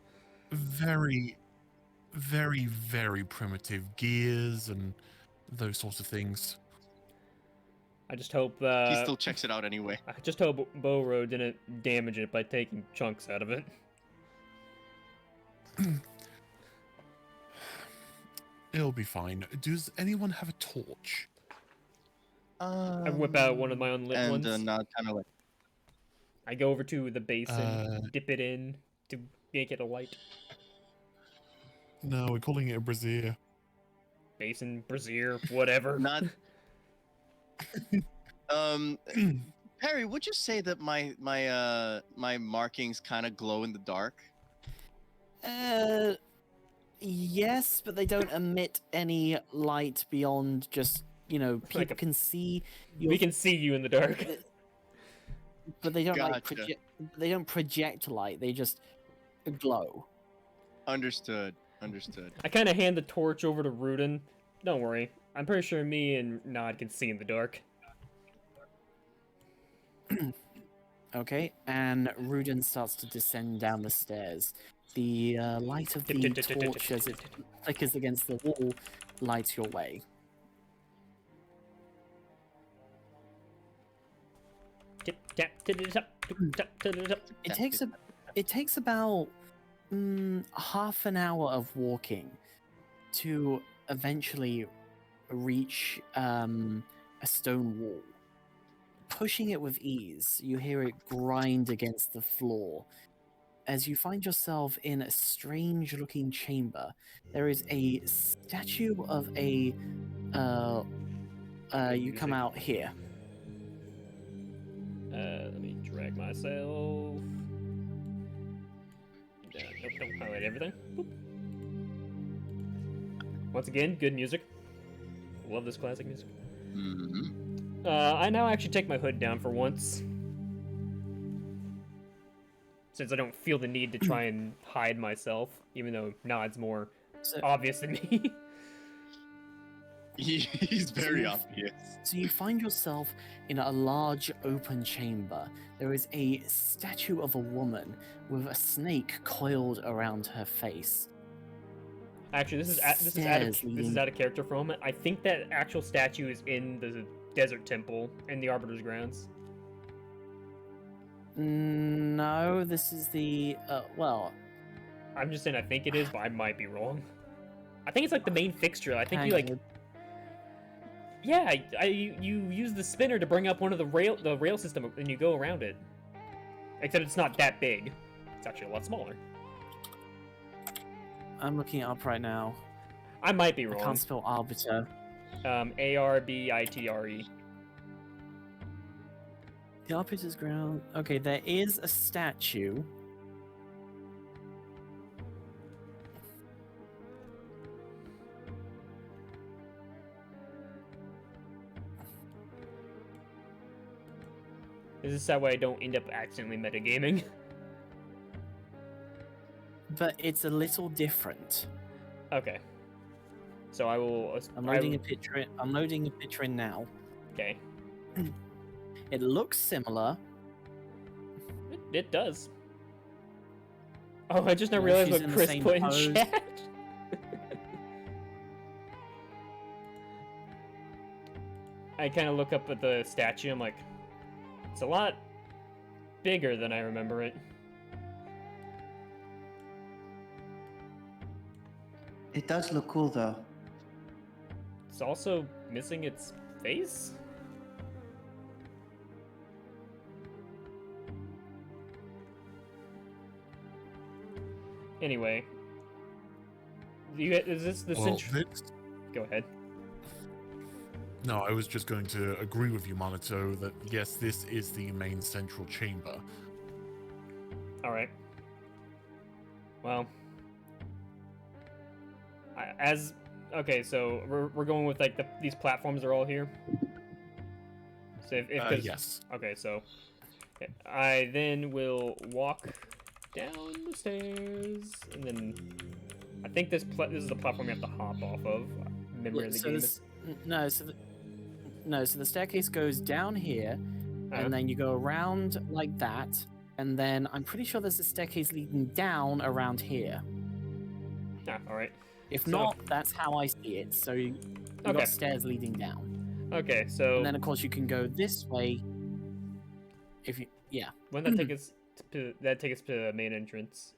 Very, very, very primitive gears and those sorts of things. I just hope He still checks it out anyway. I just hope Boro didn't damage it by taking chunks out of it. It'll be fine. Does anyone have a torch? I whip out one of my unlit and ones. Nod kind of like, I go over to the basin, dip it in to make it a light. No, we're calling it a brazier. Basin, brazier, whatever. Nod. Perry, would you say that my markings kind of glow in the dark? Yes, but they don't emit any light beyond just, people Like a- can see your, We can see you in the dark. but they don't Gotcha. they don't project light, they just glow. Understood. I kind of hand the torch over to Rudin. Don't worry. I'm pretty sure me and Nod can see in the dark. Okay, and Rudin starts to descend down the stairs. The light of the torch as it flickers against the wall lights your way. Tip tap to the top. Tip tap to the top. It takes about half an hour of walking to eventually reach a stone wall. Pushing it with ease, you hear it grind against the floor. As you find yourself in a strange-looking chamber, there is a statue of a. You come out here. Let me drag myself. Nope, don't highlight everything. Boop. Once again, good music. Love this classic music. Mm-hmm. I now actually take my hood down for once. Since I don't feel the need to try and hide myself, even though Nod's more So- obvious than me. He's very So- obvious. So you find yourself in a large open chamber. There is a statue of a woman with a snake coiled around her face. Actually, this is Stairs leading- out of character for a moment. I think that actual statue is in the desert temple in the Arbiter's grounds. No, this is the well. I'm just saying I think it is, but I might be wrong. I think it's like the main fixture. I think hang you like on. yeah, you use the spinner to bring up one of the rail system and you go around it. Except it's not that big. It's actually a lot smaller. I'm looking it up right now. I might be I wrong. can't spell arbiter. Arbitre. The arbiter's ground. Okay, there is a statue. Is this that way I don't end up accidentally metagaming? But it's a little different. Okay. So I will. I'm loading a picture. I'm loading a picture in now. Okay. It looks similar. It does. Oh, I just now Yeah, realized she's what in the Chris same put in pose. chat. I kind of look up at the statue. I'm like, it's a lot bigger than I remember it. It does look cool though. It's also missing its face. Anyway, is this the Well, central? Go ahead. No, I was just going to agree with you, Monato, that yes, this is the main central chamber. All right. Well, okay, so we're going with like these platforms are all here. So if 'cause- Yes. Okay, so I then will walk down the stairs, and then I think this is the platform you have to hop off of. Memory of the So game. this, so the staircase goes down here, and then you go around like that, and then I'm pretty sure there's a staircase leading down around here. All right. If So- not, that's how I see it. So you Okay. got stairs leading down, Okay, so and then of course you can go this way. If you, yeah, when that take us to the main entrance.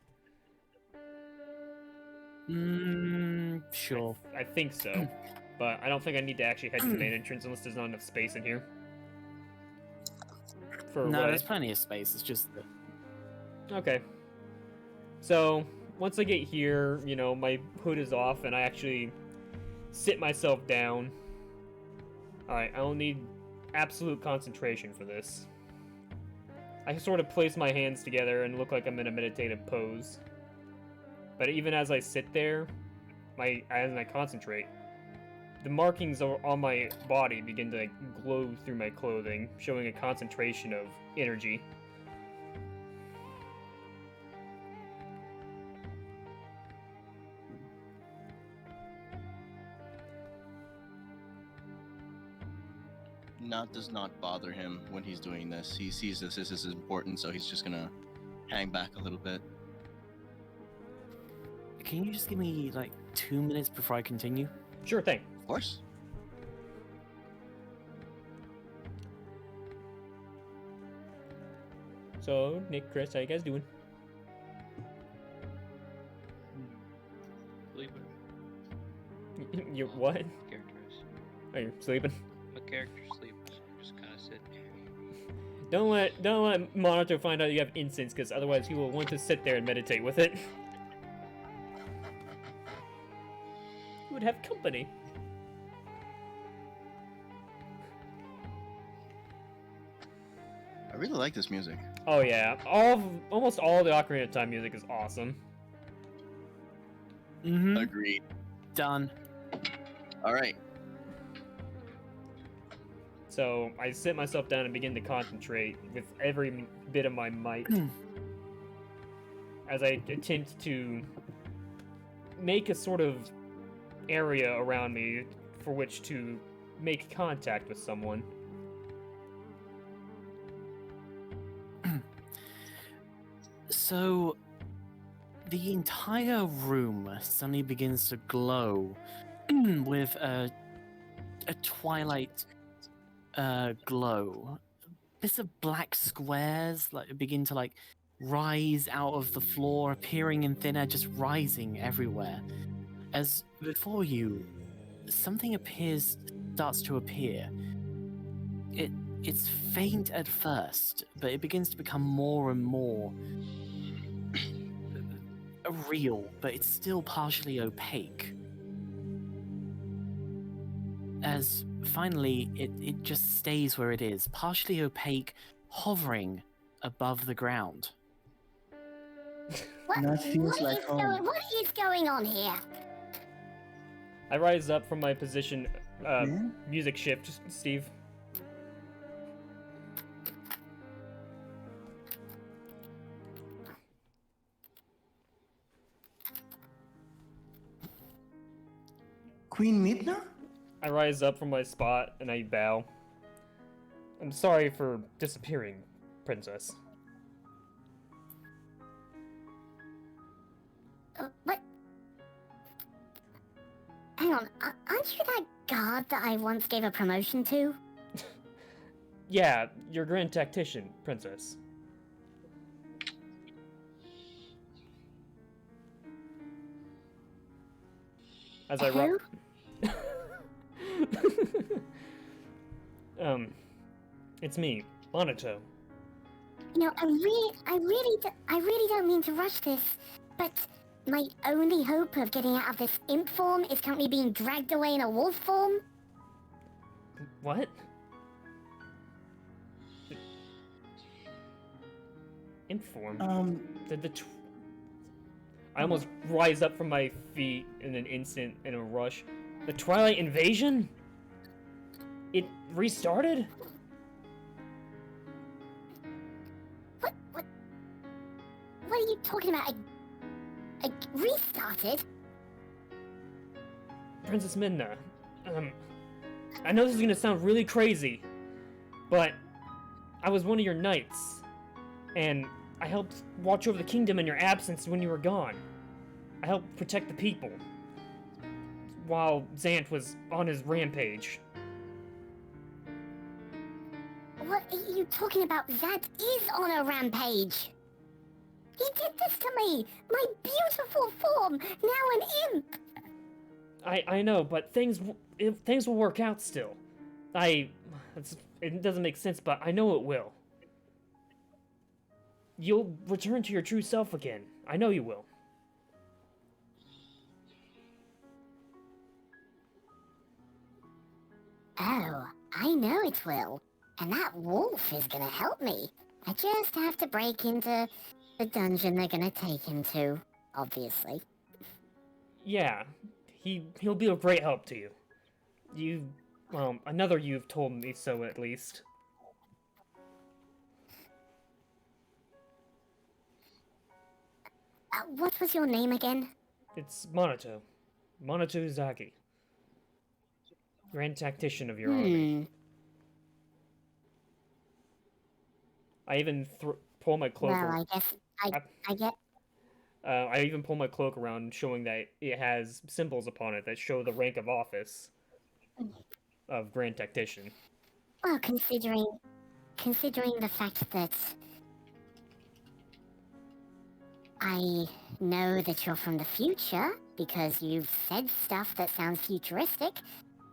sure. I think so, but I don't think I need to actually head to the main entrance unless there's not enough space in here. For No, what I- there's plenty of space. It's just that. Okay. So, once I get here, you know, my hood is off and I actually sit myself down. Alright, I will need absolute concentration for this. I sort of place my hands together and look like I'm in a meditative pose. But even as I sit there, as I concentrate, the markings on my body begin to like, glow through my clothing, showing a concentration of energy. Does not bother him when he's doing this. He sees this is important, so he's just gonna hang back a little bit. Can you just give me like 2 minutes before I continue? Sure thing. Of course. So, Nick, Chris, how you guys doing? Sleeping. You what? Characters. Are you sleeping? My character sleeps. Just kind of sitting here. Don't let Monitor find out you have incense, because otherwise he will want to sit there and meditate with it. You would have company. I really like this music. Oh yeah, almost all the Ocarina of Time music is awesome. Mm-hmm. Agreed. Done. All right. So I sit myself down and begin to concentrate with every bit of my might as I attempt to make a sort of area around me for which to make contact with someone. So, the entire room suddenly begins to glow with a twilight glow. Bits of black squares begin to rise out of the floor, appearing in thin air, just rising everywhere. As before you, something starts to appear. It's faint at first, but it begins to become more and more real, but it's still partially opaque. As finally, it just stays where it is, partially opaque, hovering above the ground. That feels like home. What is going on here? I rise up from my position. Yeah? Music shift, Steve. Queen Midna? I rise up from my spot and I bow. I'm sorry for disappearing, Princess. What? Hang on, aren't you that guard that I once gave a promotion to? Yeah, your Grand Tactician, Princess. As I Who? It's me, Monato. You know, I really don't mean to rush this, but my only hope of getting out of this imp form is currently being dragged away in a wolf form. What? Inform? I almost rise up from my feet in an instant, in a rush. The Twilight Invasion? It restarted? What are you talking about? I restarted? Princess Midna, I know this is gonna sound really crazy, but I was one of your knights, and I helped watch over the kingdom in your absence when you were gone. I helped protect the people, while Zant was on his rampage. What are you talking about? That is on a rampage. He did this to me! My beautiful form! Now an imp! I know, but things will work out still. It doesn't make sense, but I know it will. You'll return to your true self again. I know you will. Oh, I know it will. And that wolf is gonna help me. I just have to break into the dungeon they're gonna take him to, obviously. Yeah, he'll be a great help to you. Another you've told me so at least. What was your name again? It's Monato. Monato Uzagi. Grand Tactician of your army. I even pull my cloak. Well, I guess I get. I even pull my cloak around, showing that it has symbols upon it that show the rank of office of Grand Tactician. Well, considering the fact that I know that you're from the future because you've said stuff that sounds futuristic,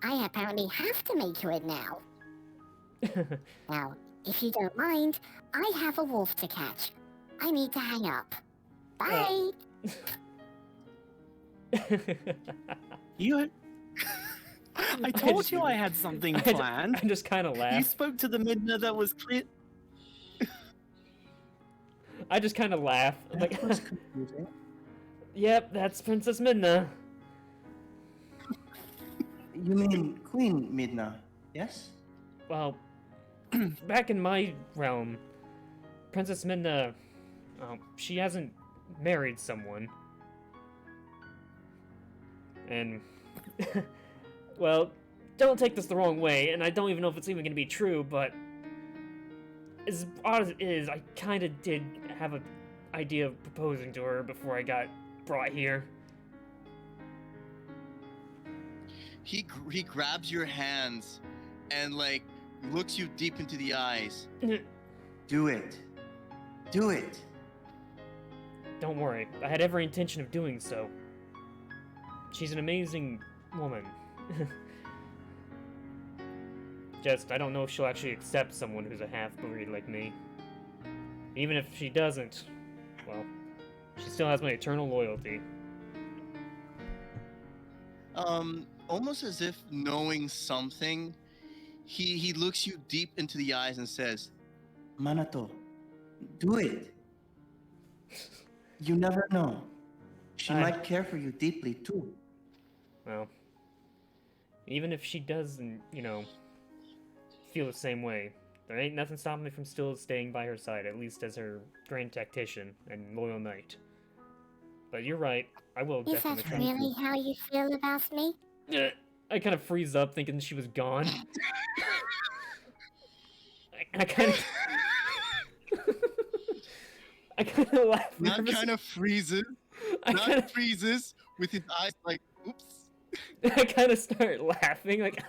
I apparently have to make you it now. Now, if you don't mind, I have a wolf to catch. I need to hang up. Bye! You I told you I had something planned. I just kind of laugh. You spoke to the Midna that was clear. I just kind of laugh. I'm like, That was confusing. yep, that's Princess Midna. You mean Queen Midna, yes? Well, back in my realm, Princess Midna, she hasn't married someone. And Well, don't take this the wrong way, and I don't even know if it's even gonna be true, but as odd as it is, I kinda did have an idea of proposing to her before I got brought here. He grabs your hands and like looks you deep into the eyes. Do it. Do it. Don't worry, I had every intention of doing so. She's an amazing woman. Just, I don't know if she'll actually accept someone who's a half-breed like me. Even if she doesn't, well, she still has my eternal loyalty. Almost as if knowing something, he looks you deep into the eyes and says, Manato, do it. You never know. She might care for you deeply too. Well, even if she doesn't, feel the same way, there ain't nothing stopping me from still staying by her side, at least as her grand tactician and loyal knight. But you're right, I will Is definitely that try. really how you feel about me? I kind of freeze up thinking she was gone. I kind of... I kind of laugh. not kind of freezes, freezes with his eyes like, oops. I kind of start laughing, like,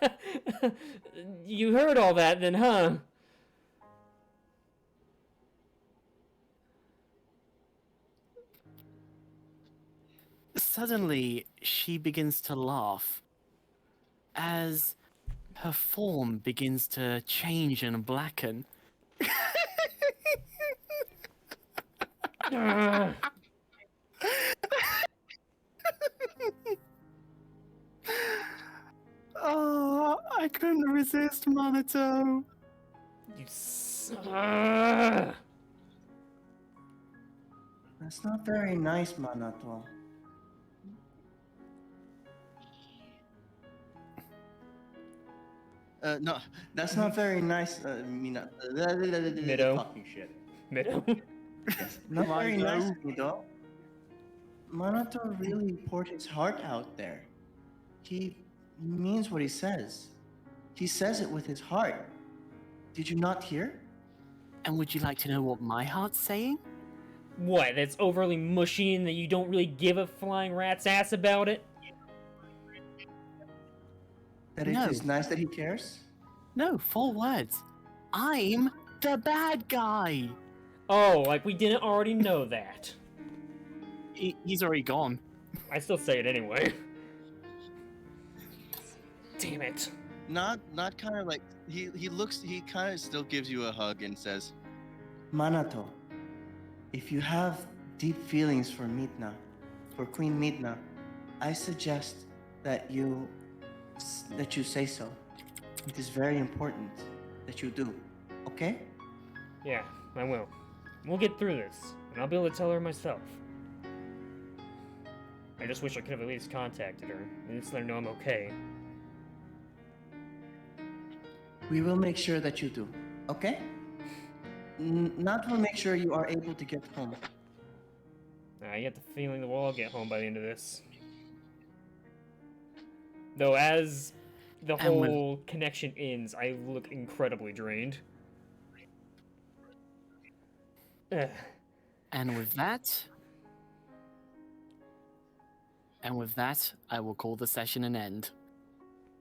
you heard all that then, huh? Suddenly, she begins to laugh as her form begins to change and blacken. Oh, I couldn't resist, Monato. You That's not very nice, Manato. No, That's not very nice, Mina. Mido. Talking shit. Middle. Yes. Not very nice, Mido. Manato really poured his heart out there. He means what he says. He says it with his heart. Did you not hear? And would you like to know what my heart's saying? What, that's overly mushy and that you don't really give a flying rat's ass about it? That No. it is nice that he cares? No, 4 words. I'm the bad guy. Oh, like we didn't already know that. He's already gone. I still say it anyway. Damn it. not kind of like he kind of still gives you a hug and says, Manato, if you have deep feelings for Midna, for Queen Midna, I suggest that you say so. It is very important that you do. Okay? Yeah, I will. We'll get through this, and I'll be able to tell her myself. I just wish I could have at least contacted her, at least let her know I'm okay. We will make sure that you do. Okay? Not will make sure you are able to get home. I get the feeling that we'll all get home by the end of this. Though as the And with- whole connection ends, I look incredibly drained. Ugh. And with that, I will call the session an end.